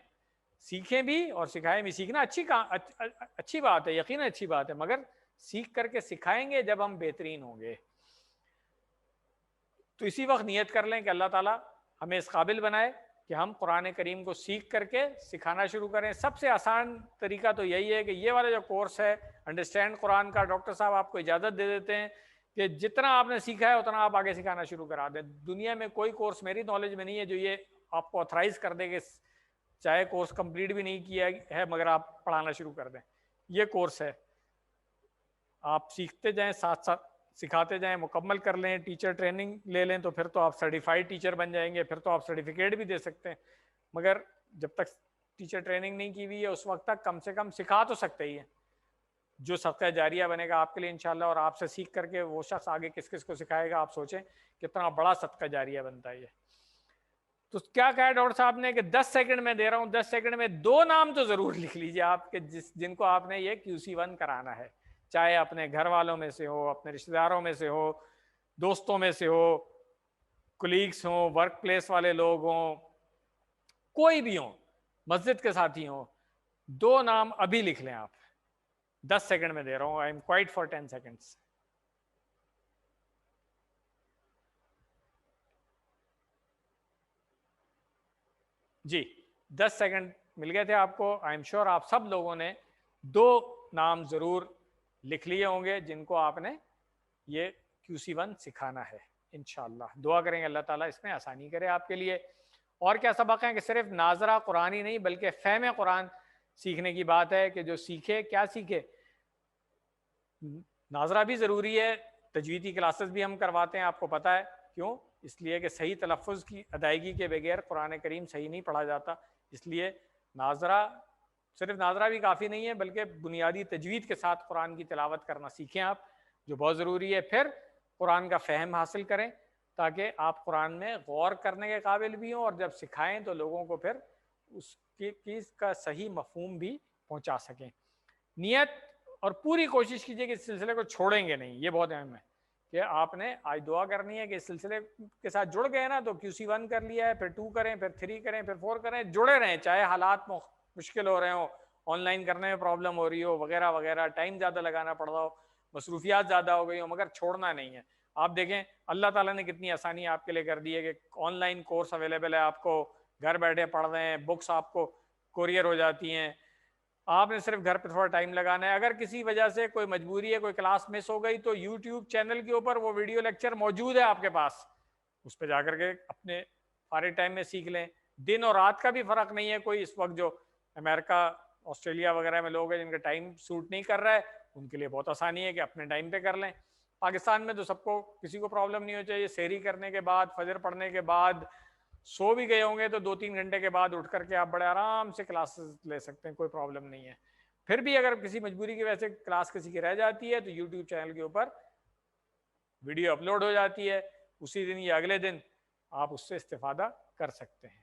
سیکھیں بھی اور سکھائیں بھی. سیکھنا اچھی بات ہے، یقیناً اچھی بات ہے، مگر سیکھ کر کے سکھائیں گے جب ہم بہترین ہوں گے. تو اسی وقت نیت کر لیں کہ اللہ تعالیٰ ہمیں اس قابل بنائے کہ ہم قرآن کریم کو سیکھ کر کے سکھانا شروع کریں. سب سے آسان طریقہ تو یہی ہے کہ یہ والا جو کورس ہے انڈرسٹینڈ قرآن کا، ڈاکٹر صاحب آپ کو اجازت دے دیتے ہیں کہ جتنا آپ نے سیکھا ہے اتنا آپ آگے سکھانا شروع کرا دیں. دنیا میں کوئی کورس میری نالج میں نہیں ہے جو یہ آپ کو آتھرائز کر دے کہ چاہے کورس کمپلیٹ بھی نہیں کیا ہے مگر آپ پڑھانا شروع کر دیں. یہ کورس ہے، آپ سیکھتے جائیں، ساتھ ساتھ سکھاتے جائیں، مکمل کر لیں، ٹیچر ٹریننگ لے لیں تو پھر تو آپ سرٹیفائڈ ٹیچر بن جائیں گے، پھر تو آپ سرٹیفکیٹ بھی دے سکتے ہیں. مگر جب تک ٹیچر ٹریننگ نہیں کی ہوئی ہے اس وقت تک کم سے کم سکھا تو سکتے ہی ہیں. جو صدقہ جاریہ بنے گا آپ کے لیے انشاءاللہ، اور آپ سے سیکھ کر کے وہ شخص آگے کس کس کو سکھائے گا، آپ سوچیں کتنا بڑا صدقہ جاریہ بنتا ہے یہ. تو کیا کہا ڈاکٹر صاحب نے کہ 10 سیکنڈ میں دے رہا ہوں، 10 سیکنڈ میں 2 نام تو ضرور لکھ لیجیے آپ کے جن کو آپ نے یہ QC1 کرانا ہے. چاہے اپنے گھر والوں میں سے ہو، اپنے رشتہ داروں میں سے ہو، دوستوں میں سے ہو، کولیگس ہوں، ورک پلیس والے لوگ ہوں، کوئی بھی ہوں، مسجد کے ساتھی ہوں. 2 نام ابھی لکھ لیں آپ. 10 سیکنڈ میں دے رہا ہوں. I am quiet for 10 seconds. جی 10 سیکنڈ مل گئے تھے آپ کو. آئی ایم شیور آپ سب لوگوں نے 2 نام ضرور لکھ لیے ہوں گے جن کو آپ نے یہ QC1 سکھانا ہے. انشاءاللہ دعا کریں گے اللہ تعالیٰ اس میں آسانی کرے آپ کے لیے. اور کیا سبق ہے کہ صرف ناظرہ قرآن ہی نہیں بلکہ فہم قرآن سیکھنے کی بات ہے کہ جو سیکھے کیا سیکھے. ناظرہ بھی ضروری ہے، تجویدی کلاسز بھی ہم کرواتے ہیں، آپ کو پتہ ہے کیوں؟ اس لیے کہ صحیح تلفظ کی ادائیگی کے بغیر قرآن کریم صحیح نہیں پڑھا جاتا. اس لیے ناظرہ، صرف ناظرہ بھی کافی نہیں ہے بلکہ بنیادی تجوید کے ساتھ قرآن کی تلاوت کرنا سیکھیں آپ، جو بہت ضروری ہے. پھر قرآن کا فہم حاصل کریں تاکہ آپ قرآن میں غور کرنے کے قابل بھی ہوں، اور جب سکھائیں تو لوگوں کو پھر اس چیز کا صحیح مفہوم بھی پہنچا سکیں. نیت اور پوری کوشش کیجئے کہ اس سلسلے کو چھوڑیں گے نہیں. یہ بہت اہم ہے کہ آپ نے آج دعا کرنی ہے کہ اس سلسلے کے ساتھ جڑ گئے نا تو QC1 کر لیا ہے، پھر 2 کریں، پھر 3 کریں، پھر 4 کریں، جڑے رہیں چاہے حالات مشکل ہو رہے ہوں، آن لائن کرنے میں پرابلم ہو رہی ہو وغیرہ وغیرہ، ٹائم زیادہ لگانا پڑ رہا ہو، مصروفیات زیادہ ہو گئی ہوں، مگر چھوڑنا نہیں ہے. آپ دیکھیں اللہ تعالیٰ نے کتنی آسانی آپ کے لیے کر دی ہے کہ آن لائن کورس اویلیبل ہے، آپ کو گھر بیٹھے پڑھ رہے ہیں، بکس آپ کو کوریئر ہو جاتی ہیں. آپ نے صرف گھر پہ تھوڑا ٹائم لگانا ہے. اگر کسی وجہ سے کوئی مجبوری ہے، کوئی کلاس مس ہو گئی تو یوٹیوب چینل کے اوپر وہ ویڈیو لیکچر موجود ہے آپ کے پاس، اس پہ جا کر کے اپنے فارغ ٹائم میں سیکھ لیں. دن اور رات کا بھی فرق نہیں ہے کوئی. اس وقت جو امریکہ، آسٹریلیا وغیرہ میں لوگ ہیں جن کا ٹائم سوٹ نہیں کر رہا ہے، ان کے لیے بہت آسانی ہے کہ اپنے ٹائم پہ کر لیں. پاکستان میں تو سب کو، کسی کو پرابلم نہیں ہو چاہیے. سحری کرنے کے بعد، فجر پڑھنے کے بعد، سو بھی گئے ہوں گے تو 2-3 گھنٹے کے بعد اٹھ کر کے آپ بڑے آرام سے کلاسز لے سکتے ہیں، کوئی پرابلم نہیں ہے. پھر بھی اگر کسی مجبوری کی وجہ سے کلاس کسی کی رہ جاتی ہے تو یوٹیوب چینل کے اوپر ویڈیو اپلوڈ ہو جاتی ہے، اسی دن یا اگلے دن آپ اس سے استفادہ کر سکتے ہیں.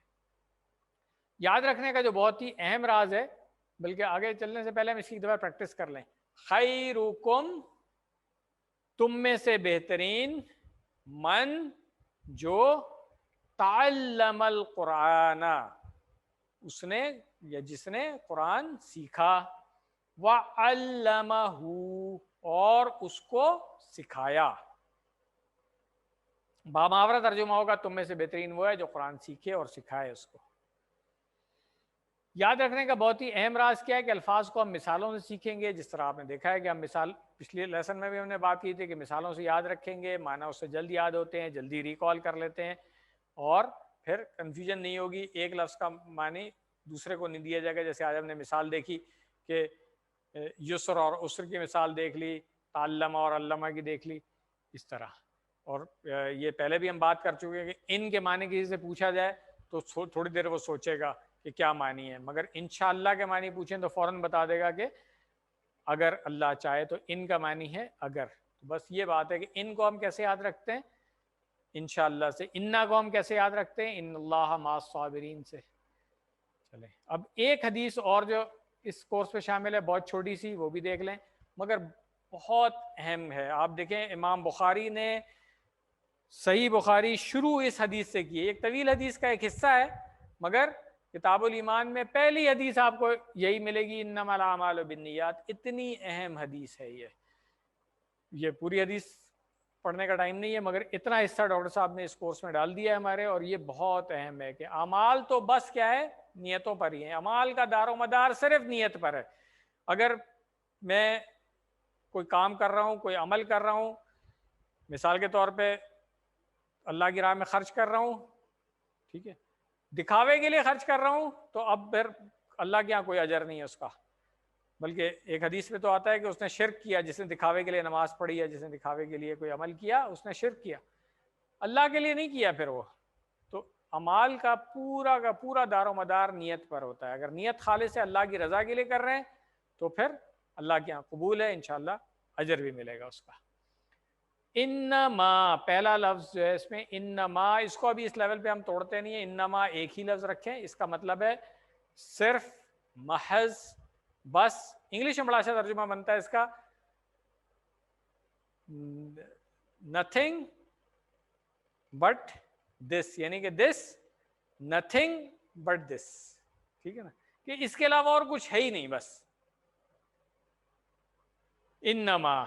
یاد رکھنے کا جو بہت ہی اہم راز ہے، بلکہ آگے چلنے سے پہلے ہم اس کی دفعہ پریکٹس کر لیں. خیرکم، تم میں سے بہترین، من، جو، تعلم القرآن، اس نے یا جس نے قرآن سیکھا، وعلمہ، اور اس کو سکھایا. باماورہ ترجمہ ہوگا تم میں سے بہترین وہ ہے جو قرآن سیکھے اور سکھائے اس کو. یاد رکھنے کا بہت ہی اہم راز کیا ہے کہ الفاظ کو ہم مثالوں سے سیکھیں گے. جس طرح آپ نے دیکھا ہے کہ ہم مثال، پچھلے لیسن میں بھی ہم نے بات کی تھی کہ مثالوں سے یاد رکھیں گے، معنی اس سے جلد یاد ہوتے ہیں، جلدی ریکال کر لیتے ہیں، اور پھر کنفیوژن نہیں ہوگی. ایک لفظ کا معنی دوسرے کو نہیں دیا جائے گا. جیسے آج ہم نے مثال دیکھی کہ یسر اور عسر کی مثال دیکھ لی، تعلمہ اور علمہ کی دیکھ لی، اس طرح. اور یہ پہلے بھی ہم بات کر چکے ہیں کہ ان کے معنی کسی سے پوچھا جائے تو تھوڑی دیر وہ سوچے گا کہ کیا معنی ہے، مگر انشاءاللہ کے معنی پوچھیں تو فوراً بتا دے گا کہ اگر اللہ چاہے تو ان کا معنی ہے اگر. تو بس یہ بات ہے کہ ان کو ہم کیسے یاد رکھتے ہیں؟ انشاءاللہ سے. انا کو ہم کیسے یاد رکھتے ہیں؟ ان اللہ مع الصابرین سے. چلیں اب ایک حدیث اور جو اس کورس پہ شامل ہے، بہت چھوٹی سی، وہ بھی دیکھ لیں، مگر بہت اہم ہے. آپ دیکھیں امام بخاری نے صحیح بخاری شروع اس حدیث سے کی ہے. ایک طویل حدیث کا ایک حصہ ہے، مگر کتاب الایمان میں پہلی حدیث آپ کو یہی ملے گی، انما الاعمال بالنیات. اتنی اہم حدیث ہے یہ پوری حدیث پڑھنے کا ٹائم نہیں ہے، مگر اتنا حصہ ڈاکٹر صاحب نے اس کورس میں ڈال دیا ہے ہمارے. اور یہ بہت اہم ہے کہ اعمال تو بس کیا ہے، نیتوں پر ہی ہیں. اعمال کا دار و مدار صرف نیت پر ہے. اگر میں کوئی کام کر رہا ہوں، کوئی عمل کر رہا ہوں، مثال کے طور پہ اللہ کی راہ میں خرچ کر رہا ہوں، ٹھیک ہے، دکھاوے کے لیے خرچ کر رہا ہوں، تو اب پھر اللہ کے یہاں کوئی اجر نہیں ہے اس کا. بلکہ ایک حدیث میں تو آتا ہے کہ اس نے شرک کیا، جس نے دکھاوے کے لیے نماز پڑھی ہے، جس نے دکھاوے کے لیے کوئی عمل کیا، اس نے شرک کیا، اللہ کے لیے نہیں کیا پھر وہ. تو اعمال کا پورا دار و مدار نیت پر ہوتا ہے. اگر نیت خالص ہے، اللہ کی رضا کے لیے کر رہے ہیں، تو پھر اللہ کے یہاں قبول ہے، انشاءاللہ اجر بھی ملے گا اس کا. انما، پہلا لفظ جو ہے اس میں انما، اس کو ابھی اس لیول پہ ہم توڑتے نہیں ہیں. انما ایک ہی لفظ رکھیں، اس کا مطلب ہے صرف، محض، بس. انگلش میں بڑا اچھا ترجمہ بنتا ہے اس کا، nothing but this، یعنی کہ this، nothing but this. ٹھیک ہے نا، کہ اس کے علاوہ اور کچھ ہے ہی نہیں بس. انما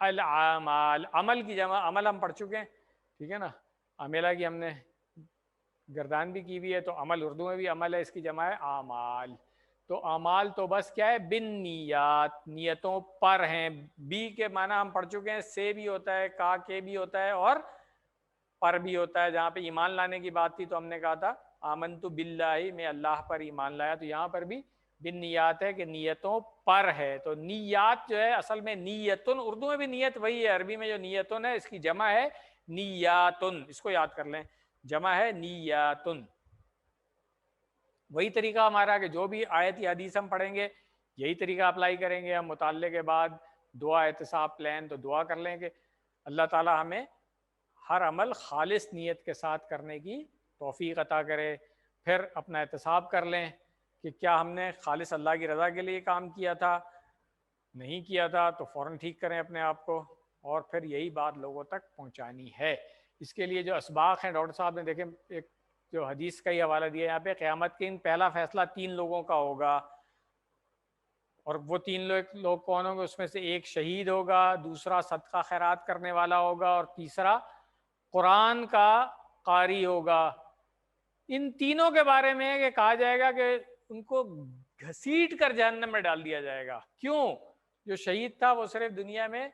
الاعمال، عمل کی جمع، عمل ہم پڑھ چکے ہیں، ٹھیک ہے نا. عملہ کی ہم نے گردان بھی کی ہوئی ہے، تو عمل اردو میں بھی عمل ہے، اس کی جمع ہے اعمال. تو اعمال تو بس کیا ہے، بن نیات، نیتوں پر ہیں. بی کے معنی ہم پڑھ چکے ہیں، سے بھی ہوتا ہے، کا کے بھی ہوتا ہے، اور پر بھی ہوتا ہے. جہاں پہ ایمان لانے کی بات تھی تو ہم نے کہا تھا آمنت باللہ، میں اللہ پر ایمان لایا. تو یہاں پر بھی بن نیات ہے کہ نیتوں پر ہے. تو نیات جو ہے اصل میں نیتن، اردو میں بھی نیت وہی ہے، عربی میں جو نیتن ہے اس کی جمع ہے نیاتن. اس کو یاد کر لیں، جمع ہے نیاتن. وہی طریقہ ہمارا کہ جو بھی آیت یا حدیث ہم پڑھیں گے، یہی طریقہ اپلائی کریں گے. ہم مطالعے کے بعد دعا، احتساب، پلان، تو دعا کر لیں کہ اللہ تعالی ہمیں ہر عمل خالص نیت کے ساتھ کرنے کی توفیق عطا کرے. پھر اپنا احتساب کر لیں کہ کیا ہم نے خالص اللہ کی رضا کے لیے کام کیا تھا، نہیں کیا تھا تو فوراً ٹھیک کریں اپنے آپ کو. اور پھر یہی بات لوگوں تک پہنچانی ہے. اس کے لیے جو اسباق ہیں، ڈاکٹر صاحب نے دیکھیں ایک جو حدیث کا ہی حوالہ دیا یہاں پہ، قیامت کے دن پہلا فیصلہ 3 لوگوں کا ہوگا. اور وہ 3 لوگ کون ہوں گے؟ اس میں سے ایک شہید ہوگا، دوسرا صدقہ خیرات کرنے والا ہوگا، اور تیسرا قرآن کا قاری ہوگا. ان تینوں کے بارے میں کہ کہا جائے گا کہ ان کو گھسیٹ کر جہنم میں ڈال دیا جائے گا. کیوں؟ جو شہید تھا وہ صرف دنیا میں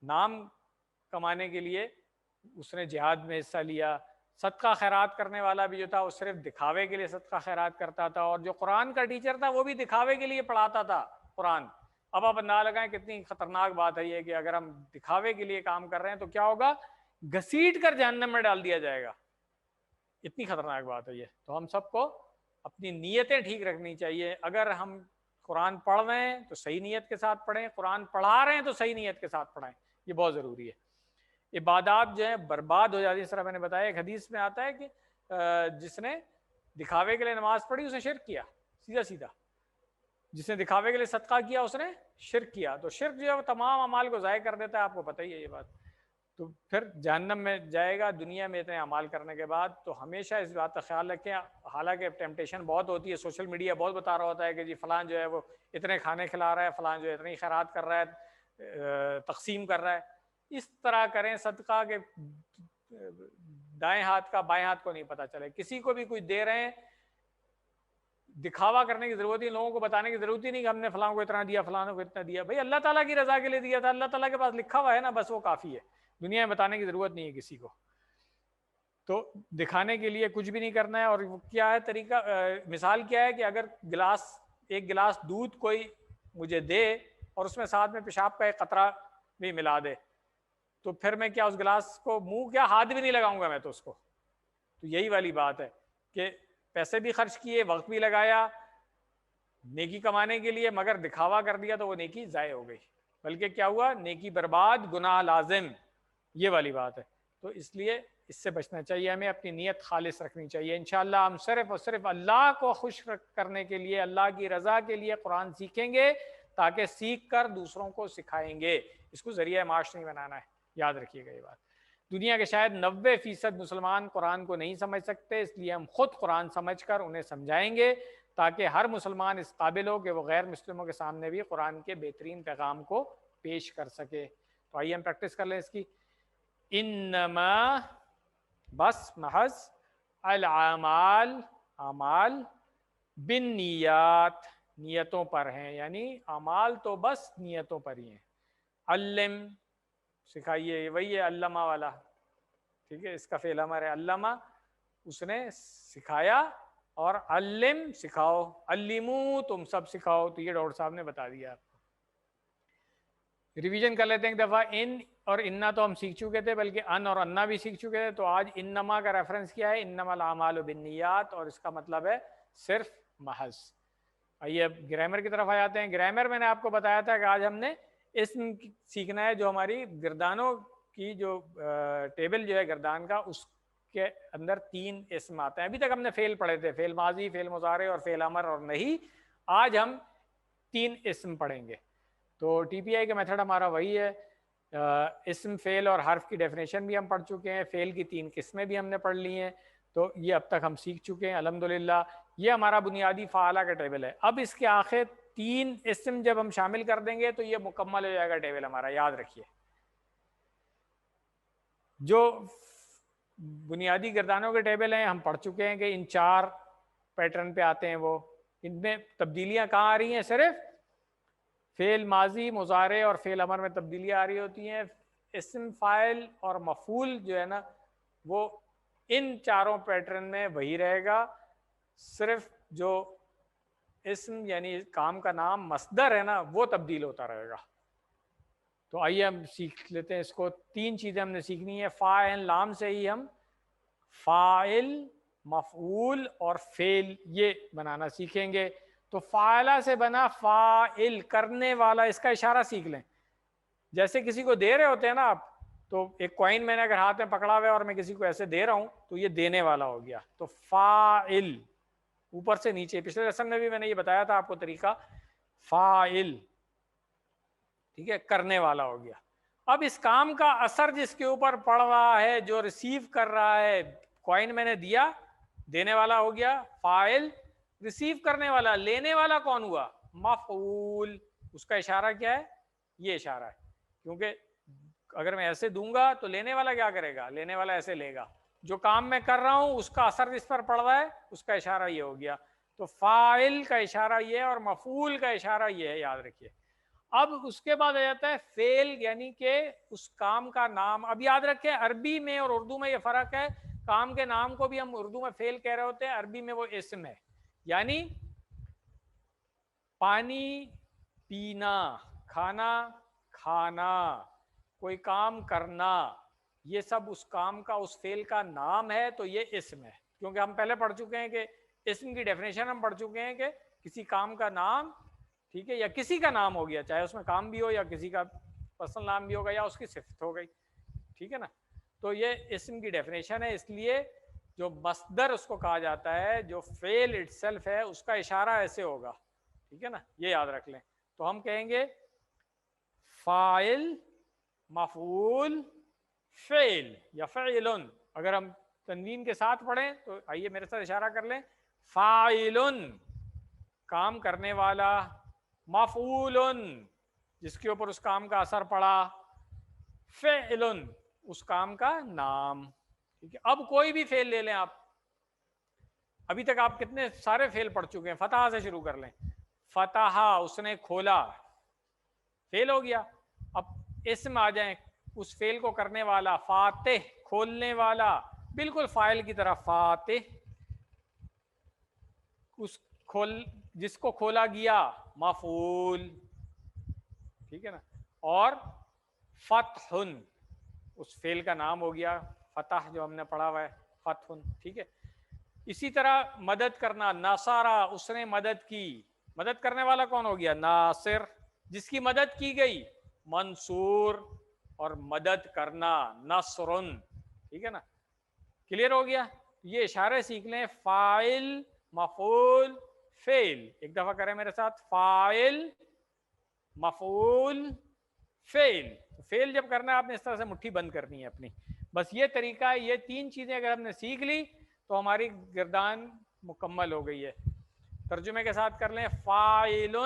نام کمانے کے لیے اس نے جہاد میں حصہ لیا. صدقہ خیرات کرنے والا بھی جو تھا وہ صرف دکھاوے کے لیے صدقہ خیرات کرتا تھا. اور جو قرآن کا ٹیچر تھا وہ بھی دکھاوے کے لیے پڑھاتا تھا قرآن. اب آپ اندازہ لگائیں کتنی خطرناک بات ہے یہ کہ اگر ہم دکھاوے کے لیے کام کر رہے ہیں تو کیا ہوگا؟ گھسیٹ کر جہنم میں ڈال دیا جائے گا. اتنی خطرناک بات ہے یہ. تو ہم سب کو اپنی نیتیں ٹھیک رکھنی چاہیے. اگر ہم قرآن پڑھ رہے ہیں تو صحیح نیت کے ساتھ پڑھیں، قرآن پڑھا رہے ہیں تو صحیح نیت کے ساتھ پڑھائیں. یہ بہت ضروری ہے. عبادات جو ہیں برباد ہو جاتی ہے. اس طرح میں نے بتایا ایک حدیث میں آتا ہے کہ جس نے دکھاوے کے لیے نماز پڑھی اس نے شرک کیا، سیدھا سیدھا. جس نے دکھاوے کے لیے صدقہ کیا اس نے شرک کیا. تو شرک جو ہے وہ تمام اعمال کو ضائع کر دیتا ہے، آپ کو پتہ ہی ہے یہ بات. تو پھر جہنم میں جائے گا دنیا میں اتنے اعمال کرنے کے بعد. تو ہمیشہ اس بات کا خیال رکھیں. حالانکہ ٹیمپٹیشن بہت ہوتی ہے، سوشل میڈیا بہت بتا رہا ہوتا ہے کہ جی فلاں جو ہے وہ اتنے کھانے کھلا رہا ہے، فلاں جو ہے اتنی خیرات کر رہا ہے، تقسیم کر رہا ہے. اس طرح کریں صدقہ کہ دائیں ہاتھ کا بائیں ہاتھ کو نہیں پتہ چلے. کسی کو بھی کچھ دے رہے ہیں، دکھاوا کرنے کی ضرورت ہی، لوگوں کو بتانے کی ضرورت ہی نہیں کہ ہم نے فلاں کو اتنا دیا، فلاں کو اتنا دیا. بھائی اللہ تعالیٰ کی رضا کے لیے دیا تھا، اللہ تعالیٰ کے پاس لکھا ہوا ہے نا، بس وہ کافی ہے. دنیا میں بتانے کی ضرورت نہیں ہے کسی کو. تو دکھانے کے لیے کچھ بھی نہیں کرنا ہے. اور کیا ہے طریقہ، مثال کیا ہے کہ اگر ایک گلاس دودھ کوئی مجھے دے اور اس میں ساتھ میں پیشاب کا ایک قطرہ بھی ملا دے، تو پھر میں کیا اس گلاس کو منہ کیا ہاتھ بھی نہیں لگاؤں گا میں تو اس کو. تو یہی والی بات ہے کہ پیسے بھی خرچ کیے، وقت بھی لگایا نیکی کمانے کے لیے، مگر دکھاوا کر دیا تو وہ نیکی ضائع ہو گئی. بلکہ کیا ہوا، نیکی برباد، گناہ لازم، یہ والی بات ہے. تو اس لیے اس سے بچنا چاہیے، ہمیں اپنی نیت خالص رکھنی چاہیے. انشاءاللہ ہم صرف اور صرف اللہ کو خوش کرنے کے لیے، اللہ کی رضا کے لیے قرآن سیکھیں گے، تاکہ سیکھ کر دوسروں کو سکھائیں گے. اس کو ذریعہ معاش نہیں بنانا ہے، یاد رکھیے گا یہ بات. دنیا کے شاید 90% مسلمان قرآن کو نہیں سمجھ سکتے، اس لیے ہم خود قرآن سمجھ کر انہیں سمجھائیں گے، تاکہ ہر مسلمان اس قابل ہو کہ وہ غیر مسلموں کے سامنے بھی قرآن کے بہترین پیغام کو پیش کر سکے. تو آئیے ہم پریکٹس کر لیں اس کی. انما، بس محض، الاعمال، اعمال، بالنیات، نیتوں پر ہیں، یعنی اعمال تو بس نیتوں پر ہی ہیں. علم، سکھائیے، وہی ہے علامہ والا، ٹھیک ہے، اس کا فعل امر ہے علامہ، اس نے سکھایا. اور علم، سکھاؤ، علمو، تم سب سکھاؤ. تو یہ ڈاکٹر صاحب نے بتا دیا آپ کو. ریویژن کر لیتے ہیں ایک دفعہ. ان اور انا تو ہم سیکھ چکے تھے، بلکہ ان اور انا بھی سیکھ چکے تھے. تو آج انما کا ریفرنس کیا ہے؟ انما الاعمال بالنیات، اور اس کا مطلب ہے صرف، محض. آئیے اب گرامر کی طرف آ جاتے ہیں. گرامر میں نے آپ کو بتایا تھا کہ آج ہم نے اسم سیکھنا ہے، جو ہماری گردانوں کی جو ٹیبل جو ہے گردان کا، اس کے اندر 3 اسم آتے ہیں. ابھی تک ہم نے فعل پڑھے تھے، فعل ماضی، فعل مضارع اور فعل امر اور نہیں. آج ہم 3 اسم پڑھیں گے. تو ٹی پی آئی کا میتھڈ ہمارا وہی ہے. اسم، فعل اور حرف کی ڈیفینیشن بھی ہم پڑھ چکے ہیں، فعل کی 3 قسمیں بھی ہم نے پڑھ لی ہیں. تو یہ اب تک ہم سیکھ چکے ہیں الحمدللہ. یہ ہمارا بنیادی فعالہ کا ٹیبل ہے. اب اس کے آخر 3 اسم جب ہم شامل کر دیں گے تو یہ مکمل ہو جائے گا ٹیبل ہمارا، یاد رکھیے. جو بنیادی گردانوں کے ٹیبل ہیں ہم پڑھ چکے ہیں کہ ان 4 پیٹرن پہ آتے ہیں. وہ ان میں تبدیلیاں کہاں آ رہی ہیں؟ صرف فعل ماضی، مضارع اور فعل امر میں تبدیلیاں آ رہی ہوتی ہیں. اسم، فاعل اور مفعول جو ہے نا، وہ ان 4 پیٹرن میں وہی رہے گا. صرف جو اسم یعنی کام کا نام مصدر ہے نا، وہ تبدیل ہوتا رہے گا. تو آئیے ہم سیکھ لیتے ہیں اس کو. 3 چیزیں ہم نے سیکھنی ہے. فاعل، لام سے ہی ہم فاعل، مفعول اور فعل یہ بنانا سیکھیں گے. تو فاعلہ سے بنا فاعل، کرنے والا. اس کا اشارہ سیکھ لیں. جیسے کسی کو دے رہے ہوتے ہیں نا آپ، تو ایک کوائن میں نے اگر ہاتھ میں پکڑا ہوا ہے اور میں کسی کو ایسے دے رہا ہوں تو یہ دینے والا ہو گیا. تو فاعل، اوپر سے نیچے. پچھلے لیسن میں بھی میں نے یہ بتایا تھا آپ کو طریقہ. فاعل، ٹھیک ہے، کرنے والا ہو گیا. اب اس کام کا اثر جس کے اوپر پڑ رہا ہے، جو ریسیو کر رہا ہے، کوائن میں نے دیا، دینے والا ہو گیا فاعل. ریسیو کرنے والا، لینے والا کون ہوا؟ مفعول. اس کا اشارہ کیا ہے؟ یہ اشارہ ہے. کیونکہ اگر میں ایسے دوں گا تو لینے والا کیا کرے گا؟ لینے والا ایسے لے گا. جو کام میں کر رہا ہوں اس کا اثر جس پر پڑ رہا ہے، اس کا اشارہ یہ ہو گیا. تو فاعل کا اشارہ یہ ہے اور مفعول کا اشارہ یہ ہے، یاد رکھیے. اب اس کے بعد آ جاتا ہے فعل، یعنی کہ اس کام کا نام. اب یاد رکھیں عربی میں اور اردو میں یہ فرق ہے. کام کے نام کو بھی ہم اردو میں فعل کہہ رہے ہوتے ہیں، عربی میں وہ اسم ہے. یعنی پانی پینا، کھانا کھانا، کوئی کام کرنا، یہ سب اس کام کا، اس فعل کا نام ہے. تو یہ اسم ہے. کیونکہ ہم پہلے پڑھ چکے ہیں کہ اسم کی ڈیفینیشن ہم پڑھ چکے ہیں کہ کسی کام کا نام، ٹھیک ہے، یا کسی کا نام ہو گیا، چاہے اس میں کام بھی ہو یا کسی کا پرسنل نام بھی ہوگا یا اس کی صفت ہو گئی، ٹھیک ہے نا. تو یہ اسم کی ڈیفینیشن ہے. اس لیے جو مصدر اس کو کہا جاتا ہے، جو فعل اٹسیلف ہے، اس کا اشارہ ایسے ہوگا، ٹھیک ہے نا، یہ یاد رکھ لیں. تو ہم کہیں گے فاعل، مفعول، فعل یا فعل. اگر ہم تنوین کے ساتھ پڑھیں تو آئیے میرے ساتھ اشارہ کر لیں. فاعل کام کرنے والا، مفعول جس کے اوپر اس کام کا اثر پڑا، فعل اس کام کا نام. ٹھیک ہے. اب کوئی بھی فعل لے لیں آپ. ابھی تک آپ کتنے سارے فعل پڑھ چکے ہیں. فتح سے شروع کر لیں. فتح اس نے کھولا، فعل ہو گیا. اب اسم آ جائیں، اس فعل کو کرنے والا، فاتح کھولنے والا، بالکل فاعل کی طرح، فاتح اس جس کو کھولا گیا، مفعول. ٹھیک ہے نا. اور فتح اس فعل کا نام ہو گیا، فتح جو ہم نے پڑھا ہوا ہے، فتح. ٹھیک ہے. اسی طرح مدد کرنا، ناصارہ اس نے مدد کی. مدد کرنے والا کون ہو گیا؟ ناصر. جس کی مدد کی گئی، منصور. اور مدد کرنا، نصر. ٹھیک ہے نا. کلیئر ہو گیا. یہ اشارے سیکھ لیں، فاعل، مفعول، فعل. ایک دفعہ کریں میرے ساتھ، فاعل، مفعول، فعل. فعل جب کرنا ہے آپ نے اس طرح سے مٹھی بند کرنی ہے اپنی. بس یہ طریقہ ہے. یہ تین چیزیں اگر ہم نے سیکھ لی تو ہماری گردان مکمل ہو گئی ہے. ترجمے کے ساتھ کر لیں. فاعل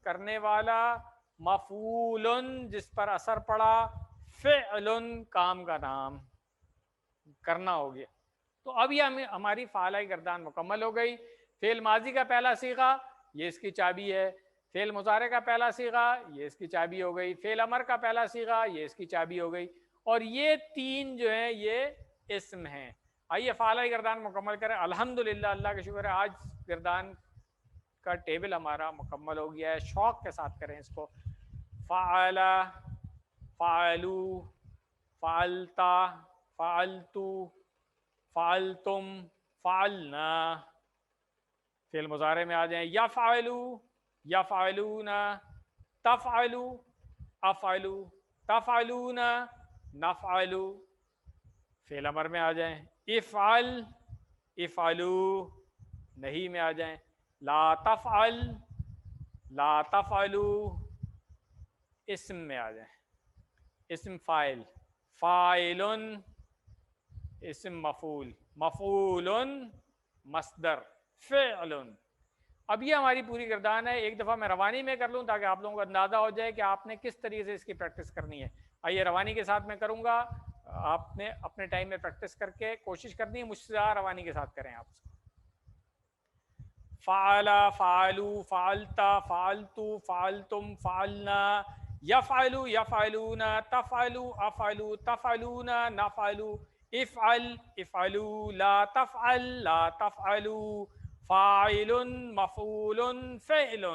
کرنے والا، مفعول جس پر اثر پڑا، فعل کام کا نام، کرنا ہو گیا. تو اب یہ ہماری فعالی گردان مکمل ہو گئی. فعل ماضی کا پہلا صیغہ، یہ اس کی چابی ہے. فعل مضارع کا پہلا صیغہ، یہ اس کی چابی ہو گئی. فعل امر کا پہلا صیغہ، یہ اس کی چابی ہو گئی. اور یہ تین جو ہیں یہ اسم ہیں. آئیے فعالی گردان مکمل کریں. الحمدللہ، اللہ کا شکر ہے، آج گردان کا ٹیبل ہمارا مکمل ہو گیا ہے. شوق کے ساتھ کریں اس کو. فعل، فعلو، فعلتا، فعلتو، فعلتم، فعلنا. فعل مضارع میں آ جائیں. یفعلو، یفعلون، تفعلو، افعلو، تفعلون، نفعلو. فعل امر میں آ جائیں. افعل، افعلو. نہیں میں آ جائیں. لا تفعل، لا تفعلو. اسم میں آ جائیں. اسم فاعل، فاعل. اسم مفعول، مفعول. مصدر، فعل. اب یہ ہماری پوری گردان ہے. ایک دفعہ میں روانی میں کر لوں تاکہ آپ لوگوں کو اندازہ ہو جائے کہ آپ نے کس طریقے سے اس کی پریکٹس کرنی ہے. آئیے روانی کے ساتھ میں کروں گا. آپ نے اپنے ٹائم میں پریکٹس کر کے کوشش کرنی ہے مجھ سے روانی کے ساتھ کریں آپ. فعل، فعلو، فعلتا، فعلتو، فعلتم، فعلنا. یفعلو، یفعلون، تفعلو، افعلو، تفعلون، نفعلو. افعل، افعلو، لا تفعل، لا تفعلو. فاعل، مفعول، فعل.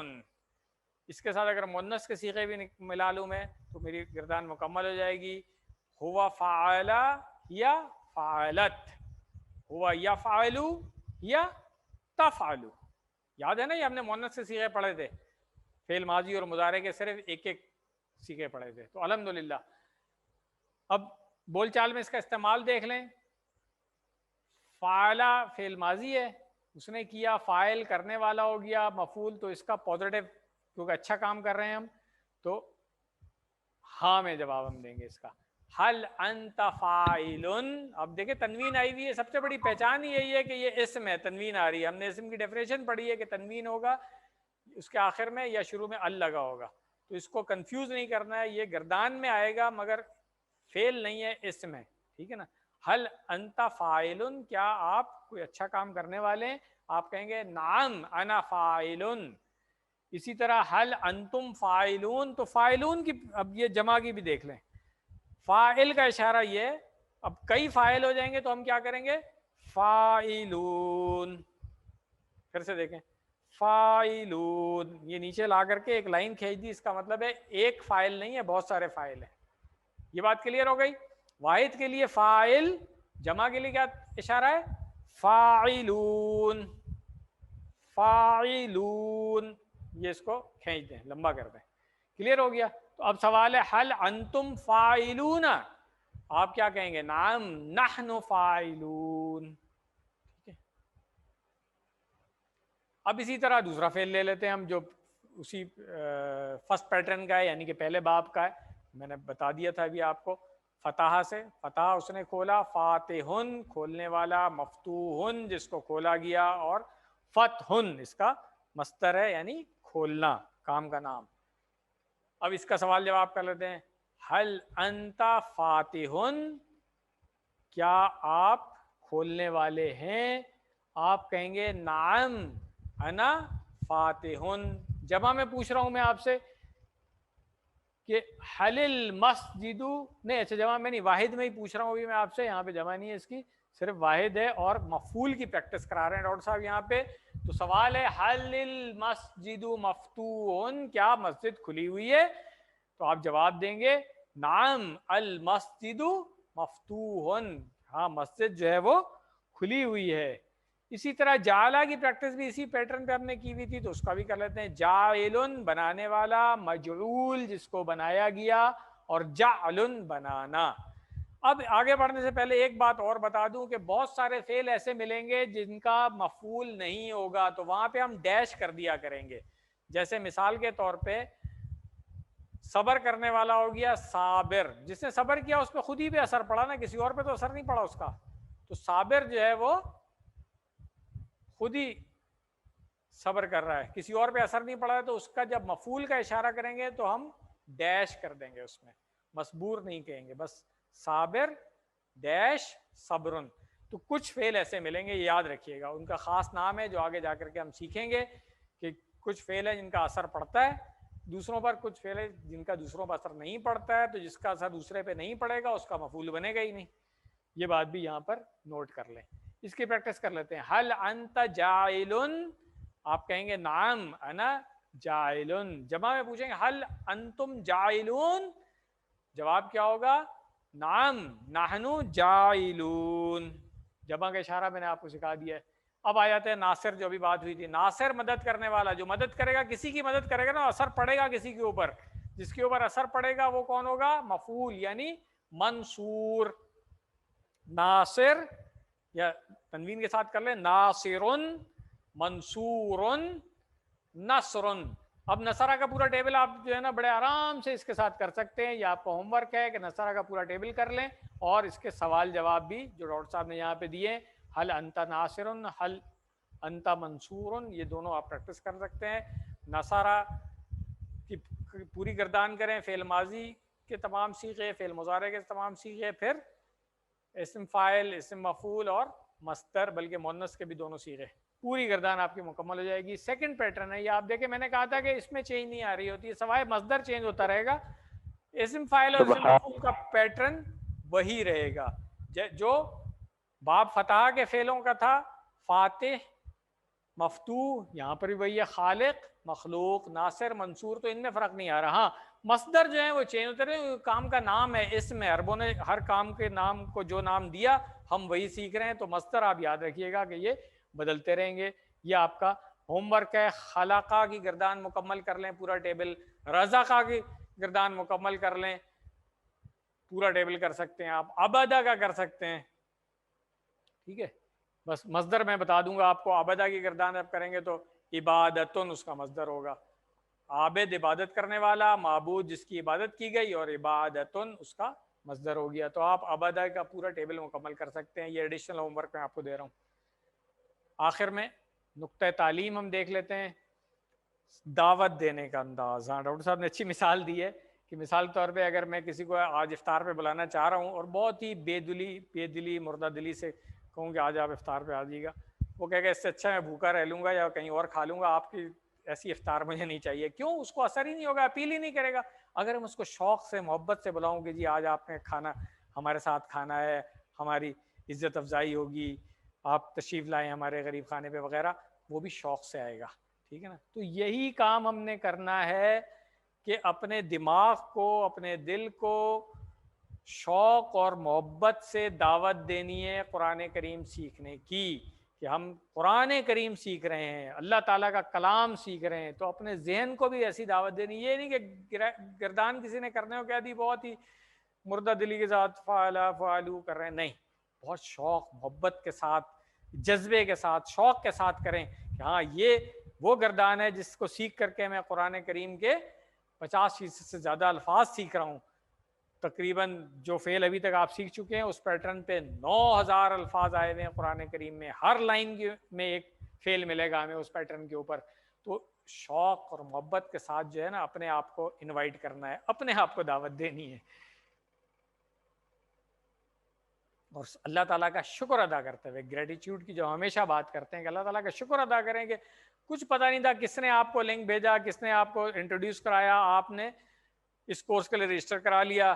اس کے ساتھ اگر مؤنث کے صیغے بھی ملا لوں میں تو میری گردان مکمل ہو جائے گی. ہوا فعل یا فعلت، ہوا یفعل یا تفعل. یاد ہے نا، یہ ہم نے مؤنث کے صیغے پڑھے تھے. فعل ماضی اور مضارع کے صرف ایک ایک صیغے پڑھے تھے. تو الحمدللہ اب بول چال میں اس کا استعمال دیکھ لیں. فعل فعل ماضی ہے، اس نے کیا. فاعل کرنے والا ہو گیا. مفعول تو اس کا پازیٹیو، کیونکہ اچھا کام کر رہے ہیں ہم، تو ہاں میں جواب ہم دیں گے اس کا. حل انت فاعل. اب دیکھیں تنوین آئی ہوئی ہے. سب سے بڑی پہچان یہی ہے کہ یہ اسم ہے، تنوین آ رہی ہے. ہم نے اسم کی ڈیفینیشن پڑھی ہے کہ تنوین ہوگا اس کے آخر میں یا شروع میں ال لگا ہوگا. تو اس کو کنفیوز نہیں کرنا ہے. یہ گردان میں آئے گا مگر فعل نہیں ہے، اسم ہے. ٹھیک ہے نا. حل انت فاعل، کیا آپ کوئی اچھا کام کرنے والے ہیں؟ آپ کہیں گے نعم انا فاعل. اسی طرح حل انتم فاعلون، تو فاعلون کی اب یہ جمع کی بھی دیکھ لیں. فاعل کا اشارہ یہ، اب کئی فاعل ہو جائیں گے تو ہم کیا کریں گے؟ فاعلون. پھر سے دیکھیں، فاعلون. یہ نیچے لا کر کے ایک لائن کھینچ دی. اس کا مطلب ہے ایک فاعل نہیں ہے، بہت سارے فاعل ہیں. یہ بات کلیئر ہو گئی. واحد کے لیے فاعل، جمع کے لیے کیا اشارہ ہے؟ فاعلون، فاعلون. یہ اس کو کھینچ دیں، لمبا کر دیں. کلیئر ہو گیا. تو اب سوال ہے حل انتم فاعلون، آپ کیا کہیں گے؟ نعم نحن فاعلون. اب اسی طرح دوسرا فعل لے لیتے ہیں ہم جو اسی فرسٹ پیٹرن کا ہے، یعنی کہ پہلے باب کا ہے. میں نے بتا دیا تھا ابھی آپ کو، فتح سے، فتح اس نے کھولا، فاتحن کھولنے والا، مفتوحن جس کو کھولا گیا، اور فتحن اس کا مصدر ہے یعنی کھولنا، کام کا نام. اب اس کا سوال جواب کر لیتے ہیں. حل انت فاتحن، کیا آپ کھولنے والے ہیں؟ آپ کہیں گے نعم انا فاتحن. جمع میں پوچھ رہا ہوں میں آپ سے کہ حل المسجد، نہیں اچھا جمع میں نہیں، واحد میں ہی پوچھ رہا ہوں ابھی میں آپ سے. یہاں پہ جمع نہیں ہے اس کی، صرف واحد ہے، اور مفعول کی پریکٹس کرا رہے ہیں ڈاکٹر صاحب یہاں پہ. تو سوال ہے حل المسجد مفتوح، کیا مسجد کھلی ہوئی ہے؟ تو آپ جواب دیں گے نعم المسجد مفتوح، ہاں مسجد جو ہے وہ کھلی ہوئی ہے. اسی طرح جعلہ کی پریکٹس بھی اسی پیٹرن پہ ہم نے کی ہوئی تھی، تو اس کا بھی کر لیتے ہیں. جاعل بنانے والا، مجعول جس کو بنایا گیا، اور جعل بنانا. اب آگے بڑھنے سے پہلے ایک بات اور بتا دوں کہ بہت سارے فعل ایسے ملیں گے جن کا مفعول نہیں ہوگا، تو وہاں پہ ہم ڈیش کر دیا کریں گے. جیسے مثال کے طور پہ صبر کرنے والا ہو گیا صابر، جس نے صبر کیا اس پہ خود ہی پہ اثر پڑا نا، کسی اور پہ تو اثر نہیں پڑا اس کا. تو صابر جو ہے وہ خود ہی صبر کر رہا ہے، کسی اور پہ اثر نہیں پڑا ہے، تو اس کا جب مفعول کا اشارہ کریں گے تو ہم ڈیش کر دیں گے، اس میں مصبور نہیں کہیں گے، بس صابر ڈیش صبرن. تو کچھ فعل ایسے ملیں گے، یاد رکھیے گا، ان کا خاص نام ہے جو آگے جا کر کے ہم سیکھیں گے کہ کچھ فعل ہے جن کا اثر پڑتا ہے دوسروں پر، کچھ فعل ہے جن کا دوسروں پر اثر نہیں پڑتا ہے، تو جس کا اثر دوسرے پہ نہیں پڑے گا اس کا مفعول بنے گا ہی نہیں. یہ بات بھی یہاں پر نوٹ کر لیں. اس کی پریکٹس کر لیتے ہیں. حل انت جاعل، آپ کہیں گے نعم انا جاعل. جمع میں پوچھیں گے حل انتم جاعلون، جواب کیا ہوگا؟ نعم نحن جاعلون. جمع کا اشارہ میں نے آپ کو سکھا دیا ہے. اب آ جاتے ہیں ناصر، جو بھی بات ہوئی تھی. ناصر مدد کرنے والا، جو مدد کرے گا، کسی کی مدد کرے گا نا، اثر پڑے گا کسی کے اوپر، جس کے اوپر اثر پڑے گا وہ کون ہوگا؟ مفعول یعنی منصور. ناصر یا تنوین کے ساتھ کر لیں، ناصرن منصورن نصرن. اب نصرہ کا پورا ٹیبل آپ جو ہے نا بڑے آرام سے اس کے ساتھ کر سکتے ہیں، یا آپ کو ہوم ورک ہے کہ نصرہ کا پورا ٹیبل کر لیں، اور اس کے سوال جواب بھی جو ڈاکٹر صاحب نے یہاں پہ دیے، حل انت ناصرن، حل انت منصورن، یہ دونوں آپ پریکٹس کر سکتے ہیں. نصرہ کی پوری گردان کریں، فعل ماضی کے تمام صیغے، فعل مضارع کے تمام صیغے، پھر اسم فاعل، اسم مفعول اور مصدر، بلکہ مؤنث کے بھی دونوں صیغے، پوری گردان آپ کی مکمل ہو جائے گی. سیکنڈ پیٹرن ہے یہ، آپ دیکھیں میں نے کہا تھا کہ اس میں چینج نہیں آ رہی ہوتی ہے، سوائے مصدر چینج ہوتا رہے گا، اسم فاعل اور اسم مفعول کا پیٹرن وہی رہے گا. جو باب فتح کے فعلوں کا تھا، فاتح مفتوح، یہاں پر بھی وہی ہے، خالق مخلوق، ناصر منصور، تو ان میں فرق نہیں آ رہا. ہاں مصدر جو ہیں وہ چینج ہوتے رہے، کام کا نام ہے، اسم ہے، عربوں نے ہر کام کے نام کو جو نام دیا ہم وہی سیکھ رہے ہیں، تو مصدر آپ یاد رکھیے گا کہ یہ بدلتے رہیں گے. یہ آپ کا ہوم ورک ہے. خلقہ کی گردان مکمل کر لیں پورا ٹیبل، رزقہ کی گردان مکمل کر لیں، پورا ٹیبل کر سکتے ہیں آپ، ابدا کا کر سکتے ہیں. ٹھیک ہے، بس مصدر میں بتا دوں گا آپ کو. ابدا کی گردان آپ کریں گے تو عبادتن اس کا مصدر ہوگا. عابد عبادت کرنے والا، معبود جس کی عبادت کی گئی، اور عبادتن اس کا مصدر ہو گیا. تو آپ ابدا کا پورا ٹیبل مکمل کر سکتے ہیں. یہ ایڈیشنل ہوم ورک میں آپ کو دے رہا ہوں. آخر میں نقطہ تعلیم ہم دیکھ لیتے ہیں، دعوت دینے کا انداز. ہاں ڈاکٹر صاحب نے اچھی مثال دی ہے کہ مثال کے طور پہ اگر میں کسی کو آج افطار پہ بلانا چاہ رہا ہوں، اور بہت ہی بے دلی مردہ دلی سے کہوں کہ آج آپ افطار پہ آ جائیے گا، وہ کہے گا اس سے اچھا میں بھوکا رہ لوں گا یا کہیں اور کھا لوں گا، آپ کی ایسی افطار مجھے نہیں چاہیے. کیوں؟ اس کو اثر ہی نہیں ہوگا، اپیل ہی نہیں کرے گا. اگر ہم اس کو شوق سے محبت سے بلاؤں کہ جی آج آپ نے کھانا ہمارے ساتھ کھانا ہے، ہماری عزت افزائی ہوگی، آپ تشریف لائیں ہمارے غریب خانے پہ وغیرہ، وہ بھی شوق سے آئے گا. ٹھیک ہے نا؟ تو یہی کام ہم نے کرنا ہے کہ اپنے دماغ کو، اپنے دل کو شوق اور محبت سے دعوت دینی ہے قرآن کریم سیکھنے کی، کہ ہم قرآن کریم سیکھ رہے ہیں، اللہ تعالیٰ کا کلام سیکھ رہے ہیں، تو اپنے ذہن کو بھی ایسی دعوت دینی. یہ نہیں کہ گردان کسی نے کرنے ہو کہہ دی بہت ہی مردہ دلی کے ساتھ فعلو کر رہے ہیں، نہیں، بہت شوق محبت کے ساتھ، جذبے کے ساتھ، شوق کے ساتھ کریں کہ ہاں یہ وہ گردان ہے جس کو سیکھ کر کے میں قرآن کریم کے 50% سے زیادہ الفاظ سیکھ رہا ہوں. تقریباً جو فعل ابھی تک آپ سیکھ چکے ہیں اس پیٹرن پہ 9000 الفاظ آئے ہوئے ہیں قرآن کریم میں. ہر لائن میں ایک فعل ملے گا ہمیں اس پیٹرن کے اوپر. تو شوق اور محبت کے ساتھ جو ہے نا اپنے آپ کو انوائٹ کرنا ہے, اپنے آپ کو دعوت دینی ہے, اور اللہ تعالیٰ کا شکر ادا کرتے ہوئے, گریٹیچیوڈ کی جو ہمیشہ بات کرتے ہیں کہ اللہ تعالیٰ کا شکر ادا کریں کہ کچھ پتہ نہیں تھا کس نے آپ کو لنک بھیجا, کس نے آپ کو انٹروڈیوس کرایا, آپ نے اس کورس کے لیے رجسٹر کرا لیا.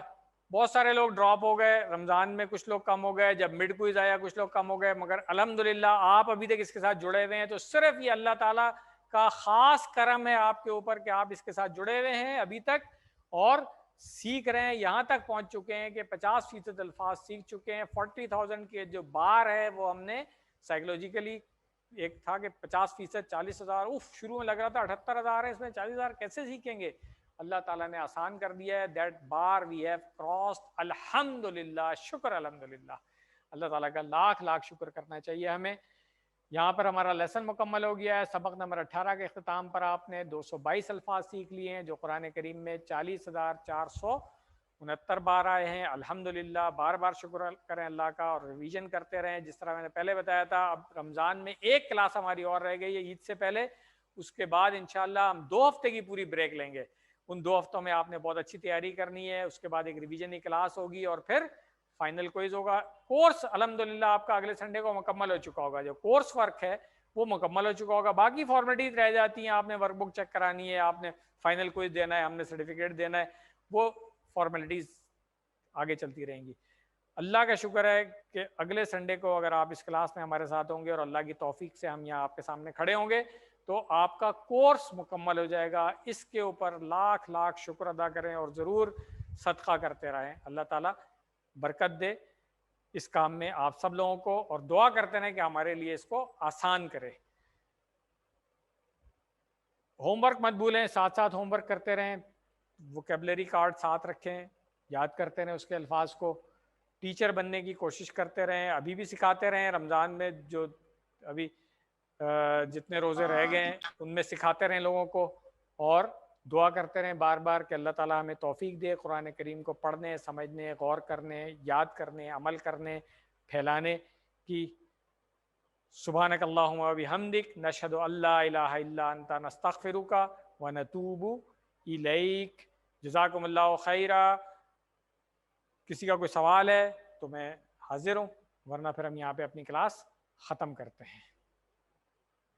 بہت سارے لوگ ڈراپ ہو گئے رمضان میں, کچھ لوگ کم ہو گئے, جب مڈ کوئز آیا کچھ لوگ کم ہو گئے, مگر الحمدللہ آپ ابھی تک اس کے ساتھ جڑے ہوئے ہیں. تو صرف یہ اللہ تعالیٰ کا خاص کرم ہے آپ کے اوپر کہ آپ اس کے ساتھ جڑے ہوئے ہیں ابھی تک اور سیکھ رہے ہیں, یہاں تک پہنچ چکے ہیں کہ 50% الفاظ سیکھ چکے ہیں. 40,000 کے جو بار ہے وہ ہم نے سائیکولوجیکلی, ایک تھا کہ 50%, 40,000, شروع میں لگ رہا تھا 78,000 ہے, اس میں 40,000 کیسے سیکھیں گے. اللہ تعالیٰ نے آسان کر دیا ہے. That bar we have crossed, الحمدللہ, شکر الحمدللہ. اللہ تعالیٰ کا لاکھ لاکھ شکر کرنا چاہیے ہمیں. یہاں پر ہمارا لیسن مکمل ہو گیا ہے. سبق نمبر 18 کے اختتام پر آپ نے 222 الفاظ سیکھ لیے ہیں جو قرآن کریم میں 40,469 بار آئے ہیں. الحمدللہ, بار بار شکر کریں اللہ کا اور ریویژن کرتے رہیں. جس طرح میں نے پہلے بتایا تھا, اب رمضان میں ایک کلاس ہماری اور رہ گئی ہے عید سے پہلے, اس کے بعد انشاءاللہ ہم 2 ہفتے کی پوری بریک لیں گے. ان 2 ہفتوں میں آپ نے بہت اچھی تیاری کرنی ہے. اس کے بعد ایک ریویژن کی کلاس ہوگی اور پھر فائنل کوئز ہوگا. کورس الحمدللہ آپ کا اگلے سنڈے کو مکمل ہو چکا ہوگا. جو کورس ورک ہے وہ مکمل ہو چکا ہوگا. باقی فارمیلٹیز رہ جاتی ہیں, آپ نے ورک بک چیک کرانی ہے, آپ نے فائنل کوئز دینا ہے, ہم نے سرٹیفکیٹ دینا ہے, وہ فارمیلٹیز آگے چلتی رہیں گی. اللہ کا شکر ہے کہ اگلے سنڈے کو اگر آپ اس کلاس میں ہمارے ساتھ ہوں گے اور اللہ کی توفیق سے ہم یہاں آپ کے سامنے کھڑے ہوں گے تو آپ کا کورس مکمل ہو جائے گا. اس کے اوپر لاکھ لاکھ شکر ادا کریں اور ضرور صدقہ کرتے رہیں. اللہ تعالیٰ برکت دے اس کام میں آپ سب لوگوں کو, اور دعا کرتے رہیں کہ ہمارے لیے اس کو آسان کرے. ہوم ورک مت بھولیں, ساتھ ساتھ ہوم ورک کرتے رہیں. ووکیبلری کارڈ ساتھ رکھیں, یاد کرتے رہیں اس کے الفاظ کو. ٹیچر بننے کی کوشش کرتے رہیں, ابھی بھی سکھاتے رہیں. رمضان میں جو ابھی جتنے روزے رہ گئے ہیں ان میں سکھاتے رہیں لوگوں کو, اور دعا کرتے رہیں بار بار کہ اللہ تعالیٰ ہمیں توفیق دے قرآن کریم کو پڑھنے, سمجھنے, غور کرنے, یاد کرنے, عمل کرنے, پھیلانے کی. سبحانک اللہم و بحمدک, نشہد ان لا الہ الا انت, نستغفرک و نتوب الیک. جزاکم اللہ خیرا. کسی کا کوئی سوال ہے تو میں حاضر ہوں, ورنہ پھر ہم یہاں پہ اپنی کلاس ختم کرتے ہیں.